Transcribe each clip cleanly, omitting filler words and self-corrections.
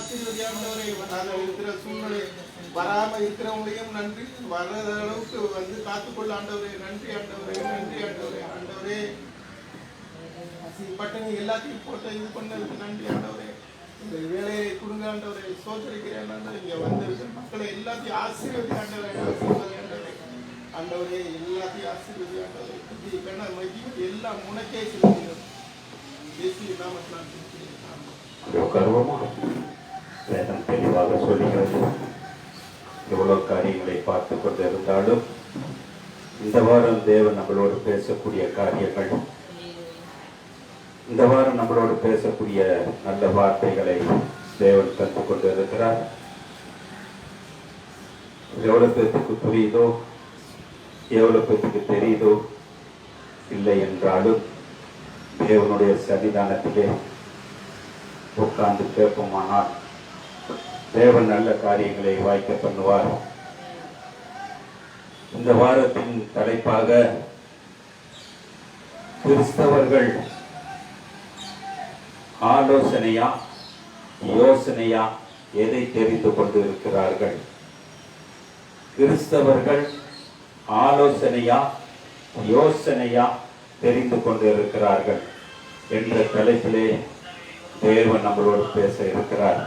ஆசீர்வதி ஆண்டவரே. நாங்கள் இருக்கிற சூழ்நிலை வராம இருக்கிறவங்களையும் நன்றி, வர்ற அளவுக்கு வந்து காத்துக்கொள்ள ஆண்டவரே. நன்றி ஆண்டவரே, நன்றி ஆண்டவரே. ஆண்டவரே பட்டணி எல்லாத்தையும் போட்டு இது பண்ணதுக்கு நன்றி ஆண்டவரே. இந்த வேலையை கொடுங்க ஆண்டவரை. சோதரிக்கிறேன் ஆண்டவரே. இங்க வந்திருக்கிற மக்களை எல்லாத்தையும் ஆசீர்வதி ஆண்டவரே. ஆசீர்வதி ஆண்டவரே. ஆண்டவரே எல்லாத்தையும் ஆசீர்வதி ஆண்டவரே. புதிய கண்ண மகிழ்ச்சி எல்லாம் உனக்கே செலுத்துகிறோம். இயேசுவின் நாமத்தில் வேதம் தெளிவாக சொல்லுகிறது. எவ்வளவு காரியங்களை பார்த்து கொண்டிருந்தாலும் இந்த வாரம் தேவன் நம்மளோடு பேசக்கூடிய காரியங்கள், இந்த வாரம் நம்மளோடு பேசக்கூடிய நல்ல வார்த்தைகளை தேவன் கற்றுக் கொண்டு இருக்கிறார். எவ்வளவு பேருக்கு புரியுதோ, எவ்வளவு பேருக்கு தெரியுதோ இல்லை என்றாலும் தேவனுடைய சன்னிதானத்திலே உட்கார்ந்து கேட்போமானால் தேவன் நல்ல காரியங்களை வாய்க்க பண்ணுவார். இந்த வாரத்தின் தலைப்பாக கிறிஸ்தவர்கள் ஆலோசனையா யோசனையா எதை தெரிந்து கொண்டு இருக்கிறார்கள்? கிறிஸ்தவர்கள் ஆலோசனையா யோசனையா தெரிந்து கொண்டு இருக்கிறார்கள் என்ற தலைப்பிலே தேவன் நம்மளோடு பேச இருக்கிறார்.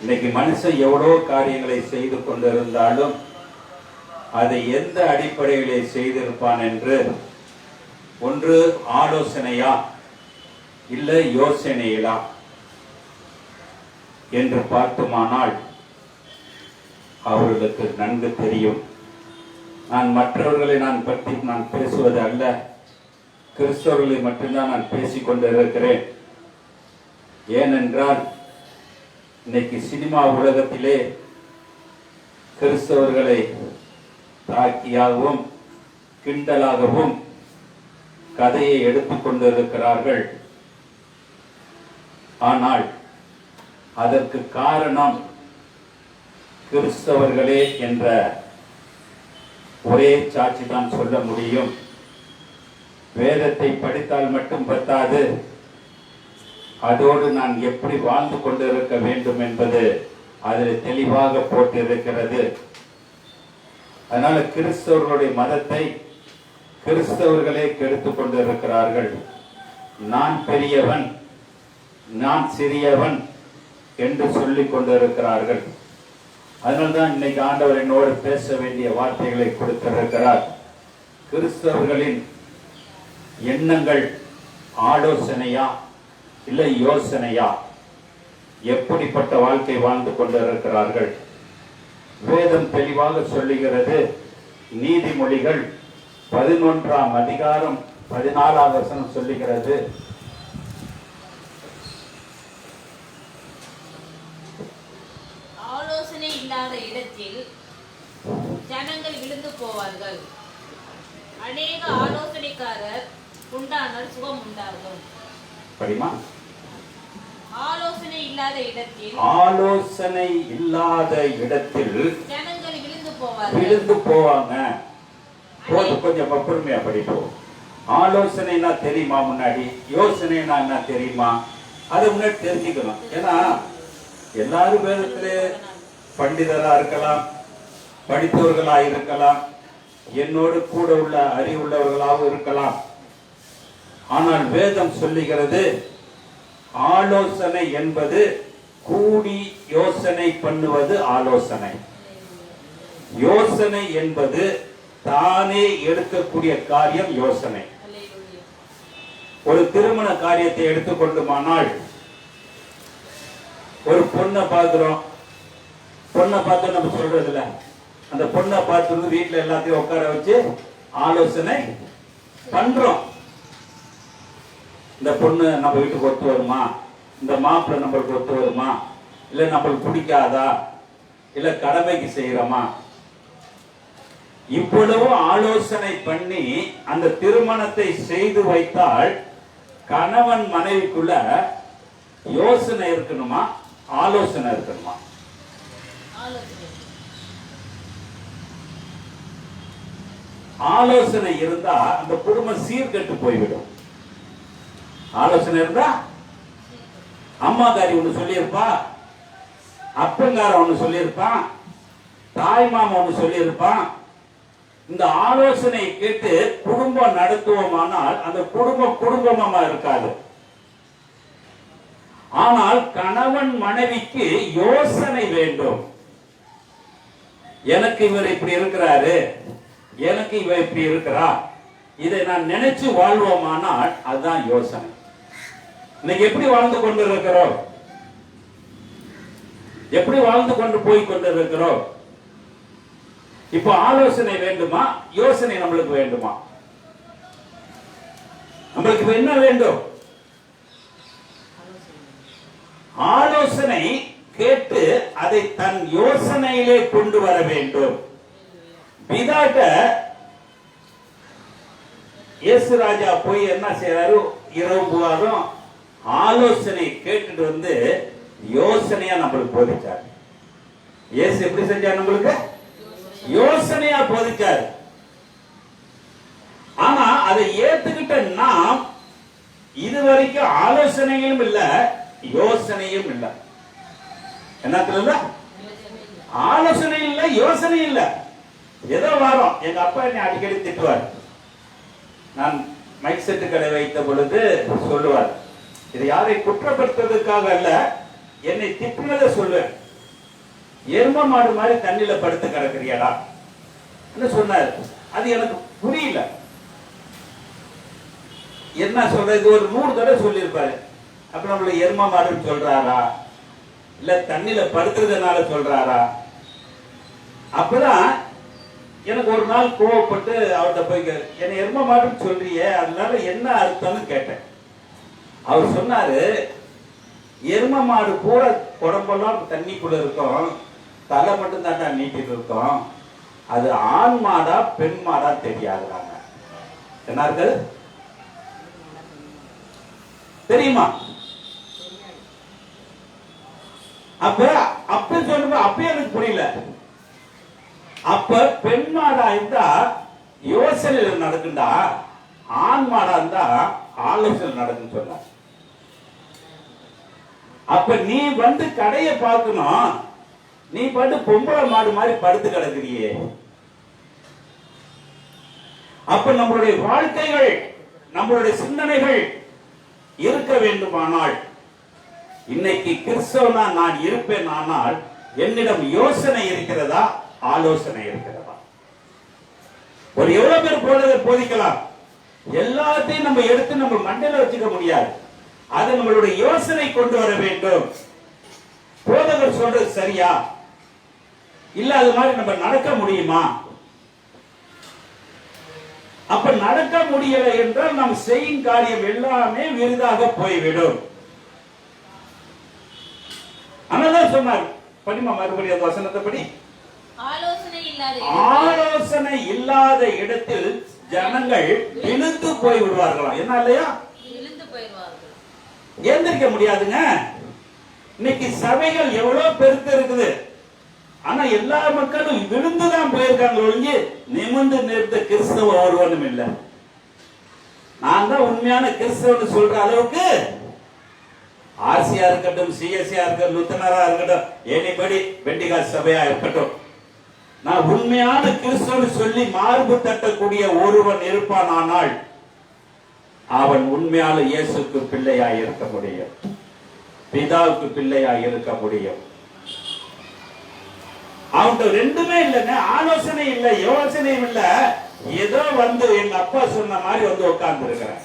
இன்னைக்கு மனுஷன் எவ்வளோ காரியங்களை செய்து கொண்டிருந்தாலும் அதை எந்த அடிப்படையிலே செய்திருப்பான் என்று, ஒன்று ஆலோசனையா இல்லை யோசனையா என்று பார்த்துமானால் அவர்களுக்கு நன்கு தெரியும். நான் மற்றவர்களை பற்றி நான் பேசுவது அல்ல, கிறிஸ்தவர்களை மட்டும்தான் நான் பேசிக் கொண்டிருக்கிறேன். ஏனென்றால் இன்னைக்கு சினிமா உலகத்திலே கிறிஸ்தவர்களை தாக்கியாகவும் கிண்டலாகவும் கதையை எடுத்துக் கொண்டிருக்கிறார்கள். ஆனால் அதற்கு காரணம் கிறிஸ்தவர்களே என்ற ஒரே சாட்சி தான் சொல்ல முடியும். வேதத்தை படித்தால் மட்டும் பத்தாது, அதோடு நான் எப்படி வாழ்ந்து கொண்டிருக்க வேண்டும் என்பது அதில் தெளிவாக போட்டிருக்கிறது. அதனால கிறிஸ்தவர்களுடைய மதத்தை கிறிஸ்தவர்களே கெடுத்துக் கொண்டிருக்கிறார்கள். நான் பெரியவன், நான் சிறியவன் என்று சொல்லிக் கொண்டிருக்கிறார்கள். அதனால்தான் இன்னைக்கு ஆண்டவர் என்னோடு பேச வேண்டிய வார்த்தைகளை கொடுத்திருக்கிறார். கிறிஸ்தவர்களின் எண்ணங்கள் ஆலோசனையா இல்லை யோசனையா? எப்படிப்பட்ட வாழ்க்கை வாழ்ந்து கொண்டிருக்கிறார்கள்? வேதம் தெளிவாக சொல்லுகிறது. நீதிமொழிகள் 11ஆம் அதிகாரம் 14ஆம் வசனம் சொல்லுகிறது, ஆலோசனை இல்லாத இடத்தில் ஜனங்கள் விழுந்து போவார்கள். அநேக ஆலோசனைக்காரர் உண்டானால் சுகம் உண்டாகும். படிமா. ஆலோசனை இல்லாத இடத்தில், ஆலோசனை இல்லாத இடத்தில் ஜனங்கள் விழுந்து போவாங்க. கொஞ்சம் பொறுமையா படிப்போம். ஆலோசனைனா தெரியுமா? முன்னாடி யோசனைனா என்ன தெரியுமா? அதை முன்னாடி தெரிஞ்சுக்கணும். ஏன்னா எல்லாரும் வேதத்திலே பண்டிதரா இருக்கலாம், படித்தவர்களா இருக்கலாம், என்னோடு கூட உள்ள அறிவுள்ளவர்களாகவும் இருக்கலாம். ஆனால் வேதம் சொல்லுகிறது, ஆலோசனை என்பது கூடி யோசனை பண்ணுவது ஆலோசனை. யோசனை என்பது தானே எடுக்கக்கூடிய காரியம் யோசனை. ஒரு திருமண காரியத்தை எடுத்துக்கொண்டுமானால், ஒரு பொண்ணை பார்க்கிறோம், பொண்ணை பார்த்து நம்ம சொல்றது இல்ல, அந்த பொண்ணை பார்த்து வீட்டுல எல்லாத்தையும் உட்கார வச்சு ஆலோசனை பண்றோம். இந்த பொண்ணு நம்ம வீட்டுக்கு ஒத்து வருமா, இந்த மாப்பிள்ளை நம்மளுக்கு ஒத்து வருமா, இல்ல நம்மளுக்கு பிடிக்காதா, இல்ல கடமைக்கு செய்யறோமா, இவ்வளவு ஆலோசனை பண்ணி அந்த திருமணத்தை செய்து வைத்தால் கணவன் மனைவிக்குள்ள யோசனை இருக்கணுமா, ஆலோசனை இருக்கணுமா? ஆலோசனை இருந்தா அந்த குடும்பம் சீர்கெட்டு போய்விடும். ஆலோசனை இருந்தா அம்மாக்காரி ஒண்ணு சொல்லியிருப்பா, அப்பங்கார ஒண்ணு சொல்லியிருப்பான், தாய் மாமா ஒண்ணு சொல்லியிருப்பான். இந்த ஆலோசனை கேட்டு குடும்பம் நடத்துவோமானால் அந்த குடும்பமா இருக்காது. ஆனால் கணவன் மனைவிக்கு யோசனை வேண்டும். எனக்கு இவர் இப்படி இருக்கிறாரு, எனக்கு இவ இப்படி இருக்கிறா, இதை நான் நினைச்சு வாழ்வோமானால் அதுதான் யோசனை. இன்னைக்கு எப்படி வாழ்ந்து கொண்டு இருக்கிறோம்? எப்படி வாழ்ந்து கொண்டு போய் கொண்டிருக்கிறோம்? இப்போ ஆலோசனை வேண்டுமா, யோசனை நம்மளுக்கு வேண்டுமா? நம்மளுக்கு என்ன வேண்டும்? ஆலோசனை கேட்டு அதை தன் யோசனையிலே கொண்டு வர வேண்டும். விதாட்ட இயேசு ராஜா போய் என்ன செய்யறாரு? இரவு புகாரும் ஆலோசனை கேட்டுட்டு வந்து யோசனையா நம்மளுக்கு போதிச்சார். இயேசு எப்படி செஞ்சார்? நம்மளுக்கு யோசனையா போதிச்சார். ஆனா அதை ஏத்துக்கிட்ட நாம் இதுவரைக்கும் ஆலோசனையும் இல்ல, யோசனையும் இல்ல. என்னத்துல ஆலோசனை இல்ல, யோசனை இல்ல. ஏதோ வாரம் எங்க அப்பா என்னை அடிக்கடி திட்டுவார். நான் மைக் செட்டு கடை வைத்த பொழுது சொல்லுவார், இது யாரை குற்றப்படுத்துறதுக்காக அல்ல, என்னை திட்டினதை சொல்லுவேன். எரும மாடு மாதிரி தண்ணியில படுத்து கிடக்குறியாடா சொன்னார். அது எனக்கு புரியல. என்ன சொல்றது? ஒரு 100 தடவை சொல்லியிருப்பாரு. அப்ப நம்மள எரும மாடுன்னு சொல்றாரா, இல்ல தண்ணியில படுத்துறதுனால சொல்றாரா? அப்பதான் எனக்கு ஒரு நாள் கோவப்பட்டு அவர்கிட்ட போய் என்னை எரும மாடுன்னு சொல்றியே, அதனால என்ன அர்த்தம்னு கேட்டேன். அவர் சொன்னாரு, எரும மாடு கூட உடம்பெல்லாம் தண்ணிக்குள்ள இருக்கும், தலை மட்டும் தாண்டா நீட்டிட்டு இருக்கும், அது ஆண் மாடா பெண் மாடா தெரியாதுறாங்க. என்ன இருக்கு தெரியுமா? அப்ப சொல்லுங்க, அப்பயே எனக்கு புரியல. அப்ப பெண் மாடா இருந்தா யோசனையில நடக்குண்டா, ஆண் மாடா இருந்தா ஆலோசனை நடக்குன்னு சொன்ன. அப்ப நீ வந்து கடையை பார்க்கணும், நீ பாட்டு பொம்பளை மாடு மாதிரி படுத்து கிடக்குறியே. அப்ப நம்மளுடைய வாழ்க்கைகள், நம்மளுடைய சிந்தனைகள் இருக்க வேண்டுமானால், இன்னைக்கு கிறிஸ்தவனா நான் இருப்பேன், ஆனால் என்னிடம் யோசனை இருக்கிறதா, ஆலோசனை இருக்கிறதா? ஒரு எவ்வளவு பேர் போதிக்கலாம், எல்லாத்தையும் நம்ம எடுத்து நம்ம மண்டையில வச்சுக்க முடியாது. அது நம்மளுடைய யோசனை கொண்டு வர வேண்டும். போதகர் சொல்றது சரியா, இல்ல அது மாதிரி நம்ம நடக்க முடியுமா? அப்ப நடக்க முடியல என்றால் நாம் செய்யும் காரியம் எல்லாமே விருதாக போய்விடும். அனதான் சொன்னார், படிமா மறுபடியும் அந்த வசனத்தை படி. ஆலோசனை இல்லாத இடத்தில் ஜனங்கள் இழுத்து போய் விடுவார்களாம். என்ன இல்லையா? எந்திரிக்க முடியாதுங்க. இன்னைக்கு சபைகள் எவ்வளவு பெருத்து இருக்குது, ஆனா எல்லா மக்களும் விழுந்துதான் போயிருக்காங்க ஒழிஞ்சு நிமிர்ந்து நிறுத்த கிறிஸ்தவ ஒருவனும் இல்லை. நான் தான் உண்மையான கிறிஸ்தவன் சொல்ற அளவுக்கு ஆர்சியா இருக்கட்டும், சிஎஸ்சியா இருக்கட்டும், லுத்தனரா இருக்கட்டும், எனிபடி பெண்டிகாஸ்ட் சபையா இருக்கட்டும், நான் உண்மையான கிறிஸ்தவன் சொல்லி மார்பு தட்டக்கூடிய ஒருவன் இருப்பான், ஆனால் அவன் உண்மையான இயேசுக்கு பிள்ளையாய் இருக்க முடியும், பிதாவுக்கு பிள்ளையாய் இருக்க முடியும். அவங்க ரெண்டுமே இல்லைங்க. ஆலோசனை இல்லை, யோசனையும் இல்லை. ஏதோ வந்து எங்க அப்பா சொன்ன மாதிரி வந்து உட்கார்ந்து இருக்கிறேன்.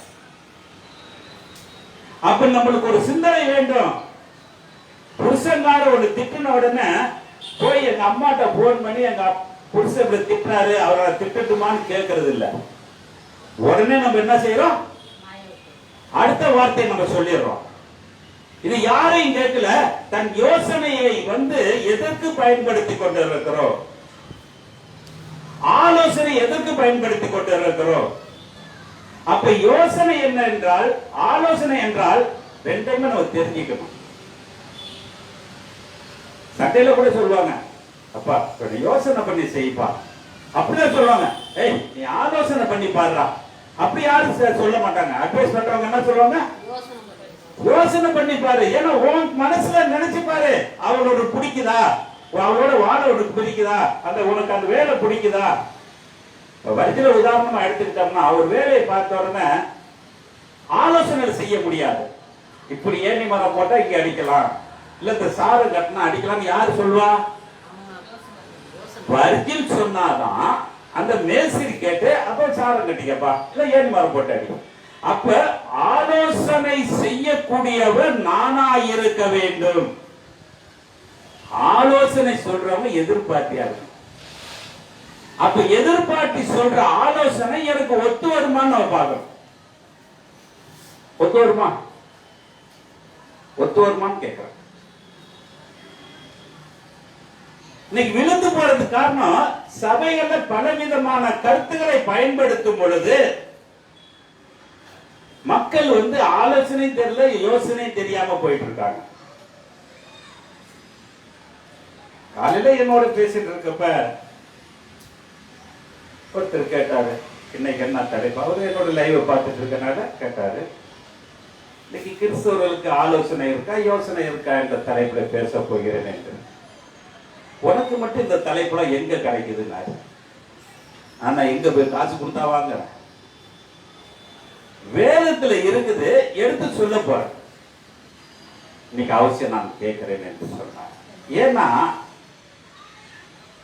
அப்ப நம்மளுக்கு ஒரு சிந்தனை வேண்டும். புருஷங்கார ஒரு திட்டின உடனே போய் எங்க அம்மாட்ட போன் பண்ணி எங்க புருஷன் திட்டினாரு, அவரை திட்டட்டுமான்னு கேட்கறது இல்ல. உடனே நம்ம என்ன செய்யறோம்? அடுத்த வார்த்தையை நம்ம சொல்லிடுறோம். இது யாரையும் கேட்கல, தன் யோசனையை வந்து எதற்கு பயன்படுத்தி கொண்டிருக்கிறோம்? ஆலோசனை எதற்கு பயன்படுத்தி கொண்டிருக்கிறோம்? அப்ப யோசனை என்ன என்றால், ஆலோசனை என்றால் ரெண்டையுமே நம்ம தெரிஞ்சுக்கணும். சண்டையில கூட சொல்லுவாங்க, அப்பா யோசனை பண்ணி செய்ப்பா, அப்படிதான் சொல்லுவாங்க. ஏய் நீ ஆலோசனை பண்ணி பாருடா, அப்படி யாரும் சொல்ல மாட்டாங்க. அட்வைஸ் பண்றவங்க என்ன சொல்லுவாங்க? யோசனை பண்ணி பாரு. ஏன்னா உன் மனசுல நினைச்சு பாரு, அவளோட பிடிக்குதா, அவளோட வாழ உனக்கு பிடிக்குதா, உனக்கு அந்த வேலை பிடிக்குதா. வரிஜில உதாரணமா எடுத்துக்கிட்டோம்னா, அவர் வேலையை பார்த்த உடனே ஆலோசனை செய்ய முடியாது. இப்படி ஏணி மரம் போட்டா இங்க அடிக்கலாம், இல்ல இந்த சாறு கட்டினா அடிக்கலாம் யாரு சொல்லுவா? வரிஜில் சொன்னாதான் அந்த மேஸ்திரி கேட்டு அப்ப சாரம் கட்டிக்கப்பா, இல்ல ஏணி மரம் போட்டு அடி. அப்ப ஆலோசனை செய்யக்கூடியவர் நானா இருக்க வேண்டும். ஆலோசனை சொல்றவங்க எதிர்பார்த்தியா இருக்கும். அப்ப எதிர்பார்த்தி சொல்ற ஆலோசனை எனக்கு ஒத்து வருமான்னு நம்ம பார்க்கணும். ஒத்து வருமா, ஒத்து வருமான்னு கேட்கிறேன். இன்னைக்கு விழுந்து போறதுக்கு காரணம், சபைகள்ல பலவிதமான கருத்துக்களை பயன்படுத்தும் பொழுது மக்கள் ஆலோசனை தெரியல, யோசனை தெரியாம போயிட்டு இருக்காங்க. காலையில என்னோட பேசிட்டு இருக்கப்ப ஒருத்தர் கேட்டாரு, இன்னைக்கு என்ன தலைப்பு. அவரு என்னோட லைவ் பார்த்துட்டு இருக்கனால கேட்டாரு, இன்னைக்கு கிறிஸ்தவர்களுக்கு ஆலோசனை இருக்கா யோசனை இருக்கா என்ற தலைப்புல பேச போகிறேன் என்று. உனக்கு மட்டும் இந்த தலைப்புல எங்க கிடைக்குதுன்னா, ஆனா எங்க போய் காசு கொடுத்தா வாங்க, வேதத்துல இருக்குது, எடுத்து சொல்ல போறேன். இன்னைக்கு அவசியம் நான் கேட்கிறேன் என்று சொன்னார். ஏன்னா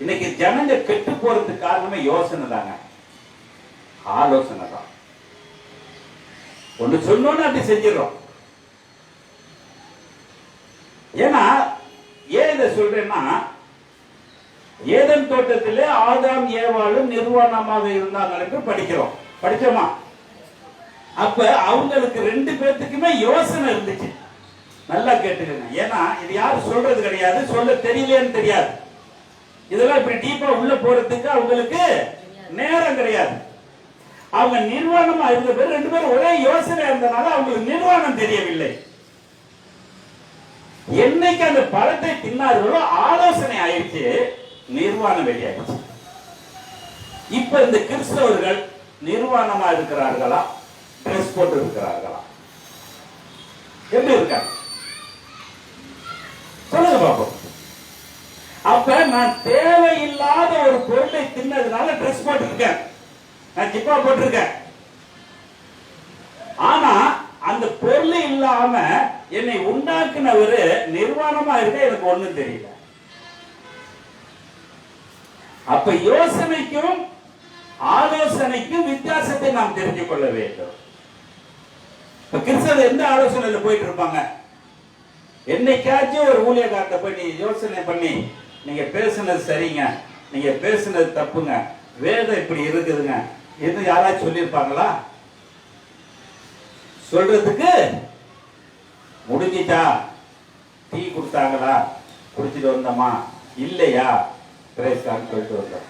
இன்னைக்கு ஜனங்க கெட்டு போறதுக்கு காரணமே யோசனை தாங்க, ஆலோசனை தான். ஒண்ணு சொன்னோன்னு அப்படி செஞ்சிடறோம். ஏன்னா ஏன் இதை சொல்றேன்னா, ஏதேன் தோட்டத்திலே ஆதாம் ஏவாளும் நிர்வாணமாக இருந்தாங்க என்று படிக்கிறோம். படிச்சோமா? அப்ப அவங்களுக்கு ரெண்டு பேர்த்துக்குமே யோசனை இருந்துச்சு. நல்லா கேட்டுக்கங்க. ஏன்னா இது யாரும் சொல்றது கிடையாது, சொல்ல தெரியலன்னு தெரியாது. இதெல்லாம் இப்படி டீப்பா உள்ள போறதுக்கு அவங்களுக்கு நேரம் கிடையாது. அவங்க நிர்வாணமா இருந்த பேர் ரெண்டு பேரும் ஒரே யோசனை இருந்தனால அவங்களுக்கு நிர்வாணம் தெரியவில்லை. என்னைக்கு அந்த பழத்தை தின்னார்களோ ஆலோசனை ஆயிடுச்சு, நிர்வாணம் வெளியாயிடுச்சு. இப்ப இந்த கிறிஸ்தவர்கள் நிர்வாணமா இருக்கிறார்களா, ட்ரெஸ் போட்டு இருக்கிறார்களா, எப்படி இருக்காங்க சொல்லுங்க பாப்போம். அப்ப நான் தேவையில்லாத ஒரு பொருளை தின்னதுனால ட்ரெஸ் போட்டிருக்கேன், நான் ஜிப்பா போட்டிருக்கேன். ஆனா அந்த பொருள் இல்லாம என்னை உண்டாக்குனவரு நிர்வாணமா இருக்க எனக்கு ஒண்ணும் தெரியல. அப்ப யோசனைக்கும் ஆலோசனைக்கும் வித்தியாசத்தை நாம் தெரிஞ்சு கொள்ள வேண்டும். கிறிஸ்தவ எந்த ஆலோசனையில போயிட்டு இருப்பாங்க? என்னைக்காச்சும் ஒரு ஊழியக்காரத்தை போய் நீ யோசனை பண்ணி, நீங்க பேசுனது சரிங்க, நீங்க பேசுனது தப்புங்க, வேதம் இப்படி இருக்குதுங்க, இது யாராச்சும் சொல்லியிருப்பாங்களா? சொல்றதுக்கு முடிஞ்சிட்டா, டீ கொடுத்தாங்களா, குடிச்சிட்டு வந்தோமா, இல்லையா சொல்லிட்டு வந்தோம்.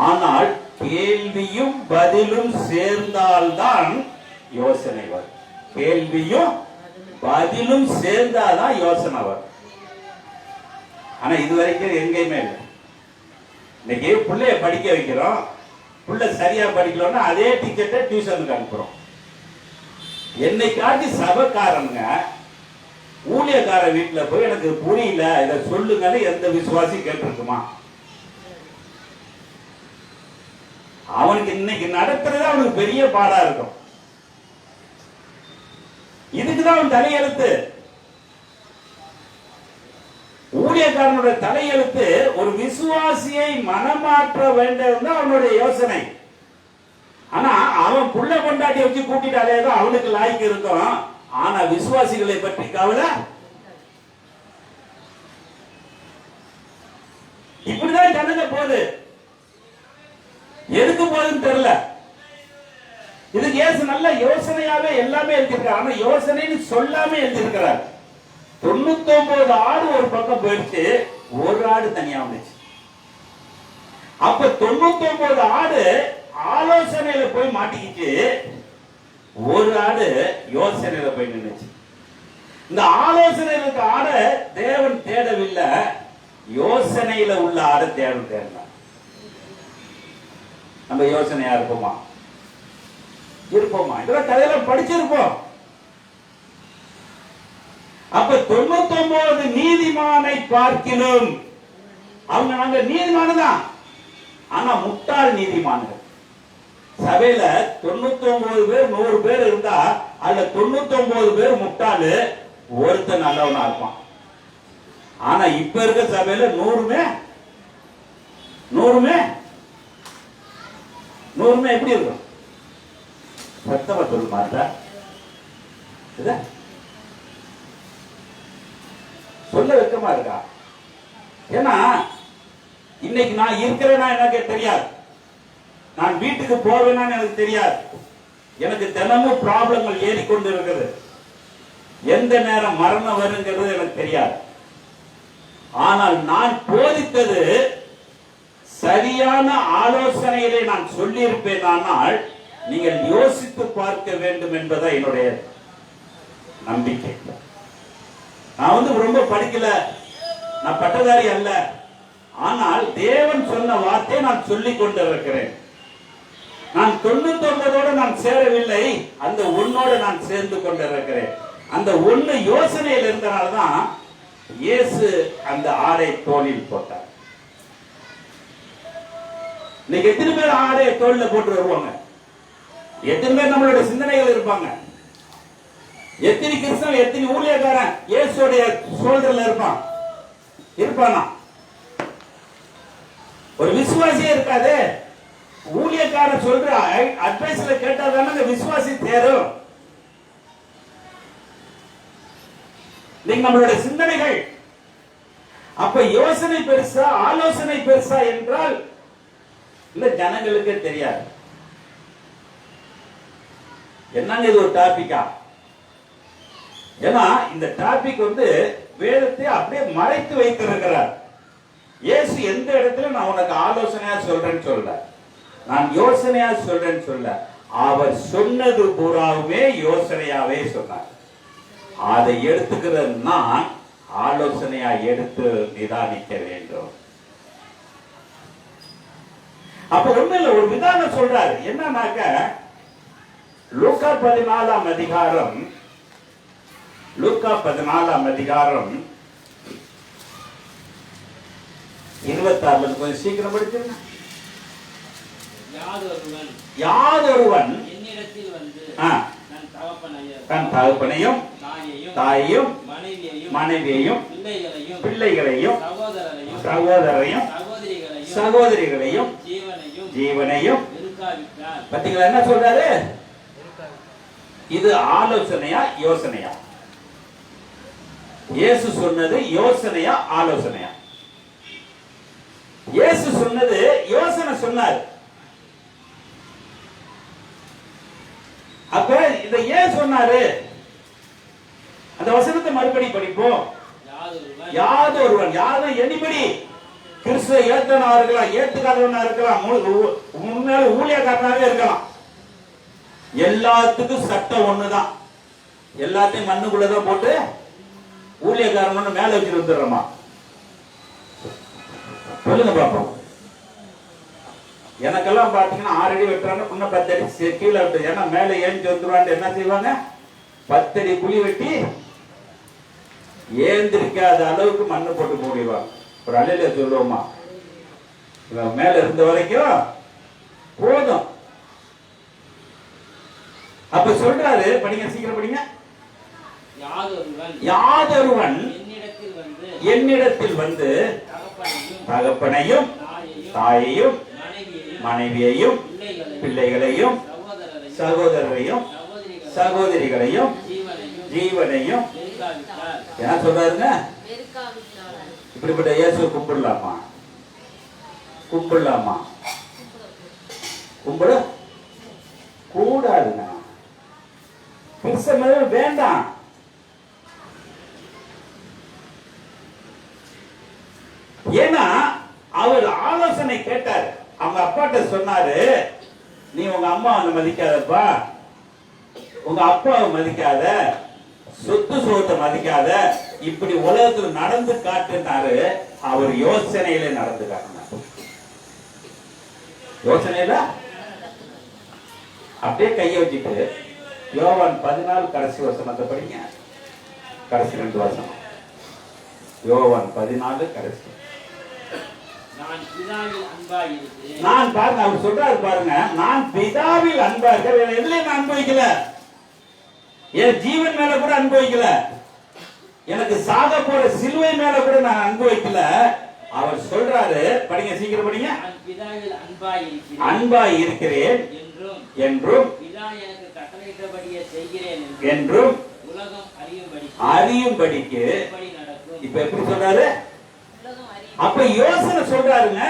ஆனால் கேள்வியும் பதிலும் சேர்ந்தால்தான் யோசனை வரும். கேள்வியும் பதிலும் சேர்ந்தாதான் யோசனை வரும். ஆனா இதுவரைக்கும் எங்கேயுமே இல்லை. இன்னைக்கு பிள்ளைய படிக்க வைக்கிறோம், பிள்ளை சரியா படிக்கலன்னா அதே டிக்கெட்டை டியூஷனுக்கு அனுப்புறோம். என்னைக்காட்டி சபைக்காரங்க ஊழியக்கார வீட்டுல போய் எனக்கு புரியல இதை சொல்லுங்கன்னு எந்த விசுவாசி கேட்டிருக்குமா? அவனுக்கு இன்னைக்கு நடத்துறது அவனுக்கு பெரிய பாடா இருக்கும். இதுக்குதான் அவன் தலையெழுத்து. ஊழியக்காரனுடைய தலையெழுத்து ஒரு விசுவாசியை மனமாற்ற வேண்டும் தான் அவனுடைய யோசனை. ஆனா அவன் புள்ள கொண்டாட்டி வச்சு கூட்டிட்டாலே தான் அவனுக்கு லாய்க்கு இருக்கும். ஆனா விசுவாசிகளை பற்றி கவலை. இப்படிதான் ஜனங்க போகுது. எதுக்கு போகுதுன்னு தெரியல. இதுக்கு இயேசு நல்ல யோசனையாவே எல்லாமே எழுதியிருக்காரு. ஆனா யோசனைன்னு சொல்லாம எழுதியிருக்கிறார். 99 ஆடு ஒரு பக்கம் போயிடுச்சு, ஒரு ஆடு தனியா வந்துச்சு. அப்ப 99 ஆடு ஆலோசனையில போய் மாட்டிக்கிச்சு, ஒரு ஆடு யோசனையில போய் நின்னுச்சு. இந்த ஆலோசனையில இருக்க ஆட தேவன் தேடவில்லை, யோசனையில உள்ள ஆட தேவன் தேடினார். நம்ம யோசனையா இருப்போமா? இருப்போமா? இதெல்லாம் கதையெல்லாம் படிச்சிருப்போம். அப்ப 99 நீதிமானை பார்க்கிலும் அவங்க நாங்க நீதிமானு தான், ஆனா முட்டாள் நீதிமான்கள். சபையில 99 பேர் 100 பேர் இருந்தா அதுல 99 பேர் முட்டாளு, ஒருத்தன் நல்லவனா இருப்பான். ஆனா இப்ப இருக்க சபையில 100மே எப்படி இருக்கும்? சத்தமா சொல்லு மாட்டா, சொல்ல வெக்கமா இருக்கா? ஏன்னா இன்னைக்கு நான் இருக்கிறேன்னா எனக்கு தெரியாது, நான் வீட்டுக்கு போவேனான்னு எனக்கு தெரியாது. எனக்கு தினமும் ப்ராப்ளங்கள் ஏறிக்கொண்டு இருக்குது. எந்த நேரம் மரணம் வருங்கிறது எனக்கு தெரியாது. ஆனால் நான் போதித்தது சரியான ஆலோசனையிலே நான் சொல்லி இருப்பேனால் நீங்கள் யோசித்து பார்க்க வேண்டும் என்பதை என்னுடைய நம்பிக்கை. நான் ரொம்ப படிக்கல, நான் பட்டதாரி அல்ல, ஆனால் தேவன் சொன்ன வார்த்தையை நான் சொல்லிக் கொண்டிருக்கிறேன். நான் 99ஓட நான் சேரவில்லை, அந்த 1ஓட நான் சேர்ந்து கொண்டிருக்கிறேன். அந்த 1 யோசனையில் இருந்தனால்தான் இயேசு அந்த ஆடை தோளில் போட்டார். இன்னைக்கு எத்தனை பேர் ஆடைய தோல்ல போட்டு வருவாங்க? எத்தனை பேர் நம்மளோட சிந்தனைகள் இருப்பாங்க? எத்தனை கிறிஸ்தவன், எத்தனை ஊழியக்காரன் இயேசுடைய சோல்டர்ல இருப்பானா? ஒரு விசுவாசியே இருக்காது. ஊழியக்காரன் சொல்ற அட்வைஸ்ல கேட்டாதானே விசுவாசி தேரும். நீங்க நம்மளுடைய சிந்தனைகள் அப்ப யோசனை பெருசா ஆலோசனை பெருசா என்றால் இல்ல, ஜனங்களுக்கே தெரியாது. என்னங்க இது ஒரு டாபிக்கா? ஏன்னா இந்த டாபிக் வேதத்தை அப்படியே மறைத்து வைத்திருக்கிறார். இயேசு எந்த இடத்துல நான் உனக்கு ஆலோசனையா சொல்றேன்னு சொல்ல, நான் யோசனையா சொல்றேன்னு சொல்ல, அவர் சொன்னது பூராவுமே யோசனையாவே சொன்னார். அதை எடுத்துக்கிற நான் ஆலோசனையா எடுத்து நிதானிக்க வேண்டும். அப்ப ஒண்ணுல ஒரு விதானம் சொல்றாரு. என்னன்னாக்க லூக்கா 14ஆம் அதிகாரம் 26 கொஞ்சம் சீக்கிரம் படிச்சிருங்க. யாதொருவன் என்னிடத்தில் வந்து தன் தகப்பனையும் தாயையும் மனைவியையும் பிள்ளைகளையும் சகோதரரையும் சகோதரிகளையும் ஜீவனையும் பாத்தீங்களா என்ன சொல்றாரு? இது ஆலோசனையா யோசனையா? இயேசு சொன்னது யோசனையா ஆலோசனையா? இயேசு சொன்னது யோசனை சொன்னார். அப்ப இதை ஏன் சொன்னாரு? அந்த வசனத்தை மறுபடி படிப்போம். யாதொருவன், யாரும் எனிபடி, கிறிஸ்துவ ஏத்தனா இருக்கலாம், ஏத்துக்காதவனா இருக்கலாம், முன்னால ஊழியக்காரனாவே இருக்கலாம். எல்லாத்துக்கும் சட்டம் ஒண்ணுதான். எல்லாத்தையும் மண்ணுக்குள்ளதான் போட்டு ஊழியக்காரன் மேல வச்சுட்டு வந்துடுறோமா? சொல்லுங்க பாப்போம். எனக்கெல்லாம் பாத்தீங்கன்னா 6 அடி வெட்டுறாங்க, இன்னும் 10 அடி கீழே விட்டு, ஏன்னா மேல ஏஞ்சி வந்துருவான்னு என்ன செய்வாங்க? 10 அடி குழி வெட்டி ஏந்திரிக்காத அளவுக்கு மண்ணு போட்டு மூடிடுவாங்க. ஒரு அலையில சொல்லுவோமா, மேல இருந்த வரைக்கும் போதும். அப்ப சொல்றாரு, படிங்க சீக்கிரம் படிங்க. யாதொருவன் என்னிடத்தில் வந்து தகப்பனையும் தாயையும் மனைவியையும் பிள்ளைகளையும் சகோதரரையும் சகோதரிகளையும் ஜீவனையும் என்ன சொல்றாருங்க? இப்படிப்பட்ட இயேசு கும்பிடலாமா? கும்பிட கூடாதுங்க. கிறிஸ்தவம் வேண்டாம். ஏன்னா அவர் ஆலோசனை கேட்டார். அவங்க அப்பாட்ட சொன்னாரு, நீ உங்க அம்மாவை மதிக்காதப்பா, உங்க அப்பாவை மதிக்காத, சொத்து சுகத்தை மதிக்காத, இப்படி உலகத்துல நடந்து காட்டுனாரு. அவர் யோசனையில நடந்து காட்டினார். யோசனையில அப்படியே கைய வச்சுட்டு யோவான் 14 கடைசி வசனத்தை படிங்க. கடைசி 2 வசனம். யோவான் 14 கடைசி. நான் பிதாவில் அன்பாய் இருக்கிறேன். நான் பாருங்க, அவர் சொல்றாரு பாருங்க, நான் பிதாவில் அன்பா இருக்க, வேற எதுலயும் நான் அனுபவிக்கல. என் ஜீவன் மேல கூட அனுபவிக்கல, எனக்கு சாக போற சிலுவை மேல கூட நான் அனுபவிக்கல. அவர் சொல்றாரு, படிங்க, சீக்கிரம் படிங்க. நான் பிதாவில் அன்பாய் இருக்கிறேன் என்றும் பிதா எனக்கு கட்டளையிட்டபடியே செய்கிறேன் என்றும் உலகம் அறியும்படிக்கு. இப்படி நடக்கும். இப்ப எப்படி சொல்றாரு? உலகம் அறியும். அப்ப யோசனை சொல்றாருங்க,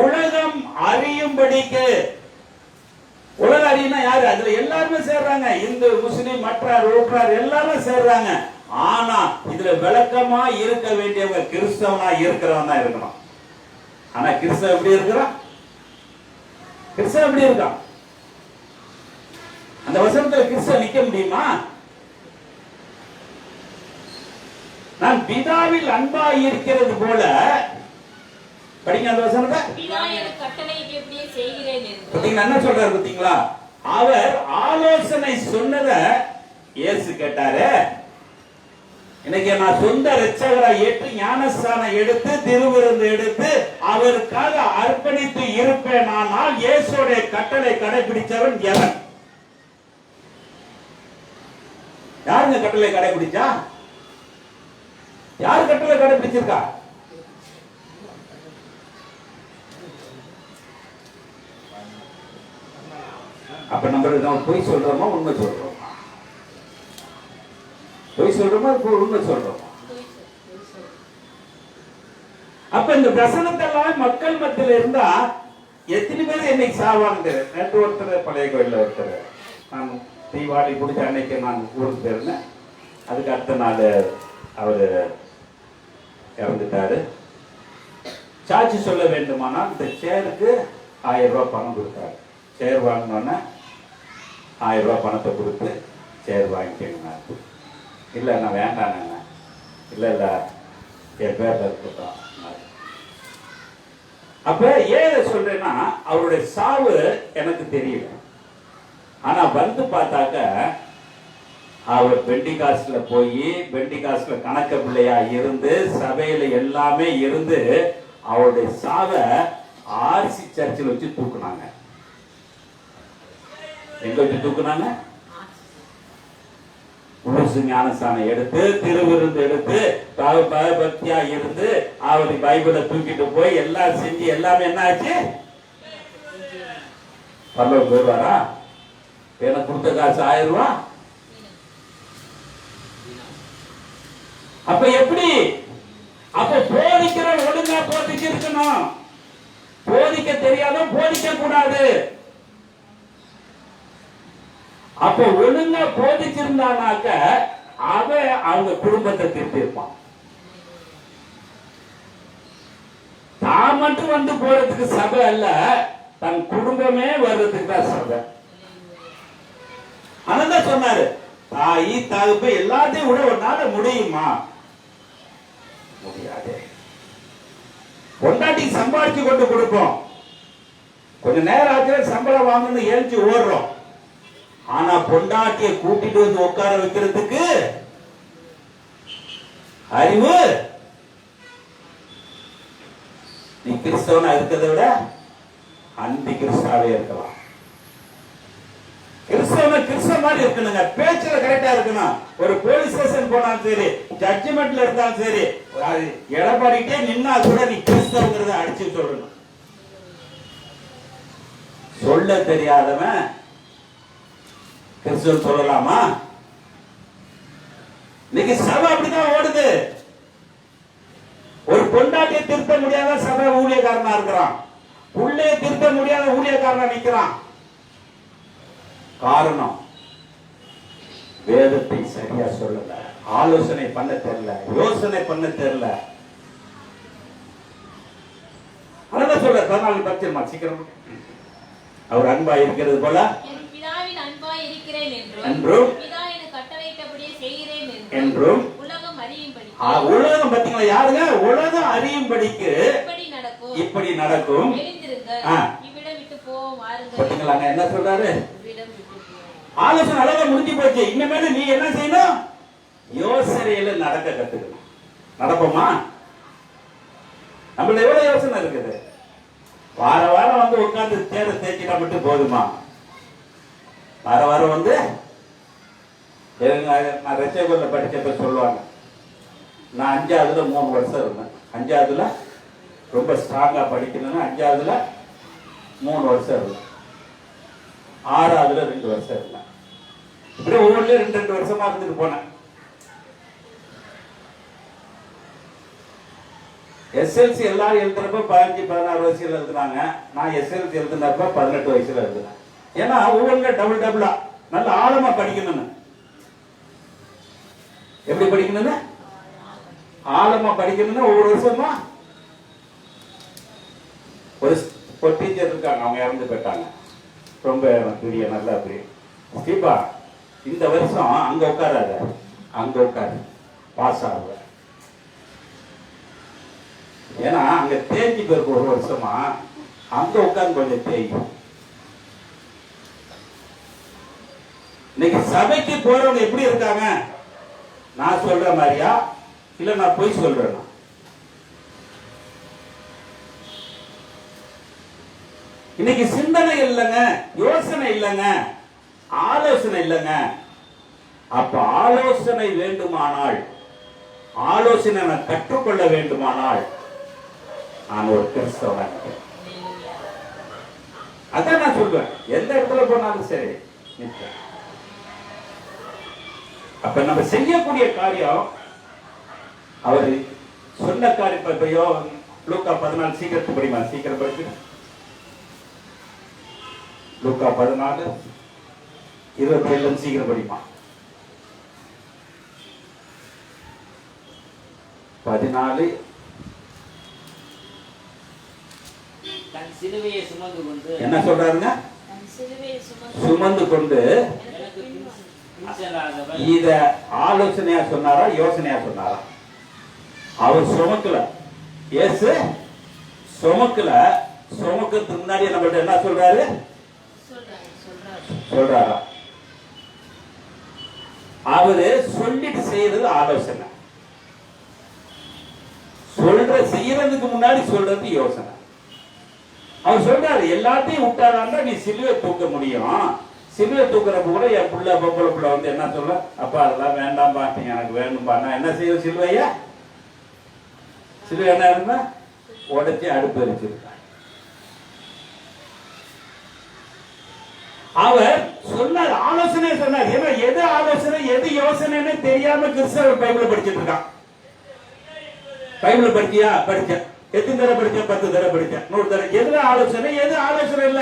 உலகம் அறியும்படிக்கு. உலக அறியும்னா யாரு? அதுல எல்லாருமே சேர்றாங்க, இந்து, முஸ்லிம், மற்றார், ஊற்றார் எல்லாமே சேர்றாங்க. ஆனா இதுல விளக்கமா இருக்க வேண்டியவங்க கிறிஸ்தவனா இருக்கிறவன் தான் இருக்கணும். ஆனா கிறிஸ்தவ எப்படி இருக்கிறான்? கிறிஸ்தவ எப்படி இருக்கான்? அந்த வசனத்துல கிறிஸ்தவ நிக்க முடியுமா? நான் பிதாவில் அன்பாய் இருக்கிறது போல, படிங்க அந்த வசனத்தை. பிதா எனக்கு கட்டளையிட்டபடியே செய்கிறேன் என்று. பாத்தீங்களா என்ன சொல்றாரு? பாத்தீங்களா, அவர் ஆலோசனை சொன்னதை இயேசு கேட்டாரு. இன்னைக்கு நான் சொந்த இரட்சகரை ஏற்று ஞானஸ்தானம் எடுத்து திருவிருந்து எடுத்து அவருக்காக அர்ப்பணித்து இருப்பேன். ஆனால் இயேசுடைய கட்டளை கடைபிடிச்சவன் எவன்? யாருங்க கட்டளை கடைபிடிச்சா? யார் கட்டளை கடைபிடிச்சிருக்கா? அப்ப நம்ம பொய் சொல்றோமா உண்மை சொல்றோமா? பொய் சொல்றோமா உண்மை சொல்றோமா? அப்ப இந்த வசனத்தெல்லாம் மக்கள் மத்தியில இருந்தா எத்தனை பேர் என்னைக்கு சாவாங்க? நேற்று ஒருத்தர் பழைய கோயில்ல ஒருத்தர், நான் தீபாவளி பிடிச்ச அன்னைக்கு நான் ஊருக்கு போயிருந்தேன். அதுக்கு அடுத்த நாள் அவரு இறந்துட்டாரு. சாட்சி சொல்ல வேண்டுமானால் இந்த சேருக்கு 1000 ரூபாய் பணம் கொடுத்தாரு. சேர் வாங்கினோன்னே 1000 ரூபாய் பணத்தை கொடுத்து சேர் வாங்கிக்கணும். இல்லை நான் வேண்டாம். இல்லை என் பேர்ல இருக்கட்டும். அப்ப ஏன் சொல்றேன்னா, அவருடைய சாவு எனக்கு தெரியல. ஆனா வந்து பார்த்தாக்க அவர் பெண்டிகாஸ்ட்ல போய் பெண்டிகாஸ்ட்ல கணக்க பிள்ளையா இருந்து சபையில எல்லாமே இருந்து அவருடைய சாவை ஆர்சி சர்ச்சில் வச்சு தூக்குனாங்க. எங்க வச்சு தூக்குனாங்க? முழுசு ஞானஸ்தானம் எடுத்து திருவிருந்து எடுத்து பக்தியா இருந்து அவரு பைபிளை தூக்கிட்டு போய் எல்லாம் செஞ்சு எல்லாமே என்ன ஆச்சு? பரலோகம் போயிடுவாரா? எனக்கு கொடுத்த காசு 1000 ரூபாய். அப்ப எப்படி? அப்ப போதிக்கிற ஒழுங்கா போதிச்சு இருக்கணும். போதிக்க தெரியாத போதிக்க கூடாது. அப்ப ஒழுங்கா போதிச்சிருந்தானாக்க அவன் அவங்க குடும்பத்தை திருத்திருப்பான். தான் மட்டும் வந்து போறதுக்கு சபை அல்ல, தன் குடும்பமே வர்றதுக்கு தான் சபை. அதான் சொன்னாரு, தாயி தகப்ப எல்லாத்தையும் விட ஒரு நாள் முடியுமா? முடியாது. பொண்டாட்டி சம்பாதிச்சு கொண்டு கொடுப்போம், கொஞ்ச நேரம் ஆச்சு சம்பளம் வாங்கணும் ஏஞ்சி ஓடுறோம். ஆனா பொண்டாட்டிய கூட்டிட்டு வந்து உட்கார வைக்கிறதுக்கு அறிவு. நீ கிறிஸ்தவனா இருக்கிறத விட அந்தி கிறிஸ்தாவே இருக்கலாம். கிறிஸ்தவ மாதிரி இருக்கணுங்க, பேச்சுல கரெக்டா இருக்கணும். ஒரு போலீஸ் ஸ்டேஷன் போனாலும் சரி, ஜட்ஜ்மெண்ட்ல இருந்தாலும் சரி, எடப்பாடிட்டே நின்னா கூட நீ கிறிஸ்தவங்கிறத அடிச்சு சொல்லணும். சொல்ல தெரியாதவன் கிறிஸ்தவன் சொல்லலாமா? இன்னைக்கு சபை அப்படிதான் ஓடுது. ஒரு பொண்டாட்டியை திருத்த முடியாத சபை ஊழியக்காரனா இருக்கிறான், உள்ளே திருத்த முடியாத ஊழியக்காரனா நிக்கிறான். காரணம், வேதத்தை சரியா சொல்லல, ஆலோசனை பண்ண தெரியல, யோசனை பண்ண தெரியல. அதான் சொல்ற 14 சீக்கிரம். அவர் அன்பா இருக்கிறது போல பிதாவின் அன்பாய் இருக்கிறேன் என்றும் பிதா எனக்கு கட்டளையிட்டபடியே செய்கிறேன் என்றும் உலகம் அறியும்படி. உலகம் பாத்தீங்களா? யாருங்க? உலகம் அறியும்படிக்கு இப்படி நடக்கும். இவ்விடம் விட்டு போவோம் வாருங்கள். பாத்தீங்களா என்ன சொல்றாரு? இவ்விடம் விட்டு போவோம். ஆலோசனை அழகா முடிஞ்சு போச்சு. இனிமேல் நீ என்ன செய்யணும்? யோசனையில நடக்க கத்துக்கணும். நடப்போமா? நம்மள எவ்வளவு யோசனை இருக்குது? வார வாரம் வந்து உட்கார்ந்து தேர தேய்ச்சிட்டா மட்டும் போதுமா? வார வாரம் வந்து நான் ரசிகர்ல படிச்சப்ப சொல்லுவாங்க, நான் 5ஆவதுல 3 வருஷம் இருந்தேன். 5ஆவதுல ரொம்ப ஸ்ட்ராங்கா படிக்கணும்னா 5ஆவதுல 3 வருஷம் இருந்தேன். 6ஆவதுல 2 வருஷம் இருந்தேன். இப்படி ஒவ்வொன்றுலயும் 2 வருஷமா இருந்துட்டு போனேன். எஸ்எல்சி எல்லாரும் எழுதுறப்ப 15-16 வயசுல எழுதுனாங்க. நான் எஸ்எல்சி எழுதுனப்ப 18 வயசுல எழுதுனேன். ஏன்னா ஒவ்வொன்றுல டபுளா நல்ல ஆழமா படிக்கணும்னு. எப்படி படிக்கணும்னு? ஆழமா படிக்கணும்னா ஒவ்வொரு வருஷமா ஒரு டீச்சர் இருக்காங்க, அவங்க இறந்து போயிட்டாங்க. ரொம்ப பெரிய நல்லா அப்படி ஸ்டீபா இந்த வருஷம் அங்க உட்காராத, அங்க உட்காரு, பாஸ் ஆகுவ. ஏன்னா அங்க தேஞ்சி போயிருக்கு ஒரு வருஷமா, அங்க உட்கார்ந்து கொஞ்சம் தேயும். இன்னைக்கு சபைக்கு போறவங்க எப்படி இருக்காங்க? நான் சொல்ற மாதிரியா இல்ல நான் போய் சொல்றேன்? இன்னைக்கு சிந்தனை இல்லைங்க, யோசனை இல்லைங்க, ஆலோசனை இல்லைங்க. அப்ப ஆலோசனை வேண்டுமானால், ஆலோசனை நான் கற்றுக்கொள்ள வேண்டுமானால் நான் ஒரு கிறிஸ்தவன். அதான் நான் சொல்றேன், எந்த இடத்துல போனாலும் சரி. அப்ப நம்ம செய்யக்கூடிய காரியம் அவர் சொன்ன காரியம். இப்பயோ லூக்கா 14 சீக்கிரத்து படிமா, சீக்கிரம் படிச்சு. லூக்கா 14:27 சீக்கிரம் படிமா. 14 தன் சிலுவையை சுமந்து கொண்டு என்ன சொல்றாருங்க? சுமந்து கொண்டு. இத ஆலோசனையா சொன்னாரா யோசனையா சொன்னாரா? அவர் சுமக்கல, இயேசு சுமக்கல. சுமக்கிறதுக்கு முன்னாடி நம்மள்ட்ட என்ன சொல்றாரு? சொல்றாரா? அவரு சொல்லிட்டு செய்யறது ஆலோசனை, செய்யறதுக்கு முன்னாடி சொல்றது யோசனை. அவர் சொல்றாரு, எல்லாத்தையும் விட்டாதான் நீ சிலுவை தூக்க முடியும். சிலுவை தூக்குறப்ப கூட என் புள்ள பொம்பளை புள்ள வந்து என்ன சொல்ல, அப்பா அதெல்லாம் வேண்டாம்பா, நீங்க எனக்கு வேணும்பா. நான் என்ன செய்ய? சிலுவையா சிலுவை என்ன இருந்தா உடைச்சி அடுப்பு எரிச்சிருக்க. அவர் சொன்னார், ஆலோசனை சொன்னார். ஏன்னா எது ஆலோசனை எது யோசனைன்னு தெரியாம கிறிஸ்தவ பைபிள் படிச்சுட்டு இருக்கான். பைபிள் படிச்சியா? படிச்சேன். எத்தனை தடவை படிச்சேன்? 10 தடவை படிச்சேன். 100 தடவை. எதுல ஆலோசனை எது ஆலோசனை இல்ல.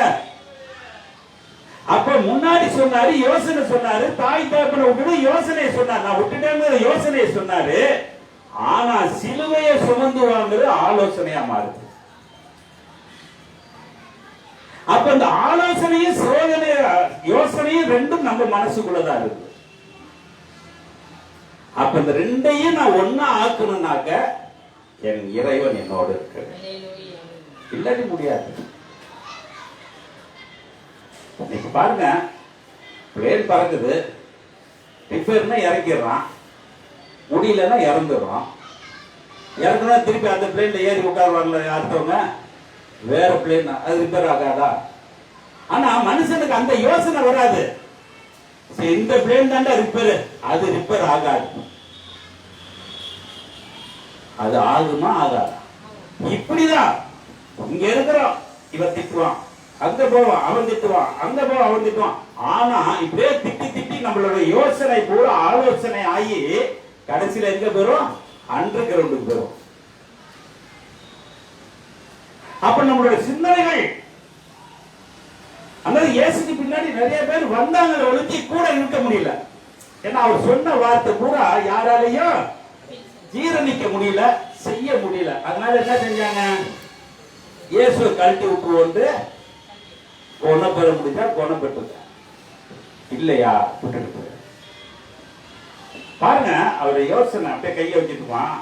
அப்ப முன்னாடி சொன்னாரு, யோசனை சொன்னாரு. தாய் தகப்பனை விட்டு யோசனையை சொன்னார். நான் விட்டுட்டேன் யோசனையை சொன்னாரு. ஆனா சிலுவையை சுமந்து வாங்குறது ஆலோசனையா மாறுது. அப்ப இந்த ஆலோசனையும் சோதனை யோசனையும் ரெண்டும் நம்ம மனசுக்குள்ளதான் இருக்கு. அப்ப இந்த ரெண்டையும் நான் ஒன்னா ஆக்கணும்னாக்க என் இறைவன் என்னோடு இருக்கு. இல்லாட்டி முடியாது. இன்னைக்கு பாருங்க, பிளேன் பறக்குது, ரிப்பேர்னா இறக்கிடுறான், முடியலன்னா இறந்துடுறான். இறக்குனா திருப்பி அந்த பிளேன்ல ஏறி உட்காருவாங்கல்ல அடுத்தவங்க, வேற பிளேன், அது ரிப்பேர் ஆகாதா? ஆனா மனுஷனுக்கு அந்த யோசனை வராது. இந்த பிளேன் தாண்டா ரிப்பேர், அது ரிப்பேர் ஆகாது. அது ஆகுமா ஆகாதா? இப்படிதான் இங்க இருக்கிறோம், இவன் திட்டுவான், அங்க போவான் அவன் திட்டுவான், அங்க போவான் அவன் திட்டுவான். ஆனா இப்படியே திட்டி திட்டி நம்மளோட யோசனை பூரா ஆலோசனை ஆகி கடைசியில எங்க போறோம்? அண்டர் கிரவுண்டுக்கு போறோம். அப்ப நம்மளோட சிந்தனைகள் அந்த இயேசுக்கு பின்னாடி நிறைய பேர் வந்தாங்க, ஒழுங்கி கூட இருக்க முடியல. ஏன்னா அவர் சொன்ன வார்த்தை பூரா யாராலையும் ஜீரணிக்க முடியல, செய்ய முடியல. அதனால என்ன செஞ்சாங்க? இயேசுவை கழட்டி விட்டு குணம் பெற முடிஞ்சா குணம் பெற்றுங்க, இல்லையா விட்டுட்டு பாருங்க. அவருடைய யோசனை அப்படியே கையை வச்சுட்டுவான்.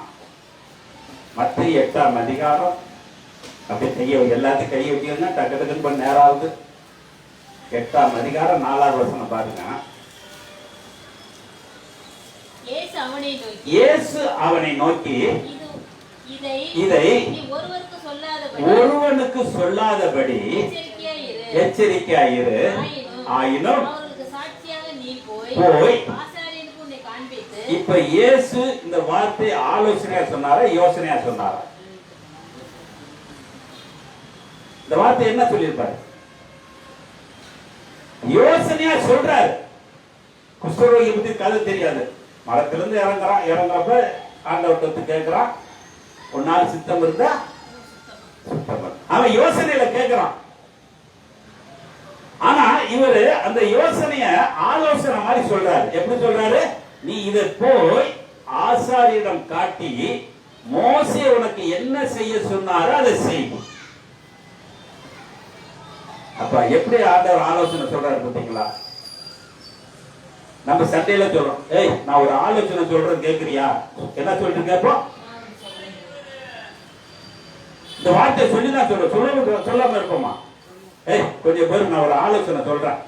மத்திய 8ஆம் அதிகாரம் அப்படியே கையை எல்லாத்தையும் கையை வச்சுக்கன்னா டக்கு டக்குன்னு பண்ண நேரம் ஆகுது. 8ஆம் அதிகாரம் 4ஆவது வசனம் பாருங்க. இயேசு அவனை நோக்கி இதை ஒருவனுக்கு சொல்லாதபடி எச்சரிக்கையாயிரு. ஆயினும் போய். இப்ப இயேசு இந்த வார்த்தை ஆலோசனையா சொன்னாரா யோசனையா சொன்னாரா? இந்த வார்த்தை என்ன சொல்லியிருப்பாரு? யோசனையா சொல்றாரு. குஷ்டரோகி பத்தி கதை தெரியாது. மரத்திலிருந்து இறங்குறப்ப ஆண்டவர்கிட்ட கேட்கிறான், ஒரு நாள் சித்தம் இருந்தா அவன் யோசனையில கேட்கிறான். ஆனா இவரு அந்த யோசனைய ஆலோசனை மாதிரி சொல்றாரு. எப்படி சொல்றாரு? நீ இதை போய் ஆசாரியிடம் காட்டி மோசே உனக்கு என்ன செய்ய சொன்னாரோ அதை செய். அப்ப எப்படி ஆண்டவர் ஆலோசனை சொல்றாரு பாத்தீங்களா? நம்ம சண்டையில சொல்றோம், ஏய் நான் ஒரு ஆலோசனை சொல்றேன் கேக்குறியா? என்ன சொல்லிட்டு கேட்போம். இந்த வார்த்தை சொல்லிதான் சொல்றோம், சொல்லாம இருப்போமா? ஏய் கொஞ்சம் பேர் நான் ஒரு ஆலோசனை சொல்றேன்,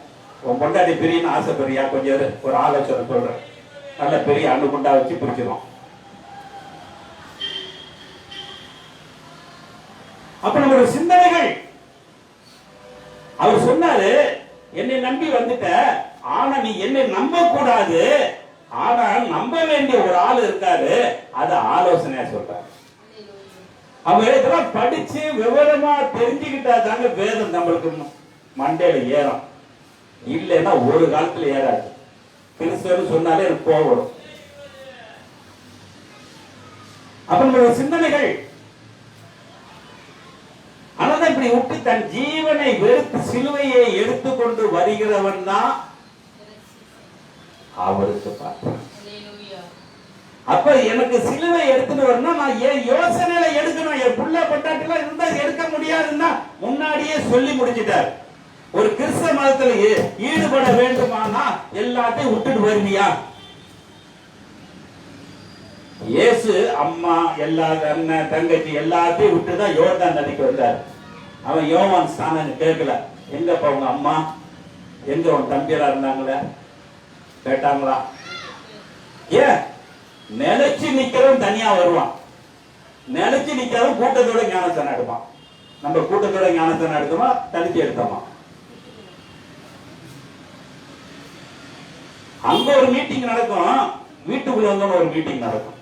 உன் பொண்டாட்டி பிரியன்னு ஆசைப்படுறியா? கொஞ்சம் ஒரு ஆலோசனை சொல்றேன். நல்ல பெரிய அணு குண்டா வச்சு பிரிச்சிடும். அப்ப நம்மளோட சிந்தனைகள். அவர் சொன்னாரு, என்னை நம்பி வந்துட்ட, ஆனா நீ என்னை நம்ப கூடாது, ஆனா நம்ப வேண்டிய ஒரு ஆள் இருக்காரு, அத ஆலோசனையா சொல்றாரு. அவங்க இதெல்லாம் படிச்சு விவரமா தெரிஞ்சுக்கிட்டா தாங்க வேதம் நம்மளுக்கு மண்டையில ஏறும். இல்லைன்னா ஒரு காலத்துல ஏறாது. கிறிஸ்தவன் சொன்னாலே எனக்கு போகணும். அப்ப நம்மளுடைய சிந்தனைகள். ஆனால் இப்படி விட்டு தன் ஜீவனை வெறுத்து சிலுவையை எடுத்துக்கொண்டு வருகிறவன் தான் அவருக்கு பார்த்து. அப்ப எனக்கு சிலுவை எடுத்துட்டு வரணும், நான் ஏன் யோசனையில எடுக்கணும்? என் புள்ள பட்டாட்டுலாம் இருந்தா எடுக்க முடியாதுன்னா முன்னாடியே சொல்லி முடிச்சிட்டார். ஒரு கிறிஸ்தவ மதத்துல ஈடுபட வேண்டுமானா எல்லாத்தையும் விட்டுட்டு வருவியா? இயேசு அம்மா எல்லா அண்ணன் தங்கச்சி எல்லாத்தையும் விட்டுதான் யோர்தான் நதிக்கு வந்தார். அவன் யோவான் ஸ்நானம் கேட்கல. எங்கப்பா உங்க அம்மா, எங்க உன் தம்பியெல்லாம் இருந்தாங்களே கேட்டாங்களா? ஏன்? நினைச்சு நிக்கிறவன் தனியா வருவான், நினைச்சு நிக்கிறவன் கூட்டத்தோட ஞானத்தை எடுப்பான். நம்ம கூட்டத்தோட ஞானத்தை எடுத்தோமா தனிச்சு எடுத்தோமா? அங்க ஒரு மீட்டிங் நடக்கும், வீட்டுக்குள்ள வந்து ஒரு மீட்டிங் நடக்கும்.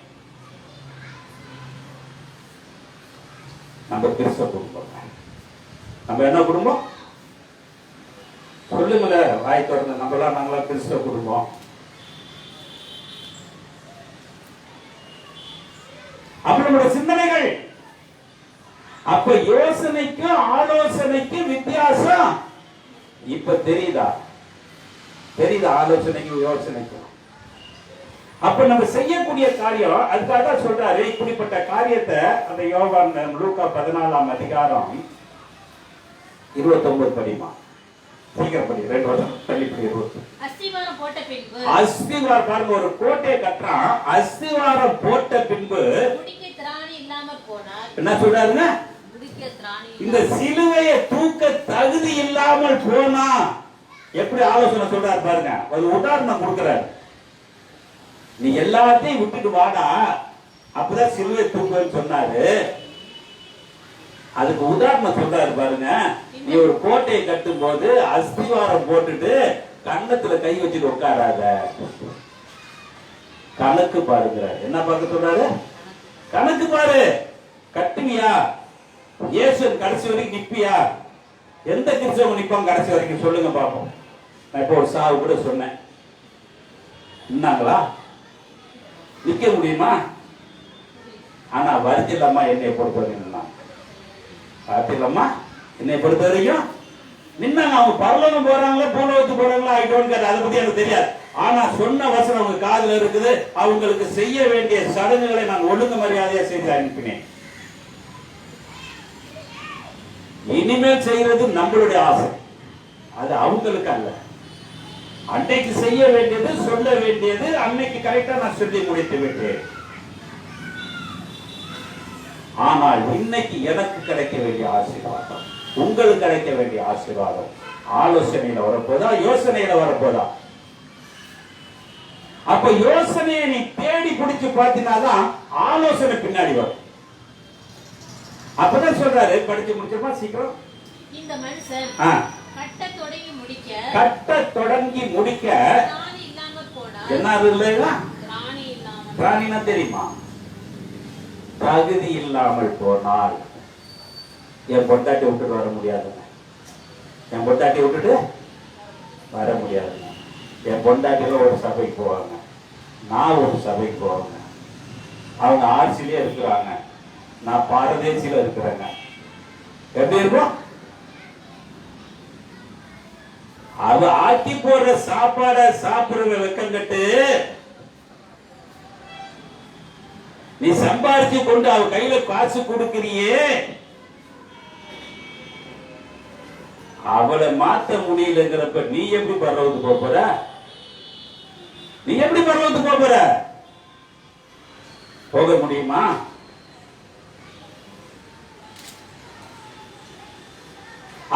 நம்ம கிறிஸ்தவ குடும்பம். நம்ம என்ன குடும்பம் சொல்லுங்கள, வாய் திறந்து. நம்மளாம் நாங்களா கிறிஸ்தவ குடும்பம். அப்ப நம்முடைய சிந்தனைகள். அப்ப யோசனைக்கு ஆலோசனைக்கு வித்தியாசம் இப்ப தெரியுதா? தெரியுதா? ஆலோசனைக்கும் யோசனைக்கும். அப்ப நம்ம செய்யக்கூடிய காரியம். அதுக்காக சொல்றாரு இப்படிப்பட்ட காரியத்தை அந்த யோவான் லூக்கா 14ஆம் அதிகாரம் 29 படிமா. சீக்கிரம் படி. 2 வருஷம் தள்ளிப்படி. அஸ்திவாரம் போட்ட பின்பு, அஸ்திவாரம் பாருங்க, ஒரு கோட்டையை கட்டுறான். அஸ்திவாரம் போட்ட பின்பு முடிக்க திராணி இல்லாமல் போனார். என்ன சொல்றாருங்க? முடிக்க திராணி, இந்த சிலுவையை தூக்க தகுதி இல்லாமல் போனா. எப்படி ஆலோசனை சொல்றாரு பாருங்க. ஒரு உதாரணம் கொடுக்கிறார். நீ எல்லாத்தையும் விட்டுட்டு வாடா, அப்பதான் சிலுவை தூக்குன்னு சொன்னாரு. அதுக்கு உதாரணம் சொல்றாரு பாருங்க. நீ ஒரு கோட்டையை கட்டும் போது அஸ்திவாரம் போட்டுட்டு கன்னத்துல கை வச்சுட்டு உட்காராத, கணக்கு பாருங்க. என்ன பார்க்க சொல்றாரு? கணக்கு பாரு. கட்டுவியா? இயேசு கடைசி வரைக்கும் நிப்பியா? எந்த கிறிஸ்தவன் நிப்பான் கடைசி வரைக்கும்? சொல்லுங்க பாப்போம். நான் இப்போ ஒரு சாவு கூட சொன்னேன், என்னங்களா நிக்க முடியுமா? ஆனா வருத்திலம்மா என்னை பொறுத்த வரைக்கும் வருத்திலம்மா என்னை பொறுத்த வரைக்கும் நின்னாங்க. அவங்க பரலோகம் போறாங்களா பூலோகத்துக்கு போறாங்களா ஐ டோன்ட் கேர், அதை பத்தி எனக்கு தெரியாது. ஆனா சொன்ன வசனம் அவங்க காதுல இருக்குது. அவங்களுக்கு செய்ய வேண்டிய சடங்குகளை நான் ஒழுங்கு மரியாதையா செய்து அனுப்பினேன். இனிமேல் செய்யறது நம்மளுடைய ஆசை, அது அவங்களுக்கு அல்ல. அன்னைக்கு செய்ய வேண்டியது சொல்ல வேண்டியது அன்னைக்கு கரெக்டா நான் சொல்லி முடித்து விட்டேன். ஆனால் இன்னைக்கு எனக்கு கிடைக்க வேண்டிய ஆசீர்வாதம், உங்களுக்கு கிடைக்க வேண்டிய ஆசீர்வாதம் ஆலோசனையில வரப்போதா யோசனையில வரப்போதா? அப்ப யோசனையை நீ தேடி பிடிச்சு பார்த்தினாதான் ஆலோசனை பின்னாடி வரும். அப்பதான் சொல்றாரு, படிச்சு முடிச்சோமா சீக்கிரம். இந்த மனுஷன் ஆ, கட்ட தொடங்கி முடிக்க திராணி இல்லாம போனார். என்ன இல்லையா? திராணி இல்லாம திராணினா தெரியுமா? தகுதி இல்லாமல் போனால். என் பொண்டாட்டி விட்டுட்டு வர முடியாதுங்க. என் பொண்டாட்டி விட்டுட்டு வர முடியாதுங்க. என் பொண்டாட்டியில ஒரு சபைக்கு போவாங்க, நான் ஒரு சபைக்கு போவாங்க. அவங்க ஆட்சியிலே இருக்கிறாங்க, நான் பாரதேசியில இருக்கிறேங்க. எப்படி இருக்கும்? அவ ஆக்கி போடுற சாப்பாட சாப்பிடுற வெக்கங்கட்டு நீ சம்பாதிச்சு கொண்டு அவ கையில காசு கொடுக்கிறியே, அவளை மாத்த முடியலங்கிறப்ப நீ எப்படி பரவத்துக்கு போற? நீ எப்படி பரவத்துக்கு போற? போக முடியுமா?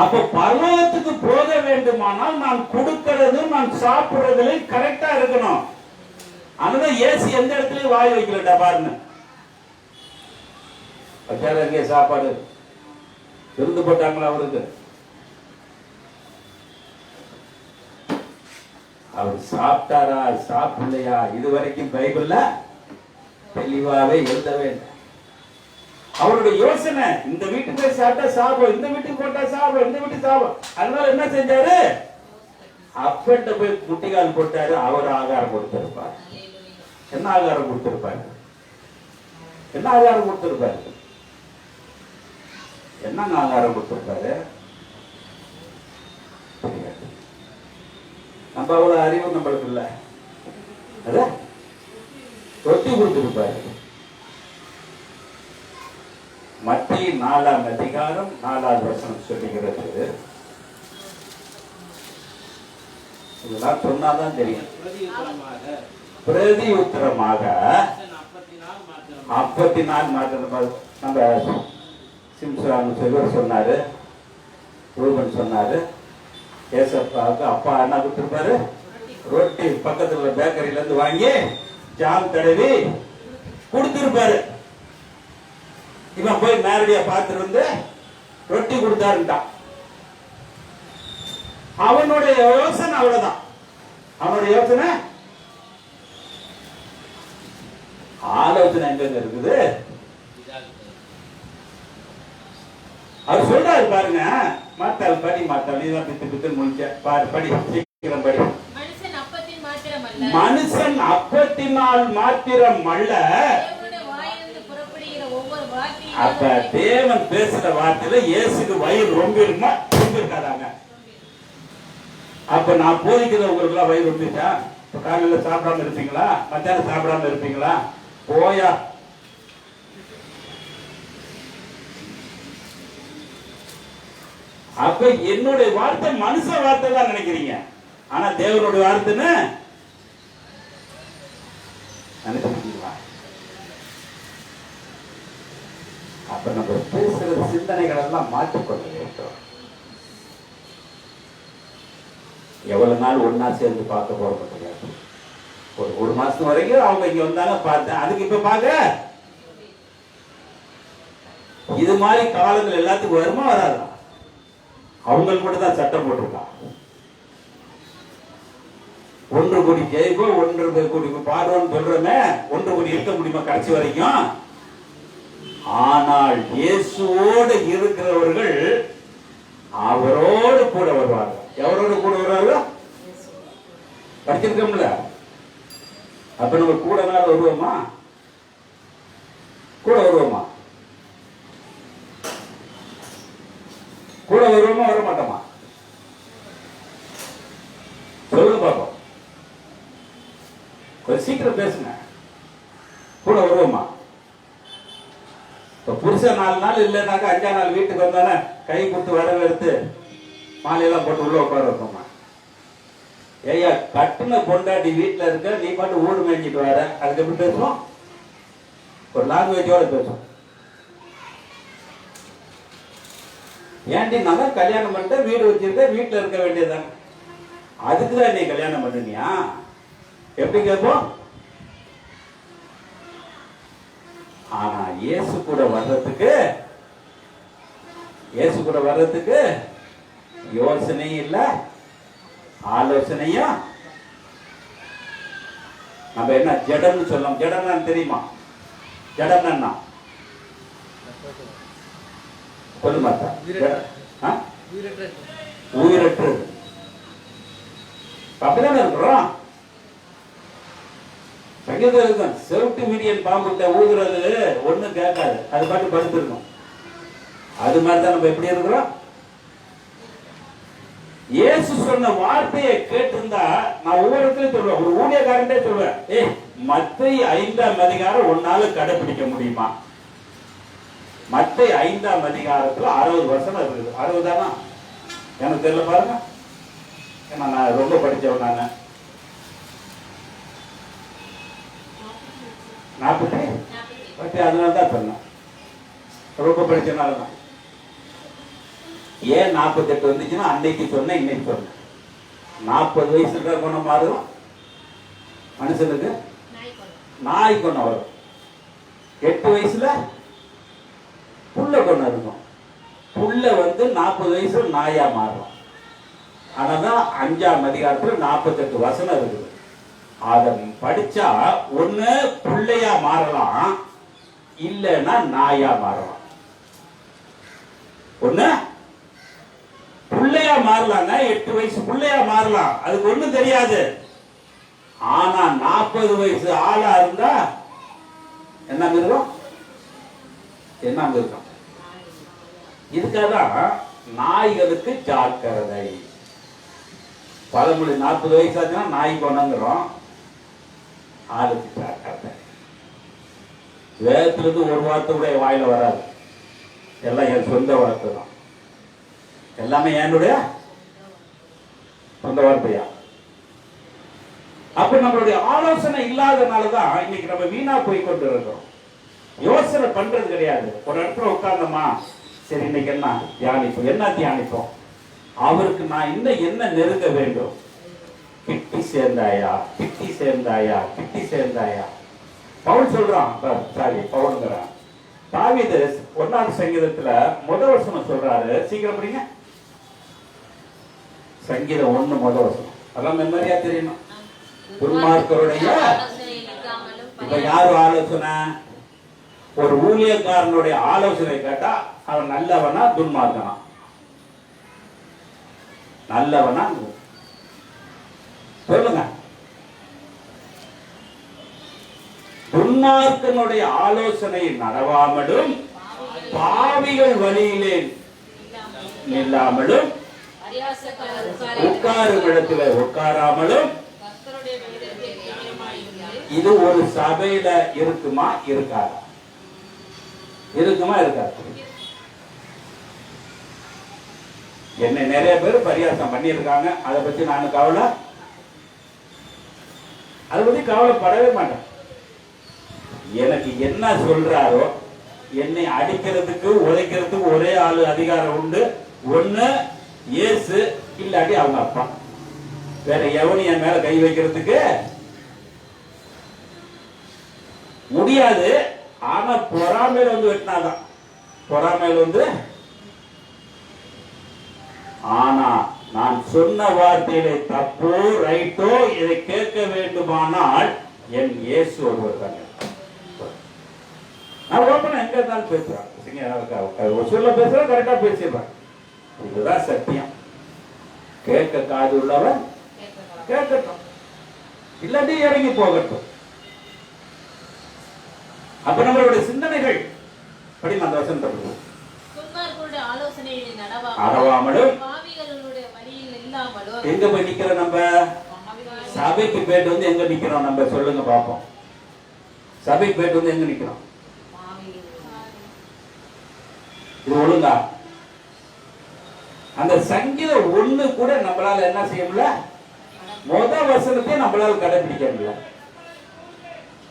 அப்ப பரலோகத்துக்கு போக வேண்டுமானால் நான் கொடுக்கிறதும் நான் சாப்பிடுறதுல கரெக்டா இருக்கணும். அதனால ஏசி எந்த இடத்துலயும் வாய் வைக்கலடா பாருங்க. அங்கே சாப்பாடு விருந்து போட்டாங்களா அவருக்கு? அவர் சாப்பிட்டாரா சாப்பிடலையா இது வரைக்கும் பைபிள்ல தெளிவாவே எழுதவே இல்லை. அவருடைய யோசனை, இந்த வீட்டுக்கு போய் சாப்பிட்டா சாப்பிடும், இந்த வீட்டுக்கு போட்டா சாப்பிடும், இந்த வீட்டுக்கு சாப்பிடும். அதனால என்ன செஞ்சாரு? அப்பட்ட போய் முட்டிகால் போட்டாரு. அவர் ஆகாரம் கொடுத்திருப்பார். என்ன ஆகாரம் கொடுத்திருப்பாரு? என்ன ஆகாரம் கொடுத்திருப்பாரு? என்னங்க ஆகாரம் கொடுத்திருப்பாரு? நம்ம அவ்வளவு அறிவு நம்மளுக்கு இல்ல. அத ரொட்டி கொடுத்திருப்பாரு. மத்திய 4ஆம் அதிகாரம் 4வது வசனம் சொல்லுகிறது. இதெல்லாம் சொன்னாதான் தெரியும். பிரதி உத்தரமாக 54 மாத்திரம். நம்ம சிம்சான் செல்வர் சொன்னாரு, ரூபன் சொன்னாரு, ஏசப்பாவுக்கு அப்பா என்ன கொடுத்திருப்பாரு? ரொட்டி பக்கத்துல பேக்கரியில இருந்து வாங்கி ஜாம் தடவி கொடுத்திருப்பாரு. இவன் போய் நேரடியா பார்த்துட்டு வந்து ரொட்டி கொடுத்தாருட்டான். அவனுடைய யோசனை அவ்வளவுதான். அவனுடைய யோசனை, ஆலோசனை எங்க இருக்குது? அவர் சொல்றாரு பாருங்க, மாத்தாள் படி, மாத்தாள் நீதான் பித்து பித்து முடிச்ச பாரு, படி சீக்கிரம் படி. மனுஷன் அப்பத்தினால் மாத்திரம் அல்ல. அப்ப தேவன் பேசுற வார்த்தையில இயேசுக்கு வயிறு ரொம்ப இருக்குமா? ரொம்ப இருக்காதாங்க. அப்ப நான் போதிக்கிறது உங்களுக்கு எல்லாம் வயிறு ரொம்பிட்டா? காலையில சாப்பிடாம இருப்பீங்களா? மத்தியானம் சாப்பிடாம இருப்பீங்களா? போயா. அப்ப என்னுடைய வார்த்தை மனுஷ வார்த்தை தான் நினைக்கிறீங்க, ஆனா தேவனுடைய வார்த்தைன்னு நினைக்கிறீங்களா? அப்ப நம்ம பேசுற சிந்தனைகள் எல்லாம் மாற்றிக்கொள்ள வேண்டும். எவ்வளவு நாள் ஒன்னா சேர்ந்து பார்க்க போறது கிடையாது. ஒரு மாசம் வரைக்கும் அவங்க இங்க வந்தாங்க, பார்த்தேன். அதுக்கு இப்ப பார்க்க இது மாதிரி காலங்கள் எல்லாத்துக்கும் வருமா வராதா? அவங்களுக்கு மட்டும் தான் சட்டம் போட்டிருக்கான். 1 கோடி ஜெயிப்போம், 1 கோடி பாடுவோம் சொல்றோமே, 1 கோடி இருக்க முடியுமா கடைசி வரைக்கும்? ஆனால் இயேசுவோடு இருக்கிறவர்கள் அவரோடு கூட வருவாங்க. எவரோடு கூட வருவாங்க? படிச்சிருக்கோம்ல. அப்ப நம்ம கூட நாள் வருவோமா? கூட வருவோமா? கூட வருவோமா வர மாட்டோமா? சொல்லுங்க பாப்போம். கொஞ்சம் சீக்கிரம் பேசுங்க. கூட வருவோமா? புருஷன் 4 நாள் இல்லைனாக்கா 5ஆம் நாள் வீட்டுக்கு வந்தானே கை கொடுத்து வரவேற்று மாலையெல்லாம் போட்டு உள்ள உட்கார வைப்போமா? ஏய்யா, கட்டுன பொண்டாட்டி வீட்டுல இருக்க, நீ பாட்டு ஊடு மேய்ஞ்சிட்டு வர, அதுக்கு எப்படி பேசுவோம்? ஒரு லாங்குவேஜோட பேசுவோம். ஏன்டி நம்ம கல்யாணம் பண்ணிட்டு வீடு வச்சிருக்க, வீட்டுல இருக்க வேண்டியதாங்க. அதுக்குதான் நீ கல்யாணம் பண்ணினியா? எப்படி கேட்போம்? ஆனா இயேசு கூட வர்றதுக்கு யோசனையும் இல்ல, ஆலோசனையும். நம்ம என்ன ஜடம்னு சொல்லலாம். ஜடம்னா தெரியுமா? ஜடம்னா சொல்ல மாட்டா. உயிரற்றது. அப்படிதானே இருக்கிறோம். சங்கீதம் செவட்டு மீடியன் பாம்புட்ட ஊதுறது ஒண்ணு கேட்காது, அது பாட்டு படுத்திருக்கும். அது மாதிரிதான் நம்ம எப்படி இருக்கிறோம். இயேசு சொன்ன வார்த்தையை கேட்டிருந்தா நான் ஒவ்வொருத்தையும் சொல்லுவேன். ஒரு ஊழியக்காரன்டே சொல்லுவேன், மத்தேயு 5ஆம் அதிகாரம் உன்னால கடைபிடிக்க முடியுமா? மத்தேயு 5ஆம் அதிகாரத்துல 60 வசனம் இருக்குது. 60 தானா? எனக்கு தெரியல பாருங்க. ஏன்னா நான் ரொம்ப படிச்சவன். நான் 40 அதனாலதான் சொன்னேன், ரொம்ப படிச்சனாலதான். ஏன் 48 வந்துச்சுன்னா அன்னைக்கு சொன்னேன், இன்னைக்கு சொன்னேன். 40 வயசுல குணம் மாறும் மனுஷனுக்கு, நாய் குணம் வரும். 8 வயசுல புள்ள குணம் இருக்கும். புள்ள 40 வயசுல நாயா மாறும். அதனால 5ஆம் அதிகாரத்துல 48 வசனம் இருக்குது. அத படிச்சா ஒண்ணு புள்ளையா மாறலாம், இல்லைன்னா நாயா மாறலாம். ஒண்ணு புள்ளையா மாறலாங்க, 8 வயசு புள்ளையா மாறலாம், அதுக்கு ஒண்ணும் தெரியாது. ஆனா 40 வயசு ஆளா இருந்தா என்ன இருக்கும்? என்ன இருக்கும்? இதுக்காகதான் நாய்களுக்கு ஜாக்கிரதை. பழமொழி 40 வயசு ஆச்சுன்னா நாய் கொண்டுங்கிறோம், ஆளுக்கு ஜாக்கிரதை. வேதத்திலிருந்து ஒரு வார்த்தை கூட வாயில வராது, எல்லாம் என் சொந்த வார்த்தை தான். எல்லாமே என்னுடைய சொந்த வார்த்தையா. அப்ப நம்மளுடைய ஆலோசனை இல்லாதனாலதான் இன்னைக்கு நம்ம வீணா போய் கொண்டு இருக்கோம். யோசனை பண்றது கிடையாது. ஒரு இடத்துல உட்கார்ந்தோமா, சரி இன்னைக்கு என்ன தியானிப்போம், என்ன தியானிப்போம், அவருக்கு நான் இன்னும் என்ன நெருங்க வேண்டும். கிட்டி சேர்ந்தாயா, கிட்டி சேர்ந்தாயா, கிட்டி சேர்ந்தாயா. பவுல் சொல்றான், சாரி பவுல்ங்கிறான். தாவீது 1ஆம் சங்கீதத்துல முதல் வசனம் சொல்றாரு, சீக்கிரம் படிங்க. சங்கீதம் 1 முதல் வசனம். அதெல்லாம் மெமரியா தெரியணும். துன்மார்க்கருடைய, இப்ப யாரு ஆலோசனை? ஒரு ஊழியக்காரனுடைய ஆலோசனை கேட்டா அவன் நல்லவனா துன்மார்க்கனா? நல்லவனா? சொல்லுங்க. துன்மார்க்கனுடைய ஆலோசனை நடவாமலும் பாவிகள் வழியிலே நில்லாமலும் உட்காரும் இடத்துல உட்காராமலும். இது ஒரு சபையில இருக்குமா இருக்காது? இருக்குமா இருக்காது? என்னை நிறைய பேர் பரியாசம் பண்ணியிருக்காங்க, அதை பத்தி நான் அதை பத்தி கவலைப்படவே மாட்டேன். எனக்கு என்ன சொல்றாரோ, என்னை அடிக்கிறதுக்கு உதைக்கிறதுக்கு ஒரே ஆளு அதிகாரம் உண்டு. ஒண்ணு இயேசு, இல்லாட்டி அவங்க அப்பா. வேற எவனும் என் மேல கை வைக்கிறதுக்கு முடியாது. ஆனா பொறாமையில வெட்டினாதான், பொறாமையில ஆனா நான் சொன்ன வார்த்தையிலே தப்போ ரைட்டோ இதை கேட்க வேண்டுமானால் என் இயேசு ஒருவர் தாங்க. நான் ஓப்பனா எங்க இருந்தாலும் பேசுறேன், சொல்ல பேசுறேன், கரெக்டா பேசிடுறேன். இதுதான் சத்தியம். கேட்க காது உள்ளவன் கேட்கட்டும், இல்லாட்டி இறங்கி போகட்டும். அப்ப நம்மளுடைய சிந்தனைகள் படி அந்த வசனத்தை நடவாமலும் எங்க போய் நிக்கிறோம்? நம்ம சபைக்கு போயிட்டு எங்க நிக்கிறோம்? நம்ம சொல்லுங்க பாப்போம். சபைக்கு போயிட்டு எங்க நிக்கிறோம்? இது ஒழுங்கா? அந்த சங்கீதம் 1 கூட நம்மளால என்ன செய்ய முடியல? முதல் வசனத்தை நம்மளால கடைபிடிக்க முடியல.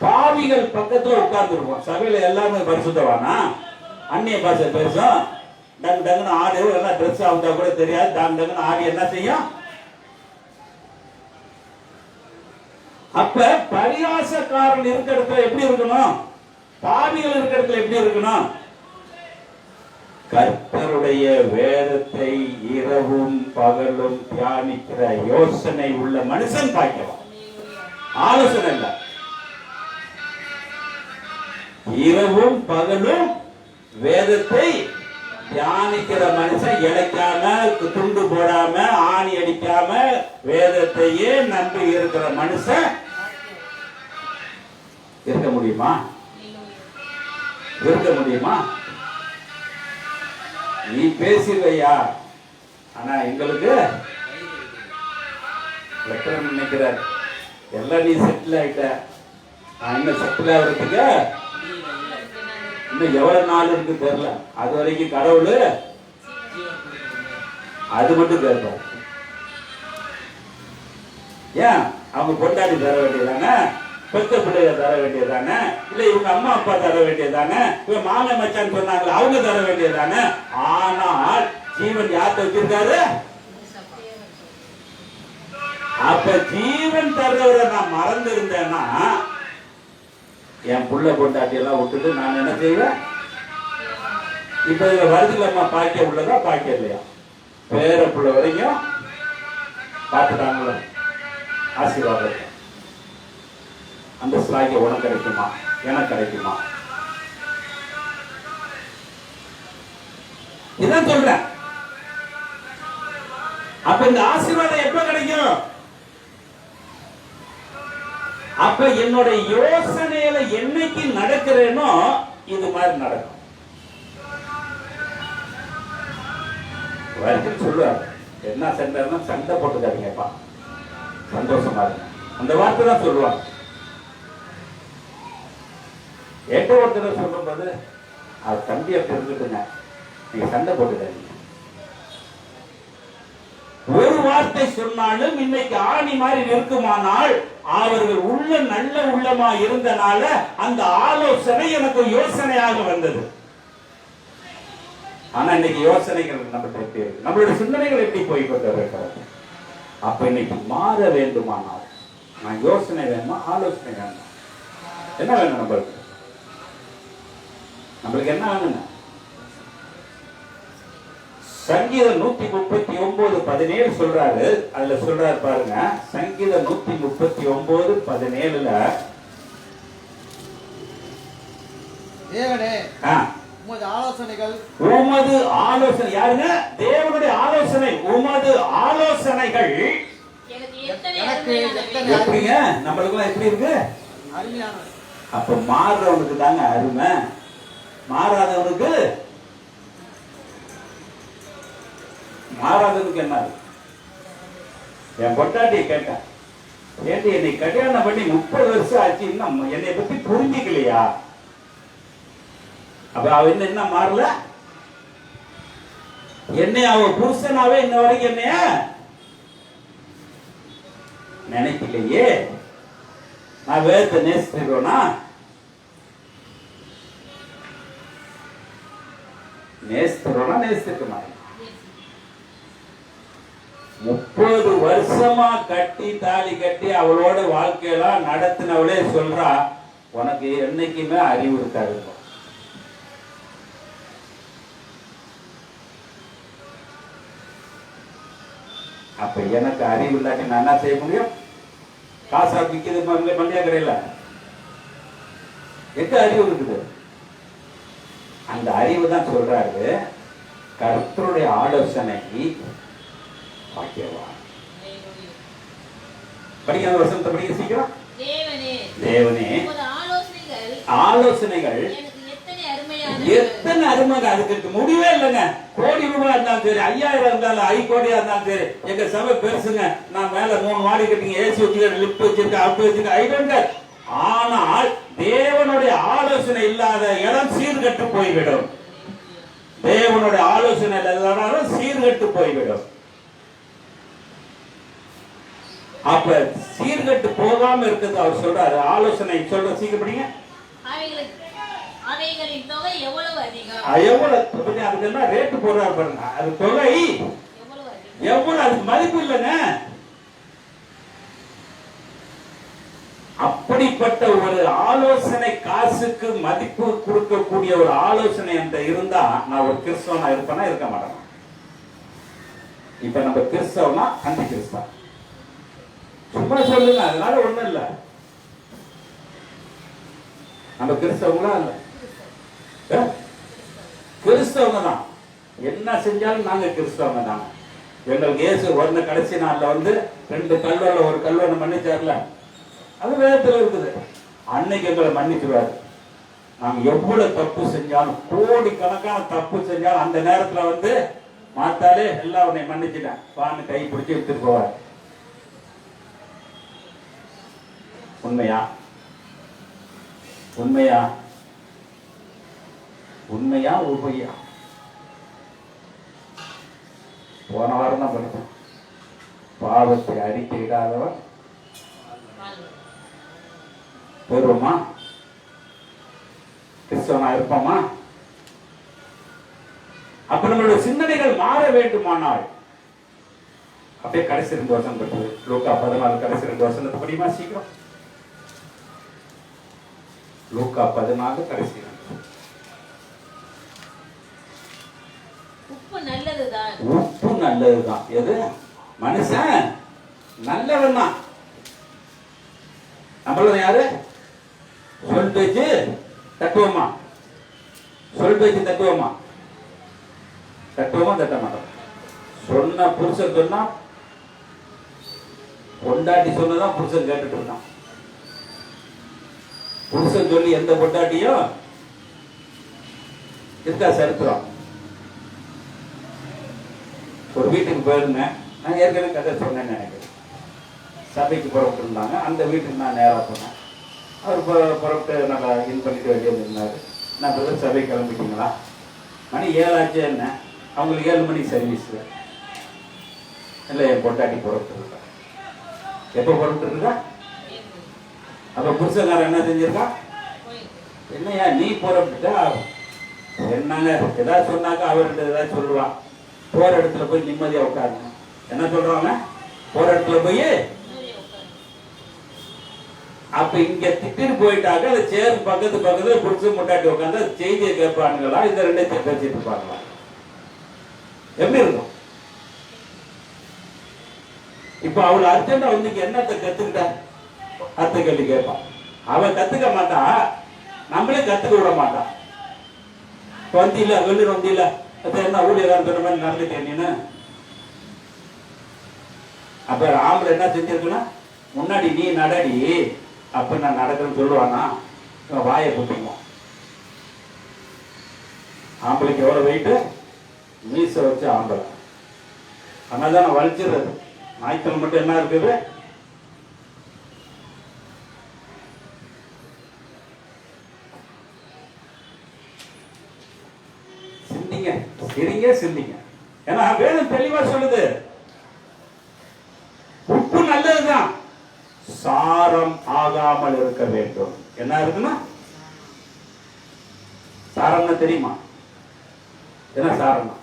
பாவிகள் பக்கத்துல உட்கார்ந்து இருப்போம். சபையில எல்லாமே பரிசுத்தவானா, அந்நிய பாஷை பேசும், டங்கு டங்குன்னு ஆடு, எல்லாம் ட்ரெஸ் ஆகுதா கூட தெரியாது, டங்கு டங்குன்னு ஆடி என்ன செய்யும்? அப்ப பரியாசக்காரன் இருக்கிற இடத்துல எப்படி இருக்கணும்? பாவிகள் இருக்கிற இடத்துல எப்படி இருக்கணும்? கர்த்தருடைய வேதத்தை இரவும் பகலும் தியானிக்கிற யோசனை உள்ள மனுஷன் பாக்கியவான். ஆலோசனை இல்ல, இரவும் பகலும் வேதத்தை தியானிக்கிற மனுஷன் இழைக்காம துண்டு போடாம ஆணி அடிக்காம வேதத்தையே நம்பி இருக்கிற மனுஷன் இருக்க முடியுமா? இருக்க முடியுமா? நீ பேசுவையா, ஆனா எங்களுக்கு லெட்டர் நினைக்கிறார் எல்லாம் நீ செட்டில் ஆயிட்ட, நான் இன்னும் செட்டில் ஆகிறதுக்கு இன்னும் எவ்வளவு நாள் இருக்கு தெரியல. அது வரைக்கும் கடவுள் அது மட்டும் கேட்பார். ஏன் அவங்க கொண்டாடி தர வேண்டியதானே, பெத்த பிள்ளைய தர வேண்டியதானே, இல்ல இவங்க அம்மா அப்பா தர வேண்டியதானே, இவங்க மாமன் மச்சான் சொன்னாங்களே அவங்க தர வேண்டியதானே. ஆனால் ஜீவன் யார்கிட்ட வச்சிருக்காரு? அப்ப ஜீவன் தர்றவரை நான் மறந்து இருந்தேன்னா என் புள்ள கொண்டாட்டி எல்லாம் விட்டுட்டு நான் என்ன செய்வேன்? இப்ப இதுல வருதுலம்மா பாக்கியம் உள்ளதா பாக்கியம் இல்லையா? பேர புள்ள வரைக்கும் பார்த்துட்டாங்கள ஆசீர்வாதம். அந்த ஸ்லாகியம் உனக்கு கிடைக்குமா? எனக்கு கிடைக்குமா? இதான் சொல்றேன். அப்ப இந்த ஆசீர்வாதம் எப்ப கிடைக்கும்? அப்ப என்னோட யோசனையில என்னைக்கு நடக்கிறேனோ இது மாதிரி நடக்கும். சொல்லுவார் என்ன சண்டைன்னா சண்டை போட்டுக்காதீங்கப்பா, சந்தோஷமா இருங்க, அந்த வார்த்தை தான் சொல்லுவாங்க. எட்ட ஒருத்தர் சொல்லும் போது அது தம்பி அப்படி இருந்துட்டுங்க, நீங்க சண்டை போட்டுக்காதீங்க. ஒரு வார்த்தை சொன்னாலும் இன்னைக்கு ஆணி மாதிரி இருக்குமானால் அவர்கள் உள்ள நல்ல உள்ளமா இருந்தனால அந்த ஆலோசனை எனக்கு யோசனையாக வந்தது. ஆனா இன்னைக்கு யோசனைகள் நம்மகிட்ட எப்படி இருக்கு? நம்மளுடைய சிந்தனைகள் எப்படி போய்கொண்டிருக்கிறது? அப்ப இன்னைக்கு மாற வேண்டுமானால் நான் யோசனை வேணுமா ஆலோசனை வேணுமா? என்ன வேணும் நம்மளுக்கு? நம்மளுக்கு என்ன வேணுங்க? சங்கீதம் 139:17 சொல்றாரு. அதுல சொல்றாரு பாருங்க, சங்கீதம் 139:17 தேவனே உமது ஆலோசனைகள், உமது ஆலோசனை யாருங்க? தேவனுடைய ஆலோசனை, உமது ஆலோசனைகள் எனக்கு எப்படிங்க? நம்மளுக்கு எப்படி இருக்கு? அருமையானது. அப்ப மாறுறவனுக்கு தாங்க அருமை, மாறாதவனுக்கு மாறாதவனுக்கு என்ன? என் பொட்டாட்டியை கேட்டேன், ஏண்டி என்னை கல்யாணம் பண்ணி 30 வருஷம் ஆச்சு, இன்னும் என்னை பத்தி புரிஞ்சிக்கலையா? அப்ப அவ என்ன மாறல? என்னை அவ புருஷனாவே இன்ன வரைக்கும் என்னைய நினைக்கலையே. நான் வேதத்தை நேசிக்கிறோனா? நேசிக்கிறோனா? நேசிக்க மாட்டேன். 30 வருஷமா கட்டி தாலி கட்டி அவளோட வாழ்க்கையெல்லாம் நடத்தினவளே சொல்றா, உனக்கு என்னைக்குமே அறிவு இருக்காது. அப்ப எனக்கு அறிவு இல்லாட்டி நான் என்ன செய்ய முடியும்? காசா விற்கிறது மல்லியா கடையில எங்க அறிவு இருக்குது? அந்த அறிவு தான் சொல்றாரு, கர்த்தருடைய ஆலோசனை பாக்கியவான். படிக்க வருஷத்தை படிக்க சீக்கிரம். தேவனே ஆலோசனைகள் எத்தனை அருமை, அதுக்கு முடிவே இல்லைங்க. கோடி ரூபாய் இருந்தாலும் சரி, 5000 இருந்தாலும் 5 கோடியா இருந்தாலும் சரி, எங்க சபை பெருசுங்க. நான் மேல 3 மாடி கட்டிங்க, ஏசி வச்சுக்க, லிப்ட் வச்சிருக்க, அப்படி வச்சிருக்க, ஐ டோன்ட் கேர். ஆனால் தேவனுடைய ஆலோசனை இல்லாத இடம் சீர்கட்டு போய்விடும். தேவனுடைய ஆலோசனை இல்லாத சீர்கட்டு போய்விடும். அப்ப சீர்கட்டு போகாம இருக்கிறது அவர் சொல்றாரு. ஆலோசனை சொல்ற சீக்கிரம் படிங்க. அவைகளின் தொகை எவ்வளவு அதிகம்? எவ்வளவு அதுக்கு என்ன ரேட் போடுறாரு பாருங்க. அது தொகை எவ்வளவு, அதுக்கு மதிப்பு இல்லைங்க. அப்படிப்பட்ட ஒரு ஆலோசனை, காசுக்கு மதிப்பு கொடுக்கக்கூடிய ஒரு ஆலோசனை என்கிட்ட இருந்தா நான் ஒரு கிறிஸ்தவனா இருப்பேனா? இருக்க மாட்டேன். இப்ப நம்ம கிறிஸ்தவனா அந்தி கிறிஸ்தவ சும்மா சொல்லுங்க, அதனால ஒண்ணும் இல்ல. நம்ம கிறிஸ்தவங்களா இல்ல, கிறிஸ்தவங்க தான். என்ன செஞ்சாலும் நாங்க கிறிஸ்தவங்க தான். எங்களுக்கு இயேசு ஒரு கடைசி நாள்ல வந்து 2 கல்வல ஒரு கல்வனை மன்னிச்சார்ல, அது வேதத்துல இருக்குது. அன்னைக்கு எங்களை மன்னிச்சுருவாரு. நாங்க எவ்வளவு தப்பு செஞ்சாலும், கோடி கணக்கான தப்பு செஞ்சாலும் அந்த நேரத்துல வந்து மாத்தாலே எல்லாம் உன்னை மன்னிச்சுட்டேன் வான்னு கை பிடிச்சி எடுத்துட்டு போவார். உண்மையா? உண்மையா? உண்மையா உண்மையா? போன வாரம் தான் படித்தோம். பாவத்தை அறிக்கையிடாதவன் போயிருவோமா? கிறிஸ்தவனா இருப்போமா? அப்ப நம்மளுடைய சிந்தனைகள் மாற வேண்டுமானால் அப்படியே கடைசி 2 வருஷம் பெற்று லூக்கா 14 கடைசி 2 வருஷத்துக்கு படியுமா சீக்கிரம்? லூக்கா 14 கடைசி 2. உப்பு நல்லதுதான். உப்பு நல்லதுதான். எது? மனுஷன் நல்லவன் தான். நம்மள யாரு? சொல் பேச்சு தட்டுவோமா? சொல் பேச்சு தட்டுவோமா? தட்டுவோமா தட்ட மாட்டோம். சொன்ன புருஷன் சொன்னா, பொண்டாட்டி சொன்னதான் புருஷன் கேட்டுட்டு இருக்கான். புருஷன் சொல்லி எந்த பொண்டாட்டியும் இருக்கா சரித்திரம். ஒரு வீட்டுக்கு போயிருந்தேன், நான் ஏற்கனவே கதை சொன்னேன்னு நினைக்கிறேன். சபைக்கு புறப்பட்டு இருந்தாங்க. அந்த வீட்டுக்கு நான் நேராக போனேன். அவர் புறப்பட்டு நல்லா இன் பண்ணிட்டு வெளியே இருந்தார். நான் பிரதர் சபை கிளம்பிட்டீங்களா? மணி 7 ஆச்சு. என்ன அவங்களுக்கு 7 மணிக்கு சர்வீஸ் இல்லை. என் பொண்டாட்டி புறப்பட்டு இருக்கா. எப்போ புறப்பட்டு இருக்கா? அப்போ புருஷக்காரன் என்ன செஞ்சிருக்கா? என்னையா நீ புறப்பட்டுட்டா? என்னங்க ஏதாவது சொன்னாக்கா அவர்கிட்ட ஏதாவது சொல்லுவான். போற இடத்துல போய் நிம்மதியா உட்காருங்க. என்ன சொல்றாங்க? போற இடத்துல போய் அப்ப இங்க திட்டிட்டு போயிட்டாக்க அந்த சேர் பக்கத்துல புடிச்சு முட்டாட்டி உட்காந்து செய்தியை கேட்பானுங்களா? இந்த 2 பேசிட்டு இருப்பாங்களா? எப்படி இருக்கும்? இப்ப அவள் அர்ஜென்டா வந்து என்னத்தை கத்துக்கிட்டா அர்த்த கேள்வி கேட்பான். அவன் கத்துக்க மாட்டா, நம்மளே கத்துக்க விட மாட்டான். வந்தியில வெளியே வந்தியில என்ன ஊழியர் சொன்ன மாதிரி நடந்துட்டேன் நீனு. அப்ப ஆம்பளை என்ன செஞ்சிருக்குன்னா, முன்னாடி நீ நடடி, அப்ப நான் நடக்கிறேன்னு சொல்லுவானா? வாயை குட்டிக்குவோம். ஆம்பளைக்கு எவ்வளவு வெயிட்டு? மீச வச்சு ஆம்பளை. அதனால நான் வலிச்சிடுறது. நாய்க்கள் மட்டும் என்ன இருக்குது? சிந்திங்க, சிரிங்க, சிந்திங்க. ஏன்னா வேதம் தெளிவா சொல்லுது, உப்பு நல்லதுதான், சாரம் ஆகாமல் இருக்க வேண்டும். என்ன இருக்குன்னா சாரம்னா தெரியுமா? என்ன சாரம்னா?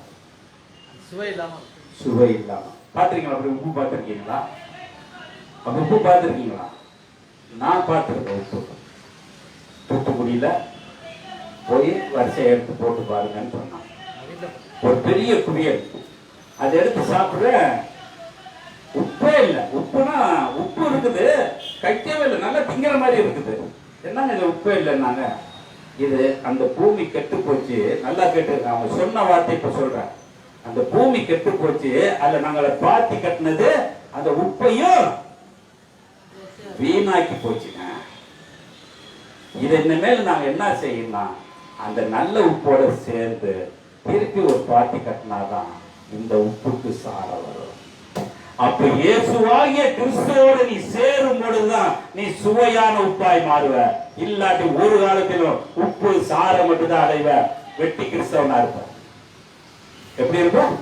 சுவை இல்லாம. சுவை இல்லாம. பாத்திருக்கீங்களா? அப்படி உப்பு பார்த்திருக்கீங்களா? அப்ப உப்பு பார்த்திருக்கீங்களா? நான் பார்த்திருக்கேன். உப்பு தூத்துக்குடியில போய் வரிசையை எடுத்து போட்டு பாருங்கன்னு சொன்னான். ஒரு பெரிய குவியல் அதை எடுத்து சாப்பிடுற உப்பே இல்லை. உப்புனா உப்பு இருக்குது, கைக்கவே இல்லை, நல்லா திங்கிற மாதிரி இருக்குது. என்னங்க இது உப்பே இல்லைன்னாங்க. இது அந்த பூமி கெட்டு போச்சு. நல்லா கேட்டு, அவங்க சொன்ன வார்த்தை இப்ப சொல்றேன். அந்த பூமி கெட்டு போச்சு, அதுல நாங்களை பாத்தி கட்டினது அந்த உப்பையும் வீணாக்கி போச்சுங்க. இது இனிமேல் நாங்க என்ன செய்யணும்? அந்த நல்ல உப்போட சேர்ந்து திருப்பி ஒரு பாத்தி கட்டினாதான் இந்த உப்புக்கு சாரம் வரும். அப்ப இயேசுவாகிய கிறிஸ்துவோடு நீ சேரும் பொழுதுதான் நீ சுவையான உப்பாய் மாறுவ. இல்லாட்டி ஒரு காலத்திலும் உப்பு சாரம் மட்டும்தான் அடைவ. வெட்டி கிறிஸ்தவனா இருப்ப. எப்படி இருக்கும்?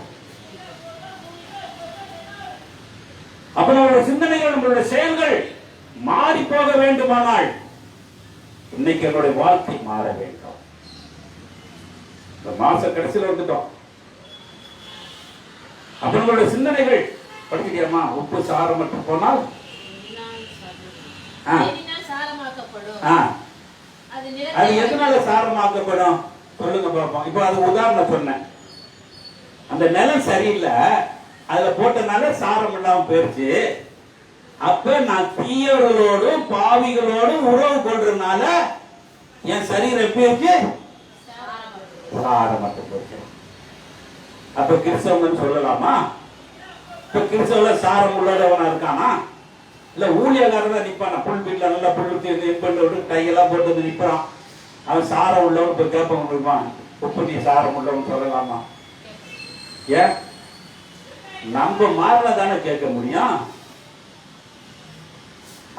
அப்ப நம்மளுடைய சிந்தனைகள், நம்மளுடைய செயல்கள் மாறி போக வேண்டுமானால் இன்னைக்கு என்னுடைய வாழ்க்கை மாற வேண்டும். இந்த மாச கடைசியில் வந்துட்டோம். அப்ப நம்மளுடைய சிந்தனைகள் படிக்கிறியாமா? உப்பு சாரம் மட்டும் போனால் சாரமாக்கப்படும். ஆ, அது அது நிலத்தை எதனால சாரமாக்கப்படும் சொல்லுங்க பாப்போம். இப்போ அது உதாரணம் சொன்னேன். அந்த நிலம் சரியில்லை, அதுல போட்டனால சாரம் இல்லாம போயிருச்சு. அப்ப நான் தீயவர்களோடும் பாவிகளோடும் உறவு கொள்றதுனால என் சரீரம் எப்படி இருக்கு? சாரமற்று போச்சு. அப்ப கிறிஸ்தவன் சொல்லலாமா? இப்ப கிறிஸ்தவ சாரம் உள்ளவனா இருக்கானா? இல்ல ஊழியக்காரன் தான் நிப்பானா? புல் வீட்டுல நல்லா புல் விட்டு கையெல்லாம் போட்டு நிப்பான். அவன் சாரம் உள்ளவன் இப்ப கேட்பவன் இருப்பான். உப்பு நீ சாரம் உள்ளவன் சொல்லலாமா? ஏன் நம்ம மாறின தானே கேட்க முடியும்.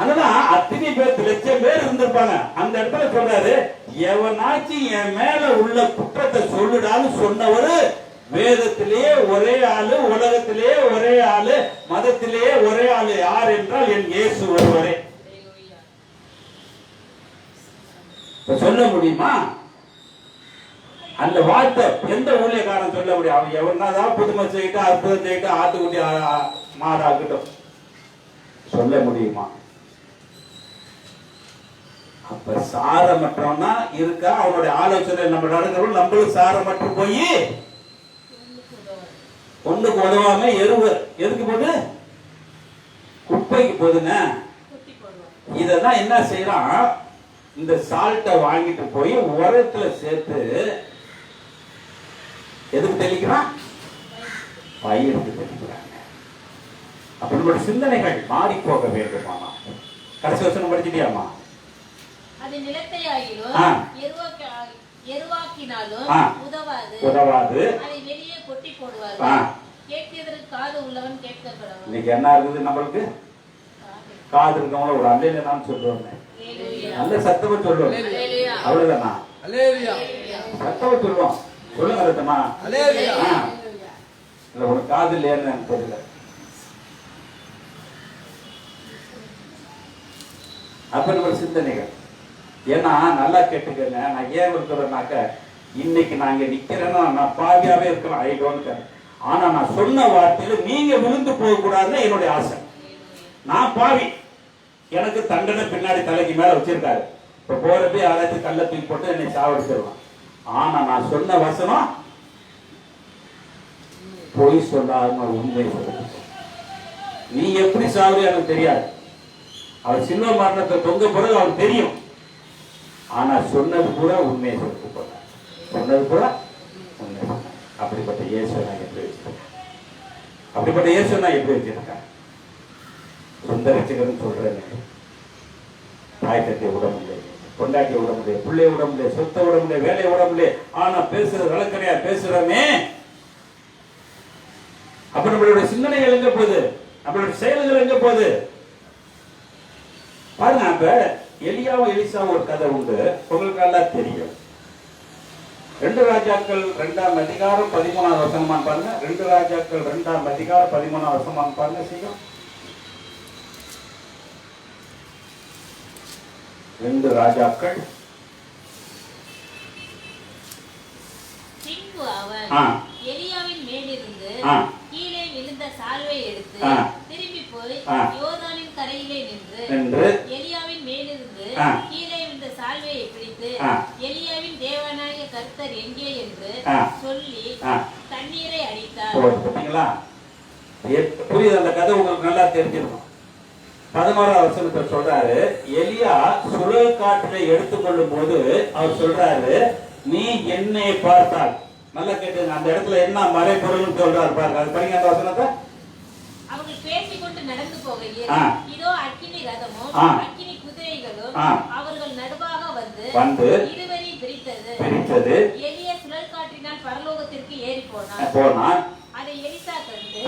அதனால அத்தனை பேர் லட்சம் பேர் இருந்திருப்பாங்க. அந்த இடத்துல சொல்றாரு, எவனாச்சும் என் மேல உள்ள குற்றத்தை சொல்லுடான்னு சொன்னவரு வேதத்திலேயே ஒரே ஆளு, உலகத்திலேயே ஒரே ஆளு, மதத்திலேயே ஒரே ஆளு யார் என்றால் என் இயேசு ஒருவரே. சொல்ல முடியுமா? அந்த வார்த்தை எந்த ஊழியக்காரன் சொல்ல முடியும்? அவன் எவனாதான் புதுமை செய்யிட்டு அற்புதம் செய்யிட்டு ஆட்டுக்குட்டி மாடாக்கட்டும் சொல்ல முடியுமா? அப்ப சாரமற்றவனா இருக்கா? அவனுடைய ஆலோசனை நம்ம நடக்கிறோம். நம்மளும் சாரமற்று போய் ஒண்ணுக்கு உதவாம எதுக்கு போது? குப்பைக்கு போதுங்க. இததான் என்ன செய்யறான்? இந்த சால்ட்டை வாங்கிட்டு போய் உரத்துல சேர்த்து எதுக்கு தெளிக்கிறான்? பயிருக்கு தெளிக்கிறாங்க. அப்ப நம்மளுடைய சிந்தனைகள் மாறி போக வேண்டுமானா? கடைசி வசனம் படிச்சிட்டியாமா? அது நிலத்தை ஆகிலும் எருவாக்கினாலும் உதவாது. அதை வெளியே கொட்டி போடுவார்கள். கேட்கிறதற்கு காது உள்ளவன் கேட்கப்படவும். இன்னைக்கு என்ன இருக்குது நம்மளுக்கு? காது இருக்கவங்கள ஒரு அல்லேலூயா நான் சொல்றோம். நல்ல சத்தமா சொல்லுவோம். அவ்வளவுதானா? சத்தமா சொல்லுவோம். சொல்லுங்க ரத்தமா. இல்ல ஒரு காது இல்லையான்னு எனக்கு தெரியல. அப்ப நம்ம சிந்தனைகள் ஏன்னா நல்லா கேட்டுக்கங்க. நான் ஏன் இருக்கிறேன்னாக்க இன்னைக்கு நான் இங்க நிக்கிறேன்னா நான் பாவியாவே இருக்கிறேன். I don't care. ஆனா நான் சொன்ன வார்த்தையில நீங்க விழுந்து போக கூடாதுன்னு என்னுடைய ஆசை. நான் பாவி, எனக்கு தண்டனை பின்னாடி தலைக்கு மேல வச்சிருக்காரு. இப்ப போறப்ப யாராச்சும் கல்ல தூக்கி போட்டு என்னை சாவடிச்சிடலாம். ஆனா நான் சொன்ன வசனம் பொய் சொல்லாம உண்மை சொல்ல. நீ எப்படி சாவடி எனக்கு தெரியாது. அவர் சில்வ மரணத்தை தொங்க பிறகு அவருக்கு தெரியும். ஆனா சொன்னது கூட உண்மையை சொல்லிட்டு போனார். சொன்னது கூட உண்மை. அப்படிப்பட்ட இயேசு நான் எப்படி வச்சிருக்கேன்? அப்படிப்பட்ட இயேசு நான் எப்படி வச்சிருக்கேன்? சொந்த ரட்சகர்னு சொல்றேன். தாய் தட்டிய விட முடியாது, கொண்டாட்டிய விட முடியாது, பிள்ளைய விட முடியாது, சொத்தை விட முடியாது, வேலையை விட முடியாது. ஆனா பேசுறது வழக்கறையா பேசுறமே. அப்ப நம்மளுடைய சிந்தனைகள் எங்க போகுது? நம்மளுடைய செயல்கள் எங்க போகுது? பாருங்க. அப்ப எலியாவும் எலிசாவும் ஒரு கதை உண்டு, உங்களுக்கு எல்லாம் தெரியும். 2 ராஜாக்கள் 2ஆம் அதிகாரம் 13ஆம் வசனமான் பாருங்க. 2 ராஜாக்கள் 2ஆம் அதிகாரம் 13ஆம் வசனமான் பாருங்க. செய்யும் 2 ராஜாக்கள். பின்பு அவன் எலியாவின் மேலிருந்து கீழே விழுந்த சால்வை எடுத்து திரும்பி போய் யோர்தானின் கரையிலே நின்று எலியாவின் மேலிருந்து கீழே விழுந்த சால்வையை பிடித்து எலியாவின் தேவனாகிய கர்த்தர் எங்கே என்று சொல்லி தண்ணீரை அடித்தார். புரியுது? அந்த கதை உங்களுக்கு நல்லா தெரிஞ்சிருக்கும். 11ஆம் வசனத்தை சொல்றாரு, எலியா சுழல் காற்றினை எடுத்துக்கொள்ளும் போது அவர் சொல்றாரு, நீ என்னை பார்த்தால். நல்லா கேட்டுங்க. அந்த இடத்துல என்ன மறைபொருள் சொல்றாரு பாருங்க. அது படிங்க அந்த வசனத்தை. அவர்கள் பேசிக்கொண்டு நடந்து போகையில் இதோ அக்கினி ரதமும் அக்கினி குதிரைகளும் அவர்கள் நடுவாக வந்து இருவரையும் பிரித்தது. எலியா சுழல் காற்றினால் பரலோகத்திற்கு ஏறி போனான். அதை எலிசா கண்டு,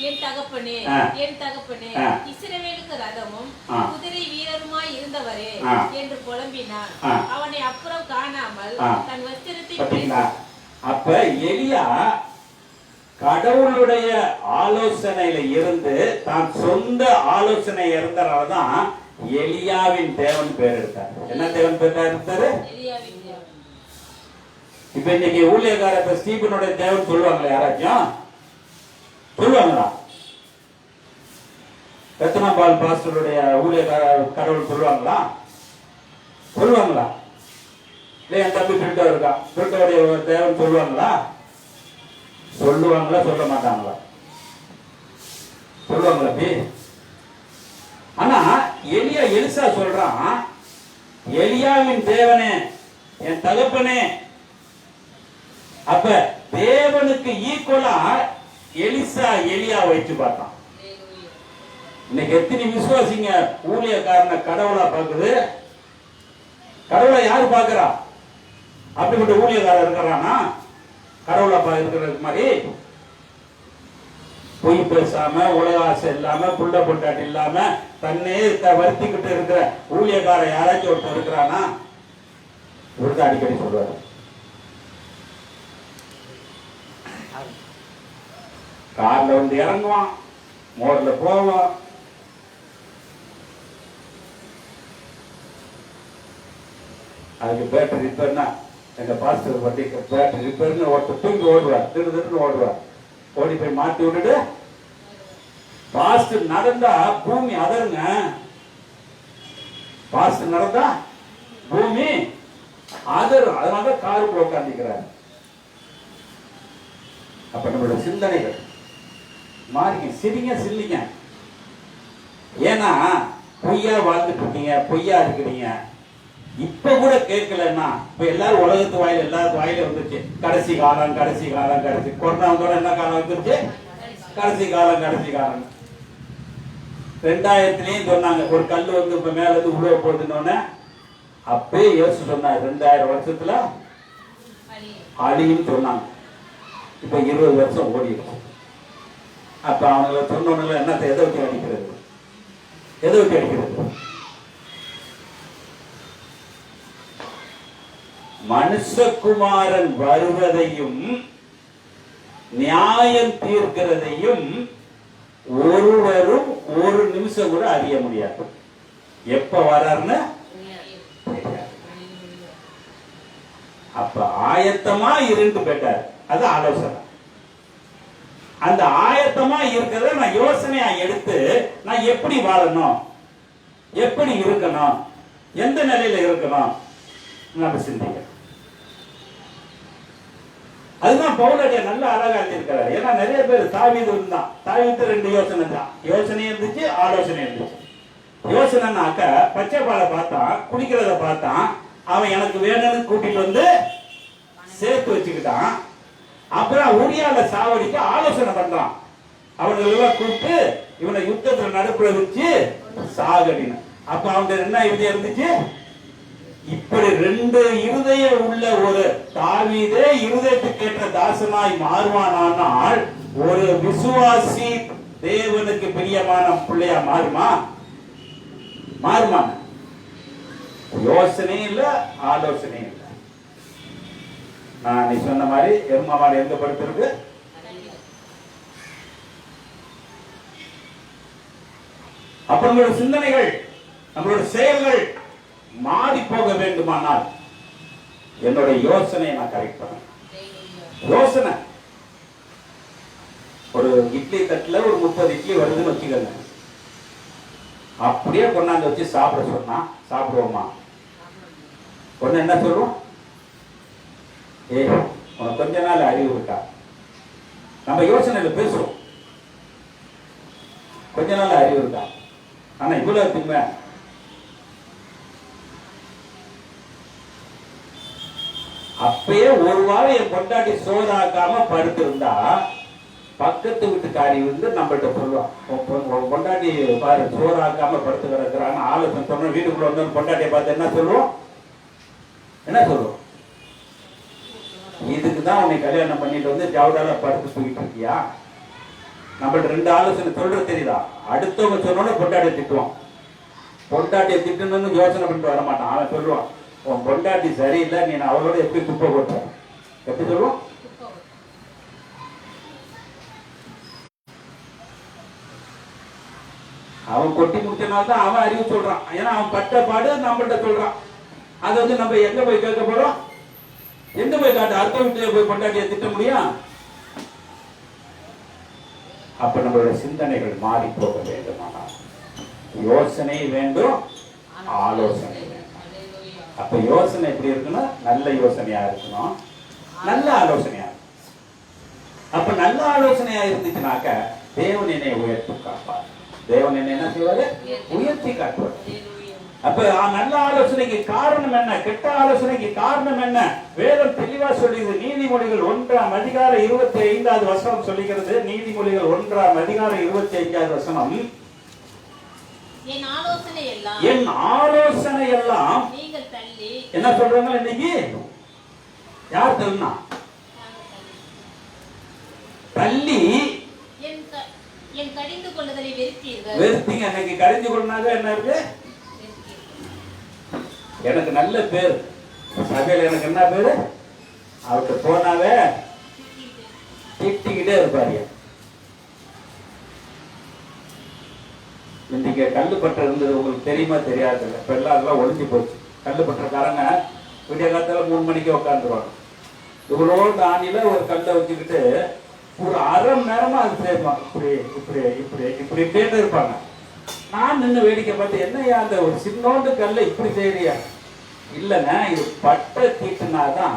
என் தகப்பனே இஸ்ரவேலுக்கு ரதமும் குதிரை வீரருமாய் இருந்தவரே என்று புலம்பினான். அவனை அப்புறம் காணாமல் தன் வஸ்திரத்தை. அப்ப எலியா கடவுளுடைய ஆலோசனையில இருந்து தான் சொந்த ஆலோசனை இருந்தனாலதான் எலியாவின் தேவன் பேர் எடுத்தார். என்ன தேவன் பேர் எடுத்தாரு? இப்ப இன்னைக்கு ஊழியக்கார இப்ப ஸ்டீபனுடைய தேவன் சொல்லுவாங்களா? யாராச்சும் சொல்லுவாங்களா? ரத்னா பால் பாஸ்டருடைய ஊழியக்கார கடவுள் சொல்லுவாங்களா? சொல்லுவாங்களா? இல்லை என் தம்பி திருட்டா இருக்கா, திருட்டோடைய தேவன் சொல்லுவாங்களா? சொல்லுவாங்களா சொல்ல மாட்டாங்களா? சொல்லுவாங்களா? அப்படி ஆனா எலிசா சொல்றான், எலியாவின் தேவனே, என் தகப்பனே. அப்ப தேவனுக்கு ஈக்குவலா எலியா வச்சு பார்த்தான். இன்னைக்கு எத்தனை விசுவாசிங்க ஊழியக்காரனை கடவுளா பாக்குது? கடவுளை யாரு பாக்குறா? அப்படிப்பட்ட ஊழியக்காரர் இருக்கிறானா கடவுளா இருக்கிறது மாதிரி? பொய் பேசாம, உலக ஆசை இல்லாம, புள்ள பொண்டாட்டி இல்லாம, தன்னே வருத்திக்கிட்டு இருக்கிற ஊழியக்காரன் யாராச்சும் ஒருத்தர் இருக்கிறானா? இவருக்கு அடிக்கடி சொல்லுவாரு. கார்ல வந்து இறங்குவான், மோட்ல போவான், அதுக்கு பேட்டரி ரிப்பேர்னா எங்க பாஸ்டர் பத்தி பேட்டரி ரிப்பேர்னு ஒருத்தர் தூங்கி ஓடுவார், திரு ஓடுவார். ஓடி போய் மாட்டி விட்டுட்டு பாஸ்டர் நடந்தா பூமி அதருங்க. பாஸ்டர் நடந்தா பூமி அதரும். அதனால காருக்குள்ள உட்காந்துக்கிறார். அப்ப நம்மளோட சிந்தனைகள் மாறி சிரிங்க சில்லிங்க. ஏன்னா பொய்யா வாழ்ந்துட்டு இருக்கீங்க, பொய்யா இருக்கிறீங்க. இப்ப கூட கேட்கலன்னா இப்ப எல்லாரும் உலகத்து வாயில எல்லாத்து வாயில வந்துருச்சு கடைசி காலம், கடைசி காலம், கடைசி. கொரோனா வந்தோட என்ன காலம் வந்துருச்சு? கடைசி காலம், கடைசி காலம். 2000 சொன்னாங்க ஒரு கல் வந்து இப்ப மேல இருந்து உள்ள போகுதுன்னு. அப்பே இயேசு சொன்னார் 2000 வருஷத்துல அழியும் சொன்னாங்க. இப்ப 20 வருஷம் ஓடிடும். அப்ப அவங்களை சொன்னவங்களை என்னத்தை எதை வச்சு அடிக்கிறது? எதை வச்சு அடிக்கிறது? மனுஷகுமாரன் வருவதையும் நியாயம் தீர்க்கிறதையும் ஒருவரும் ஒரு நிமிஷம் கூட அறிய முடியாது. எப்ப வர்றாருன்னு அப்ப ஆயத்தமா இருந்து போயிட்டார். அது ஆலோசனை. அந்த ஆயத்தமா இருக்கிறத நான் யோசனையா எடுத்து நான் எப்படி வாழணும், எப்படி இருக்கணும், எந்த நிலையில இருக்கணும் நம்ம சிந்திக்க. அதுதான் பவுலடியா நல்ல அழகா எழுதியிருக்கிறார். ஏன்னா நிறைய பேர் தாவீது இருந்தான். தாவீது 2 யோசனை தான். யோசனை இருந்துச்சு, ஆலோசனை இருந்துச்சு. யோசனைனாக்க பச்சை பாலை பார்த்தான், குடிக்கிறத பார்த்தான், அவன் எனக்கு வேணும்னு கூட்டிட்டு வந்து சேர்த்து வச்சுக்கிட்டான். அப்புறம் உரியால சாவடிக்க ஆலோசனை பண்றான். அவர்கள் எல்லாம் கூப்பிட்டு இவனை யுத்தத்துல நடுப்புற வச்சு சாகடின. அப்ப அவங்க என்ன இதயம் இருந்துச்சு? இப்படி 2 இருதயம் உள்ள ஒரு தாவீதே இருதயத்துக்கு ஏற்ற தாசனாய் மாறுவானால் ஒரு விசுவாசி தேவனுக்கு பிரியமான பிள்ளையா மாறுமா? மாறுமா? யோசனை இல்ல, ஆலோசனை இல்ல. நான் நீ சொன்ன மாதிரி எருமாடு எங்க படுத்திருக்கு? அப்ப நம்மளோட சிந்தனைகள், நம்மளோட செயல்கள் மாறி போக வேண்டுமானால் என்னோட யோசனையை நான் கரெக்ட் பண்ண. யோசனை ஒரு இட்லி தட்டுல ஒரு 30 இட்லி வருதுன்னு வச்சுக்கோங்க. அப்படியே கொண்டாந்து வச்சு சாப்பிட சொன்னா சாப்பிடுவோமா? ஒண்ணு என்ன சொல்லுவோம்? உனக்கு கொஞ்ச நாள் அறிவு இருக்கா? நம்ம யோசனையில பேசுவோம். கொஞ்ச நாள் அறிவு இருக்கா? ஆனா இவ்வளவு தின்மை. அப்பயே ஒரு வாரம் என் பொண்டாட்டி சோறாக்காம படுத்திருந்தா பக்கத்து வீட்டுக்காரி வந்து நம்மள்ட்ட சொல்லுவான், பொண்டாட்டி பாரு சோறாக்காம படுத்து கிடக்குறான்னு ஆலோசனை சொன்ன. வீட்டுக்குள்ள வந்து பொண்டாட்டியை பார்த்து என்ன சொல்லுவோம்? என்ன சொல்லுவோம்? இதுக்குதான் உன்னை கல்யாணம் பண்ணிட்டு வந்து ஜவுடால படுத்து தூக்கிட்டு இருக்கியா? நம்மள்ட்ட 2 ஆலோசனை சொல்றது தெரியுதா? அடுத்தவங்க சொன்னோன்னு பொண்டாட்டியை திட்டுவான். பொண்டாட்டியை திட்டணும்னு யோசனை பண்ணிட்டு வரமாட்டான். அவன் சொல்லுவான், உன் பொண்டாட்டி சரியில்லை, நீ அவளோட எப்படி குப்பை போட்ட? எப்படி சொல்லுவோம்? அவன் கொட்டி முடிச்சனால்தான் அவன் அறிவு சொல்றான். ஏன்னா அவன் பட்ட பாடு நம்மள்ட்ட சொல்றான். அதை வந்து நம்ம எங்க போய் கேட்க போறோம்? எங்க போய் காட்டு? அடுத்த வீட்டுல போய் பொண்டாட்டியை திட்ட முடியும்? அப்ப நம்மளோட சிந்தனைகள் மாறி போக வேண்டுமானால் யோசனை வேண்டும், ஆலோசனை வேண்டும். அப்ப யோசனை எப்படி இருக்கணும்? நல்ல யோசனையா இருக்கணும், நல்ல ஆலோசனையா இருக்கணும். அப்ப நல்ல ஆலோசனையா இருந்துச்சுனாக்க தேவன் என்னை உயர்த்தி காப்பார். தேவன் என்ன என்ன செய்வாரு? உயர்த்தி காட்டுவார். அப்ப நல்ல ஆலோசனைக்கு காரணம் என்ன? கெட்ட ஆலோசனைக்கு காரணம் என்ன? வேதம் தெளிவா சொல்லுது. நீதிமொழிகள் 1:25 வசனம் சொல்லுகிறது. நீதிமொழிகள் 1:25 வசனம், என் ஆலோசனை எல்லாம் நீங்கள் தள்ளி. என்ன சொல்றாங்க இன்னைக்கு? யார் தள்ளினா? தள்ளி என் கடிந்து கொள்ளுதலை வெறுத்தீர்கள். வெறுத்தீங்க. இன்னைக்கு கடிந்து கொள்ளாத என்ன இருக்கு? எனக்கு நல்ல பேர் சபையில். எனக்கு என்ன பேரு? அவர்கிட்ட போனாவே திட்டிக்கிட்டே இருப்பாரு. இன்னைக்கு கல்லுப்பற்ற இருந்தது உங்களுக்கு தெரியுமா? தெரியாது. இப்ப எல்லாம் அதெல்லாம் ஒழிஞ்சு போச்சு. கல்லுப்பற்றக்காரங்க விடிய காலத்துல 3 மணிக்கு உட்காந்துருவாங்க. இவ்வளோ ஆணியில ஒரு கல்லை வச்சுக்கிட்டு ஒரு அரை மணி நேரமா அது செய்வாங்க. இப்படி இப்படி இப்படி இப்படி கேட்டு இருப்பாங்க. நான் நின்று வேடிக்கை பார்த்து, என்னையா அந்த ஒரு சின்னோண்டு கல்லை இப்படி செய்யறியா? இல்லைங்க, இது பட்டை தீட்டுனாதான்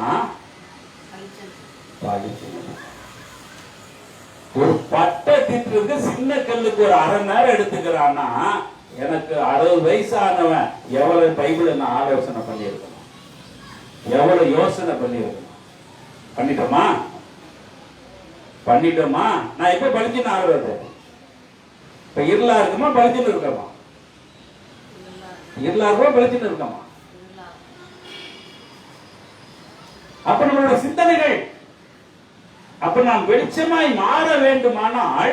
ஒரு பட்டை தீட்டுக்கு சின்ன கல்லுக்கு ஒரு அரை நேரம் எடுத்துக்கிறான்னா, எனக்கு 60 வயசானவன் எவ்வளவு பைபிளை நான் ஆலோசனை பண்ணியிருக்கணும், எவ்வளவு யோசனை பண்ணியிருக்கணும். பண்ணிட்டோமா? பண்ணிட்டோமா? நான் எப்ப பழிச்சுன்னு ஆகிறது? இப்ப இருளா இருக்குமா பழிச்சுன்னு இருக்கமா? இருளா இருக்குமா பழிச்சுன்னு இருக்கமா? அப்ப நம்மளோட சிந்தனைகள், அப்ப நாம் வெளிச்சமாய் மாற வேண்டுமானால்,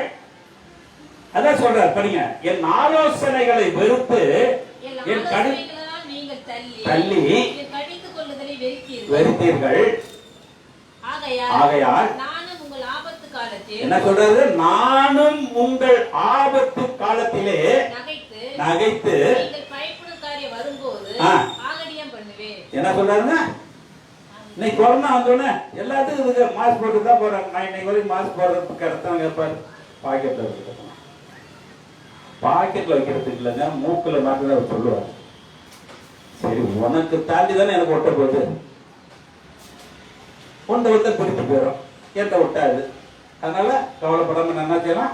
அதான் சொல்றார் படிங்க, என் ஆலோசனைகளை வெறுத்து என் தள்ளி வெறுத்தீர்கள். ஆகையால் என்ன சொல்றது? நானும் உங்கள் ஆபத்து காலத்திலே நகைத்து என்ன சொல்றாருன்னா, இன்னைக்கு கொரோனா வந்தோடனே எல்லாத்துக்கும் இதுக்கு மாஸ்க் போட்டு தான் போறாங்க. நான் இன்னைக்கு வரைக்கும் மாஸ்க் போடுறதுக்கு அடுத்தவங்க கேட்பாரு, பாக்கெட்ல வைக்கிறதுக்கு. பாக்கெட்ல வைக்கிறதுக்கு இல்லைங்க, மூக்குல மாட்டுதான் அவர் சொல்லுவார். சரி, உனக்கு தாண்டி தானே எனக்கு ஒட்ட போகுது. ஒன்றை விட்ட பிரித்து போயிடும், என்கிட்ட விட்டாது. அதனால கவலைப்படாம நான் என்ன செய்யலாம்?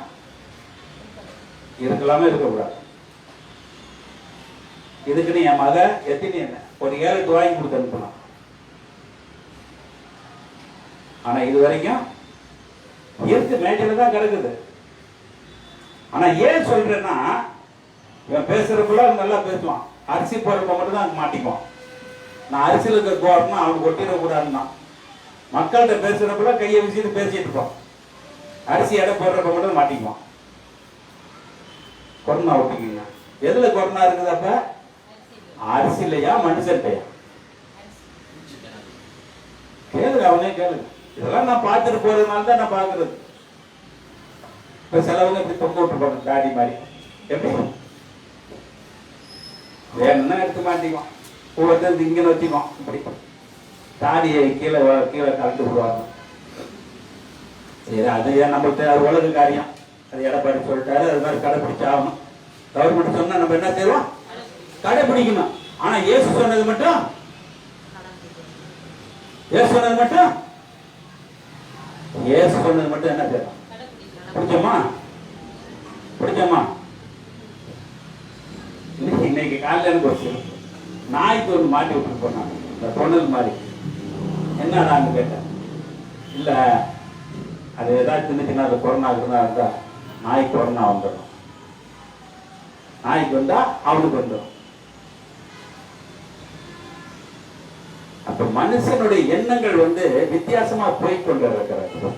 இருக்கலாமே இருக்கக்கூடாது. இதுக்குன்னு என் மக எத்தினி என்ன ஒரு 7-8 வாங்கி கொடுத்து அனுப்பலாம். ஆனா இது வரைக்கும் இருக்கு, மேஜையில தான் கிடக்குது. ஆனா ஏன் சொல்றேன்னா, இவன் பேசுறதுக்குள்ள நல்லா பேசுவான். அரிசி போறப்ப மட்டும் தான் மாட்டிக்குவான். நான் அரிசியில் இருக்க கோரம்னா அவனுக்கு ஒட்டிடக்கூடாதுன்னா, மக்கள்கிட்ட பேசுறப்ப கையை வச்சுட்டு பேசிட்டு இருப்பான். அரிசி எடை போடுறப்ப மட்டும் மாட்டிக்குவான். கொரோனா ஒட்டிக்கிங்க. எதுல கொரோனா இருக்குது? அப்ப அரிசி இல்லையா மனுஷன்டையா? கேளுங்க, அவனே கேளுங்க. இதெல்லாம் நான் பார்த்துட்டு போறதுனால தான் நான் பாக்குறது. இப்ப சிலவங்க இப்படி தொங்க விட்டுருப்பாங்க தாடி மாதிரி. எப்படி வேணும்னா எடுத்து மாட்டிக்குவான். ஒவ்வொருத்தர் இங்கே வச்சுக்குவான். இப்படி தாடியை கீழே கீழே கலந்து விடுவாங்க. சரி, அது நம்மளுக்கு அது உலக காரியம். அது எடப்பாடி சொல்லிட்டாரு, அது மாதிரி கடைபிடிச்சு ஆகணும். கவர்மெண்ட் சொன்னா நம்ம என்ன செய்வோம்? கடைபிடிக்கணும். ஆனா இயேசு சொன்னது மட்டும், இயேசு சொன்னது மட்டும் என்ன செய்யணும்? பிடிச்சோமா? பிடிச்சோமா? இன்னைக்கு காலையில் எனக்கு ஒரு நாய்க்கு ஒன்று மாட்டி விட்டு போனாங்க, இந்த பொண்ணல் மாதிரி. என்னடான்னு கேட்டேன். இல்லை, அது ஏதாவது சின்ன சின்ன அது கொரோனா இருந்தா நாய்க்கு கொரோனா வந்துடும். நாய்க்கு வந்தா அவனுக்கு வந்துடும். அப்ப மனுஷனுடைய எண்ணங்கள் வித்தியாசமா போய்கொண்டு இருக்கிறது.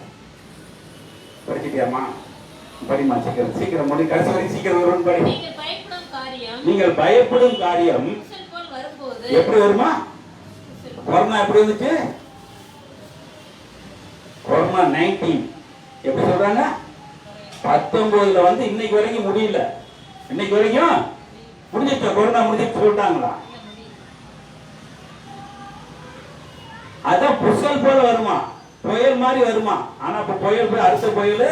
படிச்சிட்டியாமா? படிமா, சீக்கிரம் சீக்கிரம் முடி, கடைசி வரைக்கும் சீக்கிரம் வரும்னு படி. நீங்கள் பயப்படும் காரியம் எப்படி வருமா? கொரோனா எப்படி வந்துச்சு? கொரோனா 19 எப்படி சொல்றாங்க? 19 வந்து இன்னைக்கு வரைக்கும் முடியல. இன்னைக்கு வரைக்கும் முடிஞ்சிச்சு, கொரோனா முடிஞ்சிச்சு சொல்லிட்டாங்களா? அதான் புயல் போல வருமா, புயல் மாதிரி வருமா. ஆனா இப்ப புயல் போய் அடுத்த புயல்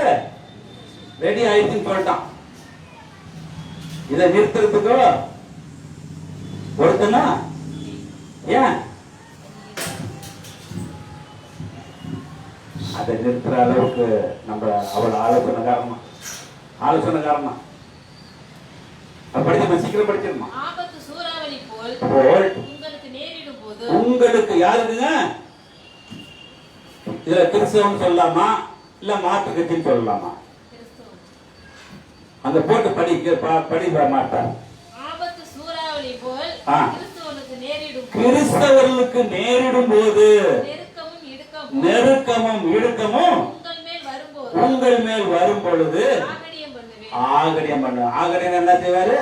ரெடி ஆயிடுச்சுன்னு சொல்லிட்டான். இதை நிறுத்துறதுக்கோ ஒருத்தனா ஏன் அதை நிறுத்துற அளவுக்கு நம்ம அவள் ஆலோசனை காரணம் படிச்சு சீக்கிரம் படிச்சிருமா. ஆபத்து சூறாவளி போல் போல் உங்களுக்கு நேரிடும் போது உங்களுக்கு யாருக்குங்க இதுல கிறிஸ்தவன் சொல்லலாமா இல்ல மாற்று கட்சின்னு சொல்லலாமா? அந்த போட்டு படிக்க மாட்டார். ஆபத்து சூறாவளி போல் கிறிஸ்தவர்களுக்கு நேரிடும் போது நெருக்கமும் இடுக்கமும் உங்கள் மேல் வரும் பொழுது ஆகடியம் பண்ணு. ஆகடியம் என்ன செய்வாரு?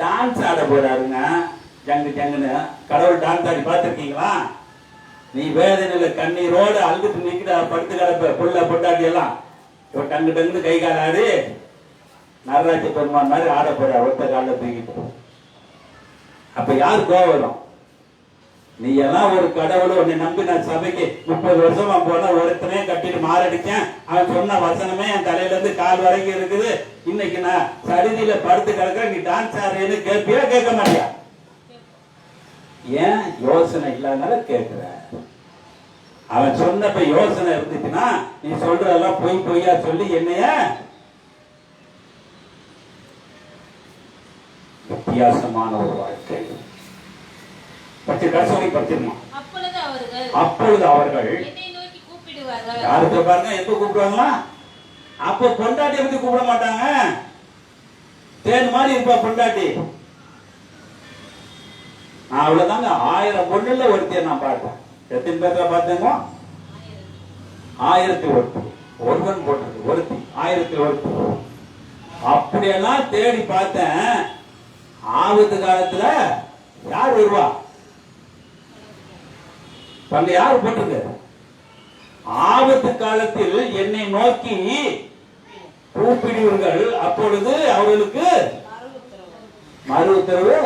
டான்ஸ் ஆட போறாருங்க. ஜங்குன்னு கடவுள் டான்ஸ் ஆடி பார்த்திருக்கீங்களா? நீ வேதனையில கண்ணீரோடு அழுதுட்டு நிக்கிற படுத்து கிடப்ப புள்ள பொட்டாட்டி எல்லாம் டங்கு கை கால் ஆடி நடராஜ பெருமான் மாதிரி ஆட போற ஒத்த கால தூக்கிட்டு. அப்ப யாரு கோவம் வரும்? நீ எல்லாம் ஒரு கடவுள் உன்னை நம்பி நான் சபைக்கு 30 வருஷமா போன ஒருத்தனே கட்டிட்டு மாரடிச்சேன். அவன் சொன்ன வசனமே என் தலையில இருந்து கால் வரைக்கும் இருக்குது. இன்னைக்கு நான் சடிதியில படுத்து கிடக்க நீ டான்ஸ் ஆடுறேன்னு கேட்பியா கேட்க மாட்டியா? ஏன் யோசனை இல்லாதனால கேட்கிற. அவன் சொன்னப்ப யோசனை இருந்துச்சுன்னா நீ சொல்றதெல்லாம் பொய்யா சொல்லி என்னைய வித்தியாசமான ஒரு வாழ்க்கை அப்பொழுது அவர்கள் யாருக்கு பாருங்க எப்ப கூப்பிடுவாங்களா? அப்ப பொண்டாட்டியை பத்தி கூப்பிட மாட்டாங்க. தேன் மாதிரி இருப்பா பொண்டாட்டி. நான் அவ்வளவுதாங்க 1000 பொண்ணுல ஒருத்திய நான் பார்த்தேன். எத்தனை பேர்ல பார்த்தேங்க? 1001 ஒருவன் போட்டது ஒருத்தி 1001. அப்படியெல்லாம் தேடி பார்த்தேன். ஆபத்து காலத்துல யார் வருவா? பங்க யார் போட்டிருக்கு? ஆபத்து காலத்தில் என்னை நோக்கி கூப்பிடுவீர்கள், அப்பொழுது அவர்களுக்கு மறு உத்தரவு.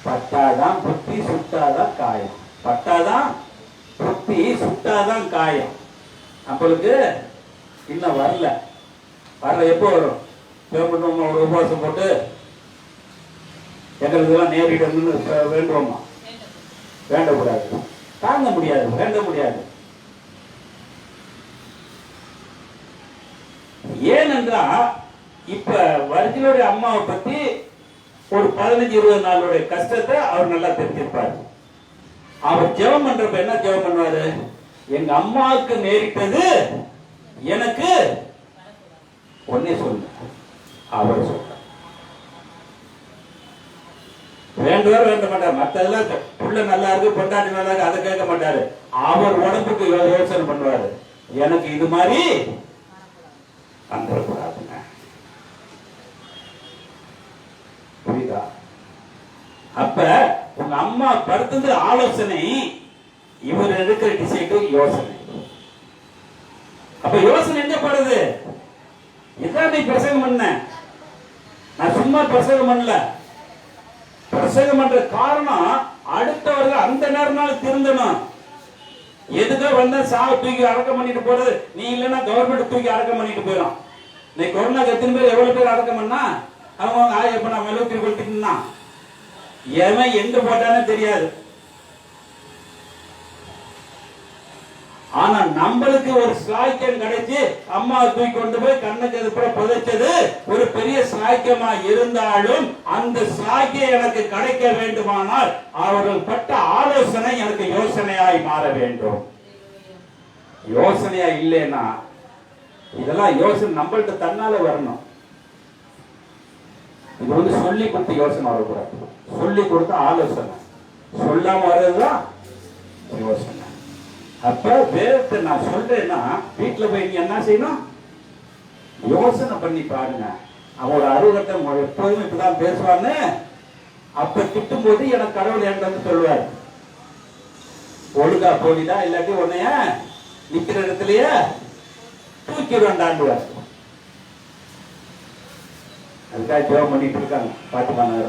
பட்டாதான் புத்தி, சுட்டாதான் காயம். பட்டாதான் புத்தி, சுட்டாதான் காயம். நம்மளுக்கு இன்னும் வரல. எப்போ வரும்? ஒரு உபவாசம் போட்டு எங்களுக்கு நேரிடணும்னு வேண்டுவோமா? வேண்டக்கூடாது. தாங்க முடியாது, வேண்ட முடியாது. ஏனென்றா இப்ப வர்ஜினுடைய அம்மாவை பத்தி ஒரு 15-20 நாளுடைய கஷ்டத்தை அவர் நல்லா தெரிஞ்சிருப்பார். அவர் ஜெபம் பண்றப்ப என்ன ஜெபம் பண்ணுவாரு? எங்க அம்மாவுக்கு நேரிட்டது எனக்கு ஒன்னே சொல்லு. அவர் சொல்ற வேண்டுவார், வேண்ட மாட்டார். மத்ததெல்லாம் புள்ள நல்லா இருக்கு, பொண்டாட்டி நல்லா இருக்கு, அதை கேட்க மாட்டாரு. அவர் உடம்புக்கு யோசனை பண்ணுவாரு, எனக்கு இது மாதிரி வந்துடக்கூடாதுங்க. புரியுதா? அப்ப உங்க அம்மா படுத்தது ஆலோசனை, இவர் எடுக்கிற டிசைடு யோசனை. அப்ப யோசனை எங்க படுது? இதான் நீ பிரசங்கம் பண்ண. நான் சும்மா பிரசங்கம் பண்ணல. பிரசங்கம் பண்ற காரணம் அடுத்தவர்கள் அந்த நேரம் திருந்தணும். எதுக்கோ வந்தா சாவை தூக்கி அடக்கம் பண்ணிட்டு போறது. நீ இல்லைன்னா கவர்மெண்ட் தூக்கி அடக்கம் பண்ணிட்டு போயிடும். நீ கொரோனா எத்தனை பேர் எவ்வளவு பேர் அடக்கம் பண்ணா அவங்க எப்ப நான் மெழுகுத்திரி கொளுத்திட்டு எவன் எங்க போட்டானே தெரியாது. ஆனா நம்மளுக்கு ஒரு சாக்கியம் கிடைச்சு அம்மாவை தூக்கி கொண்டு போய் கண்ணுக்கு எதிர்ப்புற புதைச்சது ஒரு பெரிய சாக்கியமா இருந்தாலும் அந்த சாக்கியம் எனக்கு கிடைக்க வேண்டுமானால் அவர்கள் பட்ட ஆலோசனை எனக்கு யோசனையாய் மாற வேண்டும். யோசனையா இல்லைன்னா இதெல்லாம் யோசனை நம்மள்ட்ட தன்னால வரணும். இது சொல்லி கொடுத்த யோசனை வரக்கூடாது. சொல்லி கொடுத்த ஆலோசனை, சொல்லாம வர்றதுதான் யோசனை. அப்ப வேதத்தை நான் சொல்றேன்னா வீட்டுல போய் நீங்க என்ன செய்யணும்? யோசனை பண்ணி பாருங்க. அவங்களோட அருகட்டம் எப்போதும் இப்படிதான் பேசுவான்னு அப்ப திட்டும் போது எனக்கு கடவுள் என்கிட்ட வந்து சொல்லுவார், ஒழுங்கா போலிடா, இல்லாட்டி உன்னைய நிக்கிற இடத்துலயே தூக்கிடுவாண்டாண்டுவார். அதுக்காக ஜெபம் பண்ணிட்டு இருக்காங்க பாட்டுக்கான.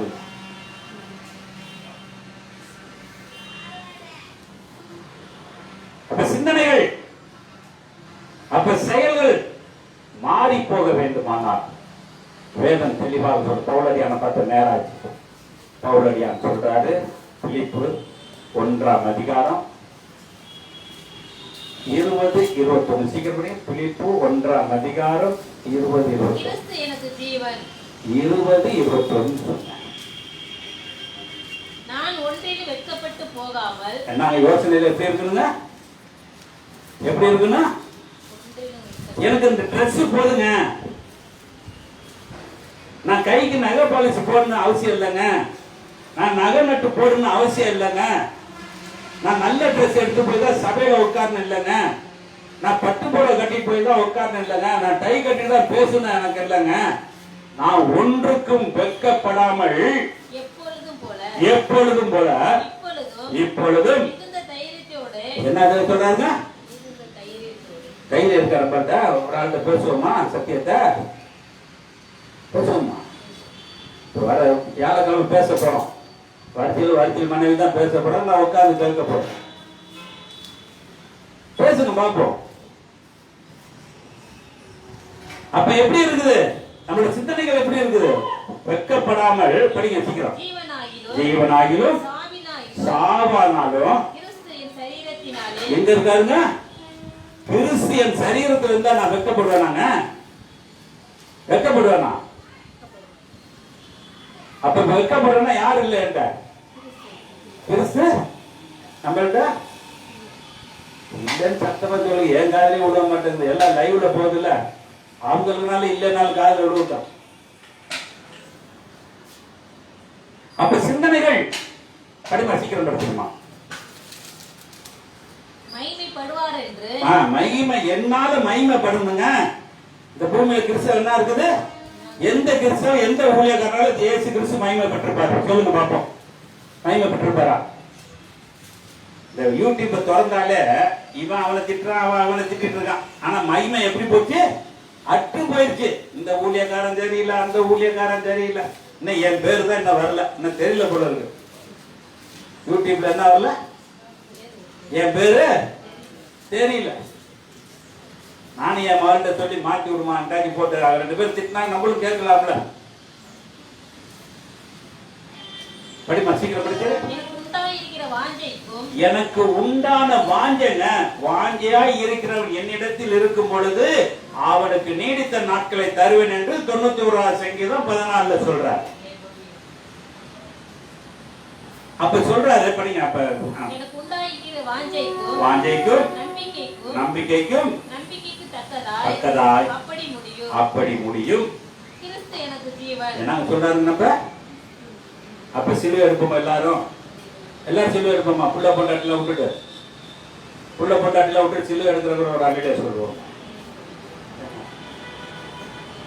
அப்ப சிந்தனைகள், அப்ப செயல்கள் மாறி போக வேண்டுமானால் வேதம் தெளிவாக ஒரு தோழரியான பார்த்த நேராச்சு. பவுலடியான் சொல்றாரு. பிலிப்பு 1ஆம் அதிகாரம் 20-21. சீக்கிரம் பிலிப்பு 1ஆம் அதிகாரம் 20-21. கிறிஸ்து எனக்கு ஜீவன். 20-21 சொன்னேன். நான் ஒன்றிலும் வெட்கப்பட்டு போகாமல். நாங்க யோசனையில எப்படி இருக்குங்க? எப்படி இருக்குன்னா, எனக்கு இந்த ட்ரெஸ் போதுங்க, நான் கைக்கு நகை பாலிஷ் போடணும் அவசியம் இல்லைங்க, நான் நகை நட்டு போடணும் அவசியம் இல்லைங்க, நான் நல்ல ட்ரெஸ் எடுத்து போய் தான் சபையில உட்காரணும் இல்லைங்க, நான் பட்டு போட கட்டி போய் தான் உட்காரணும் இல்லைங்க, நான் டை கட்டி தான் பேசணும் எனக்கு இல்லைங்க, நான் ஒன்றுக்கும் வெட்கப்படாமல் எப்பொழுதும் போல இப்பொழுதும் என்ன சொல்றாங்க? கையில இருக்கிற பார்த்தா ஒரு ஆள்கிட்ட பேசுவோமா? சத்தியத்தை பேசுவோமா? வர வியாழக்கிழமை பேச போறோம். வரிசையில் மனைவி தான் பேச போறோம். நான் உட்கார்ந்து கேட்க போறேன். பேசுங்க பார்ப்போம். அப்ப எப்படி இருக்குது நம்மளோட சிந்தனைகள்? எப்படி இருக்குது? வெட்கப்படாமல் படிங்க சீக்கிரம். ஜீவனாகிலும் சாவானாலும் எங்க இருக்காருங்க? கிறிஸ்தியன் சரீரத்தில் இருந்தா நான் வெட்கப்படுவேனாங்க? வெட்கப்படுவேனா? அப்ப வெட்கப்படுறேன்னா யாரு இல்லை என்கிட்ட? கிறிஸ்து நம்மள்கிட்ட இல்லைன்னு சத்தமா சொல்லி என் காதலையும் விட மாட்டேங்குது. எல்லாம் லைவ்ல போகுது இல்ல, அவங்களுக்குனால இல்லைனாலும் காதல விடுவிட்டோம். அப்ப சிந்தனைகள் கடிமா சீக்கிரம் படிச்சுமா. மகிமை என்னால மகிமைப்படணுங்க. இந்த பூமியில கிறிஸ்தவ என்ன இருக்குது? எந்த கிறிஸ்தவ எந்த ஊழியக்காரனால இயேசு கிறிஸ்து மகிமை பெற்றிருப்பாரு? சொல்லுங்க பாப்போம். மகிமை பெற்றிருப்பாரா? இந்த யூடியூப் திறந்தாலே இவன் அவனை திட்டுறான், அவன் அவனை திட்டிட்டு இருக்கான். ஆனா மகிமை எப்படி போச்சு? அட்டு போயிடுச்சு. இந்த ஊழியக்காரன் தெரியல, அந்த ஊழியக்காரன் தெரியல, இன்னும் என் பேரு தான் என்ன வரல, இன்னும் தெரியல போல இருக்கு. யூடியூப்ல என்ன வரல? என் பேரு தெரியல. நானும் என் மகள்கிட்ட சொல்லி மாத்தி விடுமான்னு போட்டு 2 பேர் திட்டினாங்க, நம்மளும் கேட்கலாம்ல. படிமா சீக்கிரம் படிச்சு. எனக்கு உண்டான வாஞ்சைங்க, வாஞ்சையாய் இருக்கிறவன் என்னிடத்தில் இருக்கும் பொழுது அவனுக்கு நீடித்த நாட்களை தருவேன் என்று 91 சங்கீதம் 14 சொல்றார். அப்ப சொல்றாரு படிங்க. அப்ப வாஞ்சைக்கும் நம்பிக்கைக்கும் தக்கதாய் அப்படி முடியும். என்ன சொல்றாரு? நம்ம அப்ப சிலுவை எடுப்போமா? எல்லாரும் சிலுவை எடுப்போமா? புள்ள பொண்டாட்டில விட்டுட்டு சிலுவை எடுக்கிற ஒரு அடியில சொல்லுவோம்.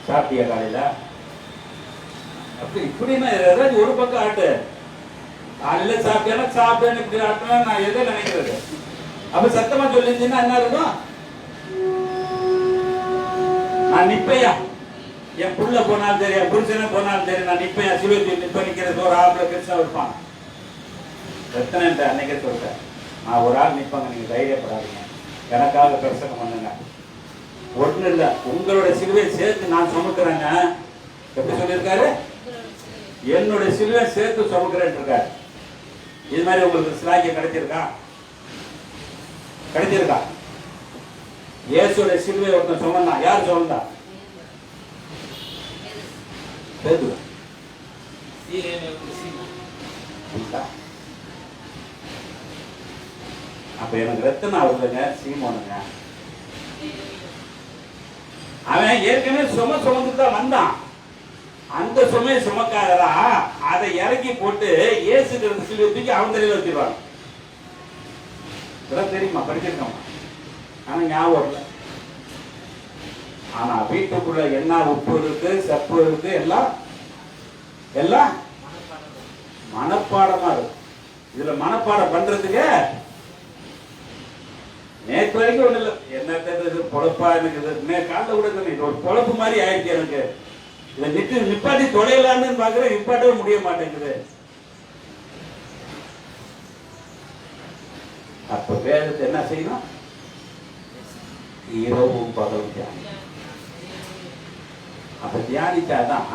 சாப்பிட்டியா காலையில? அப்படி இப்படின்னா ஏதாச்சும் ஒரு பக்கம் ஆட்டு. காலையில சாப்பிட்டேன்னு இப்படி ஆட்டினா நான் எதை நினைக்கிறது? அப்ப சத்தமா சொல்லிருந்தீங்கன்னா என்ன இருக்கும்? நான் நிப்பையா, என் புள்ள போனாலும் சரி, என் புருஷனே போனாலும் சரி, நான் நிப்பையா, சிலுவை நிப்ப நிக்கிறது. ஒரு ஆம்பளை கிறிஸ்தவன் இருப்பான். எத்தனை அன்னைக்கே சொல்லிட்டேன், நான் ஒரு ஆள் நிப்பாங்க, நீங்க தைரியப்படாதீங்க, எனக்காக பிரசங்கம் பண்ணுங்க. ஒண்ணு இல்ல, உங்களோட சிலுவையை சேர்த்து நான் சுமக்கிறேங்க. எப்படி சொல்லியிருக்காரு? என்னுடைய சிலுவை சேர்த்து சுமக்கிறேன் இருக்காரு. இது மாதிரி உங்களுக்கு சிலாக்கியம் கிடைச்சிருக்கா? இயேசுடைய சிலுவை ஒருத்தன் சுமந்தா. யார் சுமந்தா? அப்ப எனக்கு ரத்தம் ஆகுதுங்க, சீமோனுங்க. அவன் ஏற்கனவே சுமந்து தான் வந்தான். அந்த சுமையை சுமக்காதரா அதை இறக்கி போட்டு இயேசு சிலுவை தூக்கி அவன் தலையில வச்சிருவாங்க. இதெல்லாம் தெரியுமா? படிச்சிருக்கோம். ஆனா ஞாபகம் இல்லை. ஆனா வீட்டுக்குள்ள என்ன உப்பு இருக்கு, சப்பு இருக்கு, எல்லாம் மனப்பாடமா இருக்கு. இதுல மனப்பாடம் பண்றதுக்கு நேற்று வரைக்கும் ஒண்ணு இல்லை. என்ன பொழப்பா எனக்கு காலைல கூட இது ஒரு பொழப்பு மாதிரி ஆயிடுச்சு எனக்கு. இதை நிப்பாட்டி தொலைலான்னு பாக்குறேன், நிப்பாட்டவே முடிய மாட்டேங்குது. அப்ப வேதத்தை என்ன செய்யணும்? இரவும் பகலும் தியானம். அப்ப தியானிச்சாதான்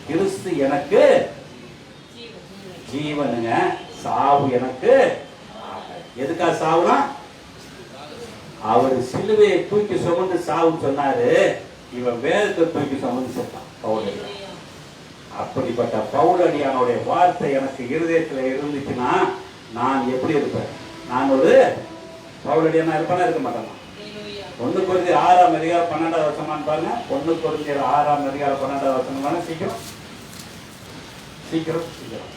கிறிஸ்து எனக்கு ஜீவனுங்க, சாவு எனக்கு ஆகாது. எதுக்காக சாவுலாம்? அவர் சிலுவையை தூக்கி சுமந்து சாவுன்னு சொன்னாரு, இவன் வேதத்தை தூக்கி சுமந்து செத்தான் பவுலடியான். அப்படிப்பட்ட பவுலடியானுடைய வார்த்தை எனக்கு இருதயத்துல இருந்துச்சுன்னா நான் எப்படி இருப்பேன்? நான் ஒரு பவுலடியானா இருப்பானா இருக்க மாட்டேன்? 1 கொரிந்தியர் 6ஆம் அதிகாரம் 12ஆம் வசனம் பாருங்க. 1 கொரிந்தியர் 6ஆம் அதிகாரம் 12ஆம் வசனம். சீக்கிரம் சீக்கிரம் சீக்கிரம்.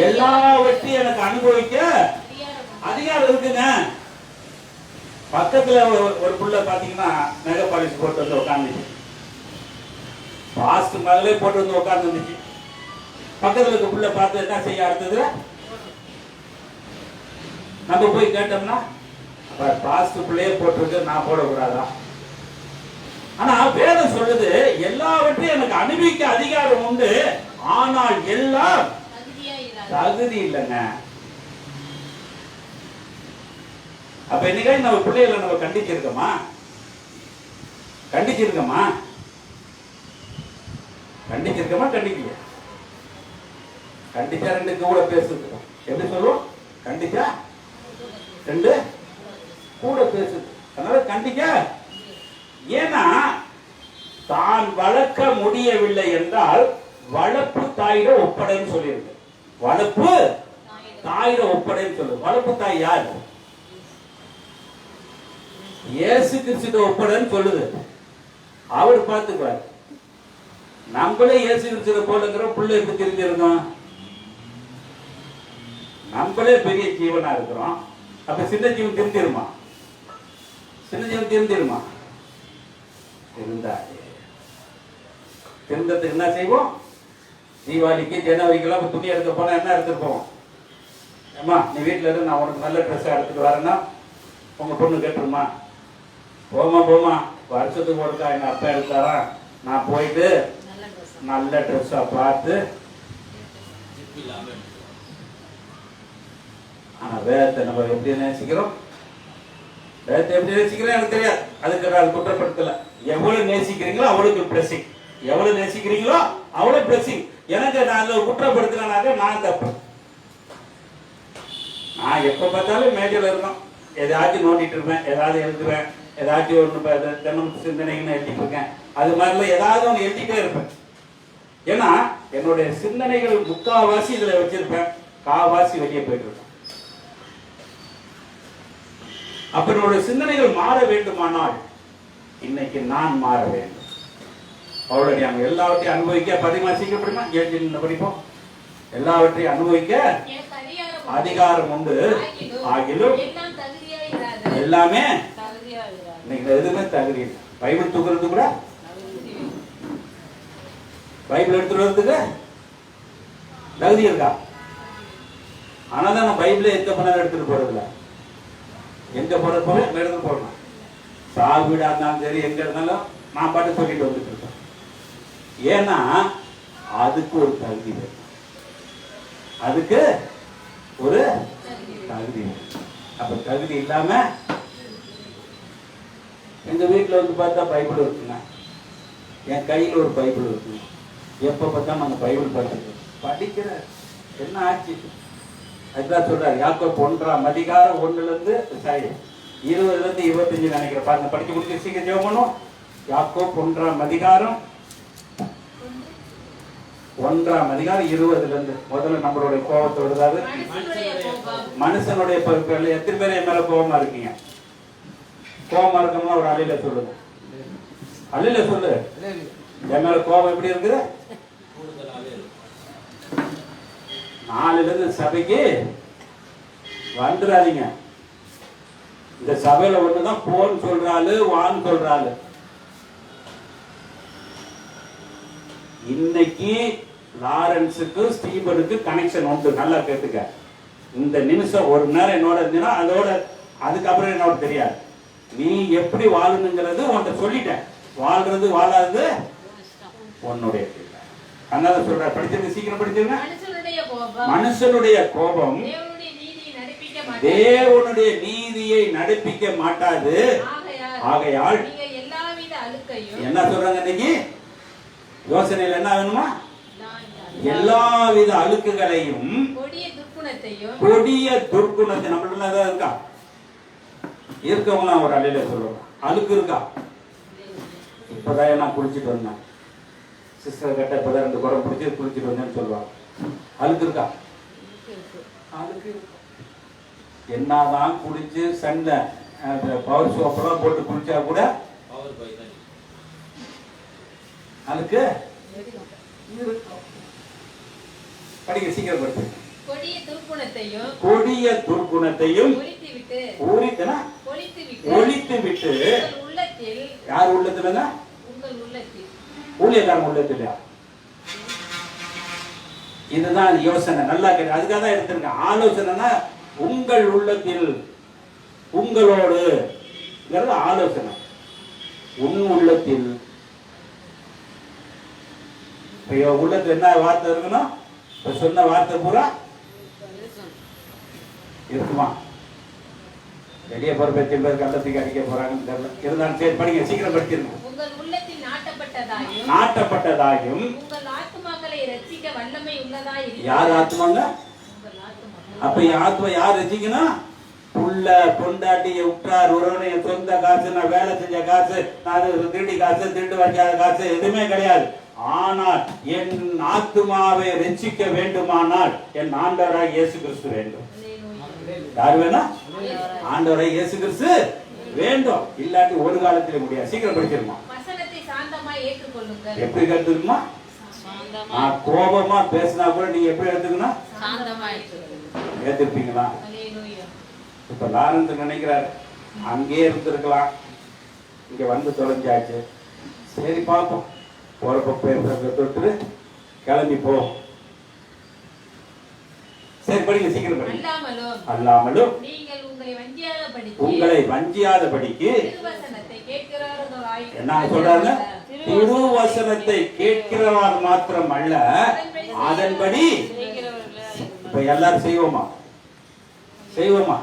எல்லாவற்றையும் எனக்கு அனுபவிக்க அதிகாரம் இருக்குங்க. பக்கத்துல ஒரு புள்ள பாத்தீங்கன்னா நகை பாலிஷ் போட்டு வந்து உட்காந்துச்சு. பாஸ்ட் மகளே போட்டு வந்து உட்கார்ந்து இருந்துச்சு. பக்கத்துல இருக்க புள்ள பார்த்து என்ன செய்ய அடுத்தது? நம்ம போய் கேட்டோம்னா பாஸ்ட் பிள்ளையே போட்டிருக்கு, நான் போடக்கூடாதா? ஆனா வேதம் சொல்லுது எல்லாவற்றையும் எனக்கு அனுபவிக்க அதிகாரம் உண்டு, ஆனால் எல்லாம் தகுதி இல்லைங்க. அப்ப இன்னைக்கு நம்ம பிள்ளைகளை நம்ம கண்டிச்சிருக்கோமா? கண்டிச்சிருக்கோமா? கண்டிச்சிருக்கோமா? கண்டிக்கலையா? கண்டிச்சா 2 கூட பேசுது. எப்படி சொல்லுவோம்? கண்டிச்சா 2 கூட பேசுது. அதனால கண்டிக்க. ஏன்னா தான் வளர்க்க முடியவில்லை என்றால் வளர்ப்பு தாயிட ஒப்படைன்னு சொல்லியிருக்கு. வளர்ப்பு தாயிட ஒப்படைன்னு சொல்லு. வளர்ப்பு தாய் யார்? இயேசு கிறிஸ்து ஒப்படைன்னு சொல்லுது. அவர் பார்த்துக்குவார். நம்மளே இயேசு கிறிஸ்து போலங்கிற பிள்ளை எப்படி தெரிஞ்சிருக்கோம்? நம்மளே பெரிய ஜீவனா இருக்கிறோம். அப்ப சின்ன ஜீவன் தெரிஞ்சிருமா? சின்ன ஜீவன் தெரிஞ்சிருமா? இருந்தா திருந்தத்துக்கு என்ன செய்வோம்? தீபாவளிக்கு ஜனவரிக்கெல்லாம் துணி எடுக்க போனா என்ன எடுத்துட்டு போவோம்? ஏமா நீ வீட்டுல இருந்து நான் உனக்கு நல்ல ட்ரெஸ்ஸா எடுத்துட்டு வரேன்னா உங்க பொண்ணு கேட்டுருமா? போமா போமா, வருஷத்துக்கு ஒருக்கா எங்க அப்பா எடுத்தாரா, நான் போயிட்டு நல்ல ட்ரெஸ்ஸா பார்த்து. ஆனா வேதத்தை நம்ம எப்படி நேசிக்கிறோம்? வேதத்தை எப்படி நேசிக்கிறோம் எனக்கு தெரியாது. அதுக்கு நான் குற்றப்படுத்தல. எவ்வளவு நேசிக்கிறீங்களோ அவளுக்கு பிளஸிங். எவ்வளவு நேசிக்கிறீங்களோ அவ்வளவு பிளஸிங். எனக்கு நான் குற்றப்படுத்தினாக்க நான் தப்பு. நான் எப்ப பார்த்தாலும் மேஜையில் இருக்கோம், ஏதாச்சும் நோண்டிட்டு இருப்பேன், ஏதாவது எழுதுவேன், ஏதாச்சும் ஒன்று தினம் சிந்தனைன்னு எழுதிட்டு இருக்கேன். அது மாதிரிலாம் ஏதாவது ஒன்று எழுதிட்டே இருப்பேன். ஏன்னா என்னுடைய சிந்தனைகள் முக்காவாசி இதுல வச்சிருப்பேன், காவாசி வெளியே போயிட்டு இருக்கேன். அப்ப என்னுடைய சிந்தனைகள் மாற வேண்டுமானால் இன்னைக்கு நான் மாற வேண்டும். அவருடைய எல்லாவற்றையும் அனுபவிக்க பதிமாசிக்க படிமா படிப்போம். எல்லாவற்றையும் அனுபவிக்க அதிகாரம் உண்டு, ஆகிலும் எல்லாமே இன்னைக்கு எதுவுமே தகுதி இல்லை. பைபிள் தூக்குறது கூட, பைபிள் எடுத்துட்டு வரதுக்கு தகுதி இருக்கா? ஆனால் நான் பைபிளே எந்த பண்ணாலும் எடுத்துட்டு போறதில்ல. எங்க போறப்போ எடுத்து போடணும். சாவு வீடா இருந்தாலும் சரி, எங்க இருந்தாலும் நான் பாட்டு சொல்லிட்டு வந்துட்டு இருக்கேன். ஏன்னா அதுக்கு ஒரு தகுதி வேணும். அதுக்கு ஒரு தகுதி வேணும். அப்ப தகுதி இல்லாம எங்க வீட்டுல வந்து பார்த்தா பைபிள் இருக்குங்க, என் கையில் ஒரு பைபிள் இருக்குங்க. எப்ப பார்த்தா நாங்க பைபிள் படிக்கிற என்ன ஆச்சு? அதுதான் சொல்றாரு யாக்கோபு 1ஆம் அதிகாரம் 1லிருந்து 20-25 நினைக்கிறேன். பாருங்க, படிச்சு முடிச்சு சீக்கிரம் ஜெபம் பண்ணுவோம். யாக்கோபு 1ஆம் அதிகாரம் 20 முதல்ல நம்மளுடைய கோபத்தோடு, அதாவது மனுஷனுடைய பொறுப்புகள். எத்தனை பேர் என் மேல கோபமா இருக்கீங்க? கோபமா இருக்கணும்னா ஒரு அலையில சொல்லுங்க. அலையில சொல்லு, என் மேல கோபம் எப்படி இருக்குது? 4 சபைக்கு வந்துடாதீங்க. இந்த சபையில ஒண்ணுதான் போன்னு சொல்றாரு, வான்னு சொல்றாரு. இன்னைக்கு லாரன்ஸுக்கு ஸ்டீபனுக்கு கனெக்ஷன் உண்டு. நல்லா கேட்டுக்க. இந்த நிமிஷம் ஒரு நேரம் என்னோட இருந்தீங்கன்னா அதோட அதுக்கப்புறம் என்னோட தெரியாது. நீ எப்படி வாழணுங்கிறது உன்கிட்ட சொல்லிட்டேன். வாழ்றது வாழாது உன்னுடைய. அதனால சொல்ற, படிச்சிருங்க, சீக்கிரம் படிச்சிருங்க. மனுஷனுடைய கோபம் தேவனுடைய நீதியை நடப்பிக்க மாட்டாது. ஆகையால் என்ன சொல்றாங்க இன்னைக்கு? யோசனையில் என்ன வேணுமா? நான் எல்லாவித அழுக்குகளையும் கொடிய துர்க்குணத்தையும் கொடிய துர்க்குணத்தை நம்மள தான் இருக்கா இருக்கவங்க ஒரு அலையில சொல்லுவோம். அழுக்கு இருக்கா? இப்பதான் நான் குளிச்சுட்டு வந்தேன், சிஸ்டர் கிட்ட இப்பதான் 2 குடம் பிடிச்சி குளிச்சுட்டு வந்தேன்னு சொல்லுவாங்க. அழுக்கு இருக்கா? அழுக்கு இருக்கு. என்னதான் குளிச்சு சண்டை பவர் சோப்பெல்லாம் போட்டு குளிச்சா கூட அழுக்கு இருக்கும். படிக்க சீக்கிரம் படுத்து. கொடிய துர்க்குணத்தையும் கொடிய துர்க்குணத்தையும் ஒழித்துவிட்டு ஒழித்து விட்டு உங்கள் உள்ளத்தில் யார் உள்ளத்துலங்க? உங்கள் உள்ளத்தில் ஊழியக்காரங்க உள்ளத்துல. இதுதான் யோசனை. நல்லா கேட்டு அதுக்காக தான் எடுத்திருக்கேன். ஆலோசனைனா உங்கள் உள்ளத்தில், உங்களோடு ஆலோசனை. உன் உள்ளத்தில் உள்ளத்துல என்ன வார்த்தை இருக்கணும்? இப்ப சொன்ன வார்த்தை பூரா இருக்குமா? வெளியே போற பத்தி பேர் கள்ளத்துக்கு அடிக்க போறாங்கன்னு தெரியல. இருந்தாலும் சரி படிங்க, சீக்கிரம் படிச்சிருங்க. உங்கள் உள்ளத்தில் நாட்டப்பட்டதாயும் உங்கள் ஆத்துமாக்களை ரட்சிக்க வல்லமை உள்ளதாய் இருக்கிறது. யார் ஆத்துமாங்க? உங்கள் ஆத்துமா. அப்ப ஆத்மா யார் ரட்சிக்கணும்? புள்ள பொண்டாட்டி உற்றார் உறவினை சொந்த காசு, நான் வேலை செஞ்ச காசு, நான் திருடி காசு, திருட்டு வைக்காத காசு எதுவுமே கிடையாது. ஆனால் என் ஆத்துமாவை ரட்சிக்க வேண்டுமானால் என் ஆண்டவராய் இயேசு கிறிஸ்து வேண்டும். யார் வேணும்? ஆண்டவராய் இயேசு கிறிஸ்து வேண்டும். இல்லாட்டி ஒரு காலத்திலே முடியாது. சீக்கிரம் படிச்சிருமா. வசனத்தை சாந்தமாய் ஏற்றுக்கொள்ளுங்கள். எப்படி கத்துக்கணுமா? நான் கோபமா பேசினா கூட நீங்க எப்படி எடுத்துக்கணும்? சாந்தமாய் ஏத்துப்பீங்களா? அல்லேலூயா. இப்ப லாரன்ஸ் நினைக்கிறாரு அங்கேயே இருந்திருக்கலாம், இங்க வந்து தொலைஞ்சாச்சு, சரி பார்ப்போம், போறப்ப தொட்டு கிளம்பி போ. சரி படிங்க, சீக்கிரம் படிங்க. அல்லாமலும் நீங்கள் உங்களை வஞ்சியாதபடிக்கு திருவசனத்தை கேட்கிறவர்களாய் என்ன சொல்றாங்க? திருவசனத்தை கேட்கிறவர் மாத்திரம் அல்ல, அதன்படி இப்ப எல்லாரும் செய்வோமா? செய்வோமா?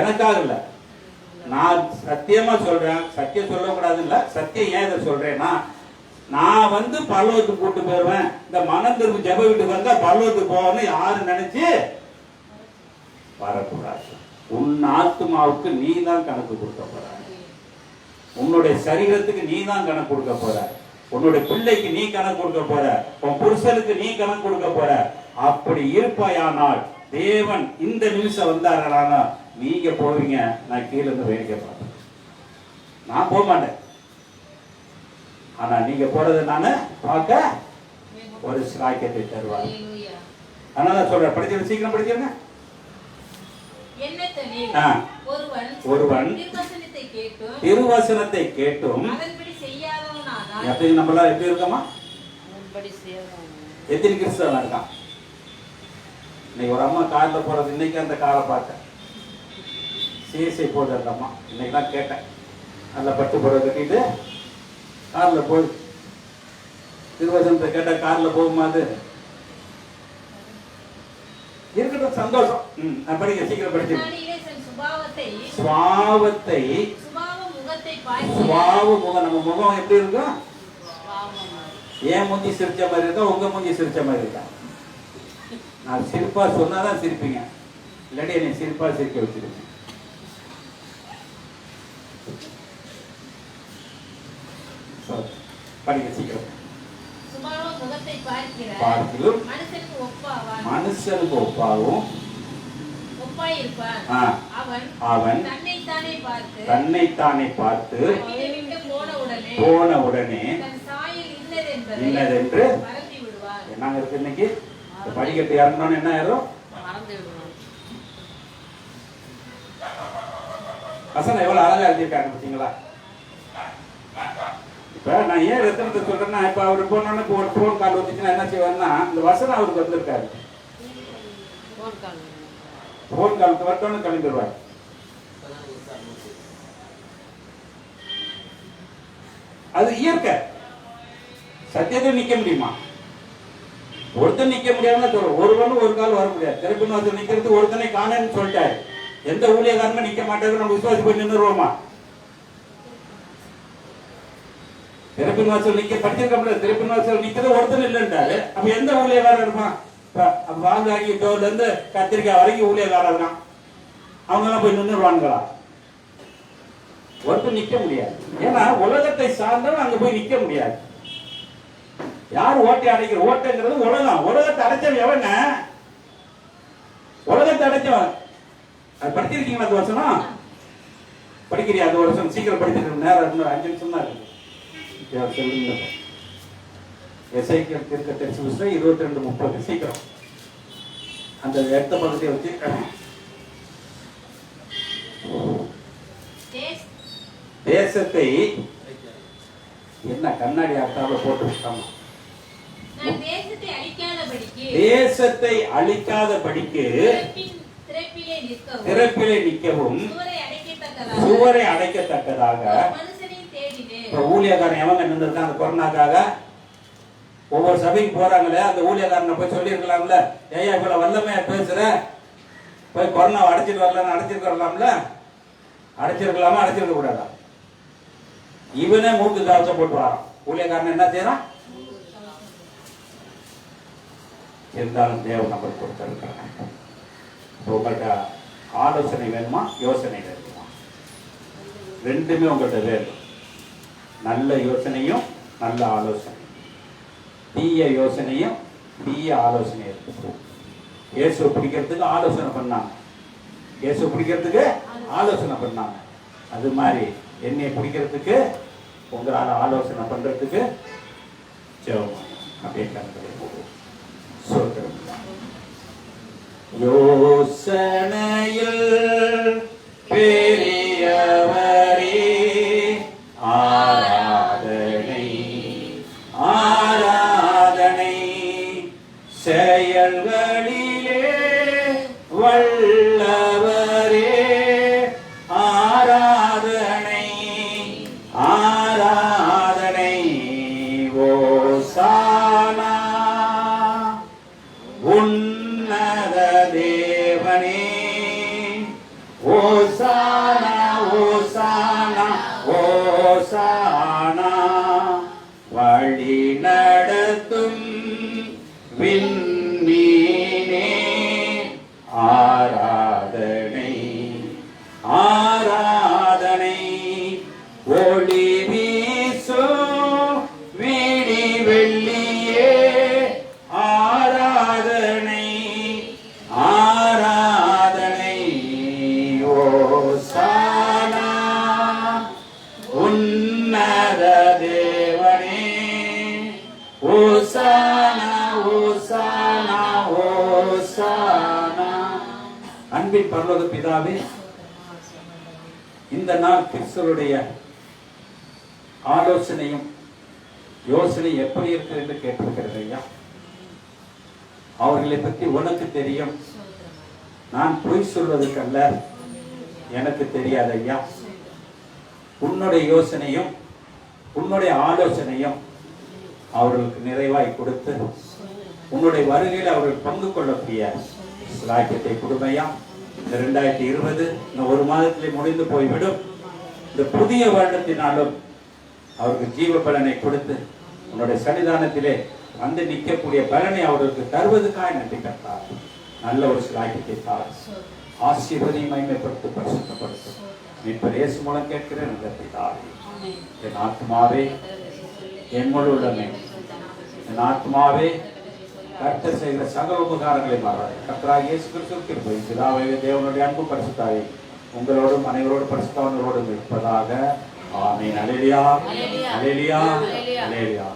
எனக்காக இல்ல, நான் சத்தியமா சொல்றேன். சத்தியம் சொல்லக்கூடாது இல்ல, சத்தியம் ஏன் இதை சொல்றேன்னா, நான் வந்து பரலோகத்துக்கு கூட்டு போயிருவேன், இந்த மனம் திரும்ப ஜெப வீட்டுக்கு வந்தா பரலோகத்துக்கு போவேன்னு யாரு நினைச்சு வரக்கூடாது. உன் ஆத்துமாவுக்கு நீ தான் கணக்கு கொடுக்க போற, உன்னுடைய சரீரத்துக்கு நீ தான் கணக்கு கொடுக்க போற, உன்னுடைய பிள்ளைக்கு நீ கணக்கு கொடுக்க போற, உன் புருஷனுக்கு நீ கணக்கு கொடுக்க போற. அப்படி இருப்பாயானால் தேவன் இந்த நிமிஷம் வந்தாரானா நீங்க போவீங்க, நான் கீழே இருந்து வேடிக்கை பார்ப்பேன். நான் போக மாட்டேன், ஆனா நீங்க போறது நானு பார்க்க ஒரு சாக்கியத்தை தருவார். அதனால சொல்றேன், படிச்சு சீக்கிரம் படிச்சிருங்க. ஒருவன் திருவசனத்தை கேட்டும் எப்படி நம்மளா எப்படி இருக்கோமா? எத்தனை கிறிஸ்தவன் இருக்கான்? இன்னைக்கு ஒரு அம்மா கார்ல போறது, இன்னைக்கு அந்த காரை பார்த்தேன், சிஎஸ்ஐ போடுற அந்த அம்மா. இன்னைக்கு தான் கேட்டேன், நல்ல பட்டு புடவை கட்டிட்டு கார்ல போய் திருவசனத்தை கேட்ட கார்ல போகுமா? அது இருக்கட்டும், சந்தோஷம். படிக்க சீக்கிரம் படிச்சு. சுபாவத்தை சுபாவ முகம், நம்ம முகம் எப்படி இருக்கும்? ஏன் மூஞ்சி சிரிச்ச மாதிரி இருக்கா, உங்க மூஞ்சி சிரிச்ச மாதிரி இருக்கா? நான் சிரிப்பா சொன்னாதான் சிரிப்பீங்க, இல்லாட்டி என்னை சிரிப்பா சிரிக்க வச்சிருக்கேன். படிக்க சீக்கிரம். பார்க்கிலும் மனுஷனுக்கு ஒப்பாகவும் அவன் தன்னைத்தானே பார்த்து போன உடனே இன்னதென்று என்னங்க இருக்கு இன்னைக்கு படிக்கட்டு இறங்கணும்னு என்ன ஆயிரும்? வசனம் எவ்வளவு அழகா எழுதியிருக்காங்க பார்த்தீங்களா? இப்ப நான் ஏன் ரத்தனத்தை சொல்றேன்னா, இப்ப அவரு போனோன்னு ஒரு போன் கால் வந்துச்சுன்னா என்ன செய்வாருன்னா, இந்த வசனம் அவருக்கு வந்திருக்காரு, போன் காலுக்கு வரட்டோன்னு கிளம்பிடுவார். அது இயற்கை. சத்தியத்தை நிக்க முடியுமா? ஒருத்தன் நிக்க முடியாதுன்னு சொல்றோம். ஒருவனும் ஒரு கால் வர முடியாது. திருப்பி ஒருத்தர் நிக்கிறது ஒருத்தனை காணன்னு சொல்லிட்டாரு. எந்த ஊழியக்காரனுமே நிக்க மாட்டாரு. நம்ம விசுவாசி போய் நின்றுருவோமா? திறப்பின் வாசல் நிக்க படிச்சிருக்கோம்ல, திறப்பின் வாசல் நிக்கிறது ஒருத்தர் இல்லைன்றாரு. அப்ப எந்த ஊழியக்காரர் இருப்பான்? வாங்காகி டோர்ல இருந்து கத்திரிக்காய் வரைக்கும் ஊழியக்காரர் இருக்கான். அவங்க எல்லாம் போய் நின்றுவானுங்களா? ஒருத்தர் நிக்க முடியாது. ஏன்னா உலகத்தை சார்ந்தவன் அங்க போய் நிக்க முடியாது. யார் ஓட்டை அடைக்கிற? ஓட்டைங்கிறது உலகம். உலகத்தை அடைச்சவன் எவன? உலகத்தை அடைச்சவன். அது படிச்சிருக்கீங்களா? அந்த வருஷம் படிக்கிறியா? அந்த வருஷம் சீக்கிரம் படிச்சிருக்க நேரம் இன்னும் 5 நிமிஷம் தான் இருக்கு. எசைக்கேல் தீர்க்கதரிசி புத்தகம் 22:30 சீக்கிரம் அந்த எடுத்த பகுதியை வச்சு தேசத்தை என்ன கண்ணாடி ஆட்டாம போட்டு விட்டாமா? தேசத்தை அழிக்காதபடிக்கு திறப்பிலே நிற்கவும் சுவரை அடைக்கத்தக்கதாக. ஊழியக்காரன் எவங்க நின்றுருக்கான் அந்த கொரோனாக்காக? ஒவ்வொரு சபைக்கு போறாங்களே, அந்த ஊழியக்காரனை போய் சொல்லியிருக்கலாம்ல, ஏயா இவ்வளவு வல்லமையா பேசுற, போய் கொரோனாவை அடைச்சிட்டு வரலாம்னு அடைச்சிருக்கலாம்ல? அடைச்சிருக்கலாமா? அடைச்சிருக்க கூடாதா? இவனே மூக்கு கவசம் போட்டு வரான். ஊழியக்காரன் என்ன செய்யறான்? இருந்தாலும் தேவன் நம்பர் கொடுத்திருக்கிறாங்க. உங்கள்கிட்ட ஆலோசனை வேணுமா, யோசனை வேணுமா? ரெண்டுமே உங்கள்கிட்ட வேணும். நல்ல யோசனையும் நல்ல ஆலோசனை, தீய யோசனையும் தீய ஆலோசனையும். இயேசு பிடிக்கிறதுக்கு ஆலோசனை பண்ணாங்க, இயேசு பிடிக்கிறதுக்கு ஆலோசனை பண்ணாங்க. அது மாதிரி என்னை பிடிக்கிறதுக்கு உங்களால் ஆலோசனை பண்றதுக்கு ஜெபம் அப்படின்னு சொல்றேன். யோசனையில் பெரியவரே ஆராதனை, ஆராதனை செயல்களிலே வல்லவரே ஆராதனை, ஆராதனை ஓசானா உன்னத தேவனே ஓசானா, ஓசானா, ஓசானா வழி நடத்தும் விண்மீனே ஆராதனை, ஆராதனை ஒளி வீசோ விடி வெள்ளியே ஆராதனை, ஆராதனை ஓசானா உன்னத தேவனே ஓசானா, ஓசானா, ஓசானா. அன்பின் பரலோக பிதாவே, இந்த நாள் கிறிஸ்துவனுடைய ஆலோசனையும் யோசனை எப்படி இருக்கு என்று கேட்டிருக்கிறது ஐயா. அவர்களை பற்றி உனக்கு தெரியும், நான் பொய் சொல்வதற்கல்ல, எனக்கு தெரியாது ஐயா. உன்னுடைய யோசனையும் உன்னுடைய ஆலோசனையும் அவர்களுக்கு நிறைவாய் கொடுத்து உன்னுடைய வருகையில் அவர்கள் பங்கு கொள்ளக்கூடிய சாக்கியத்தை கொடுமையா. இந்த 2020 இன்னும் 1 மாதத்திலே முடிந்து போய்விடும். இந்த புதிய வருடத்தினாலும் அவருக்கு ஜீவ பலனை கொடுத்து உன்னுடைய சன்னிதானத்திலே வந்து நிற்கக்கூடிய பலனை அவர்களுக்கு தருவதற்காக நன்றி கர்த்தார். நல்ல ஒரு சாக்கியத்தை தார். ஆசீர்வதியை மகிமைப்படுத்தி பரிசுத்தப்படுத்தும். மீட்பர் இயேசு மூலம் கேட்கிறேன் நல்ல பிதாவே. என் ஆத்மாவே என் முழு உள்ளமே, என் ஆத்மாவே கர்த்தர் செய்கிற சகல உபகாரங்களை மாறாது. கர்த்தராகிய இயேசு கிறிஸ்துவிற்கு கிருபை, பிதாவே தேவனுடைய அன்பு பரிசுத்தாவே உங்களோடும் அனைவரோடும் பரிசுத்தவங்களோடும் இருப்பதாக. ஆமென். அல்லேலூயா, அல்லேலூயா, அல்லேலூயா.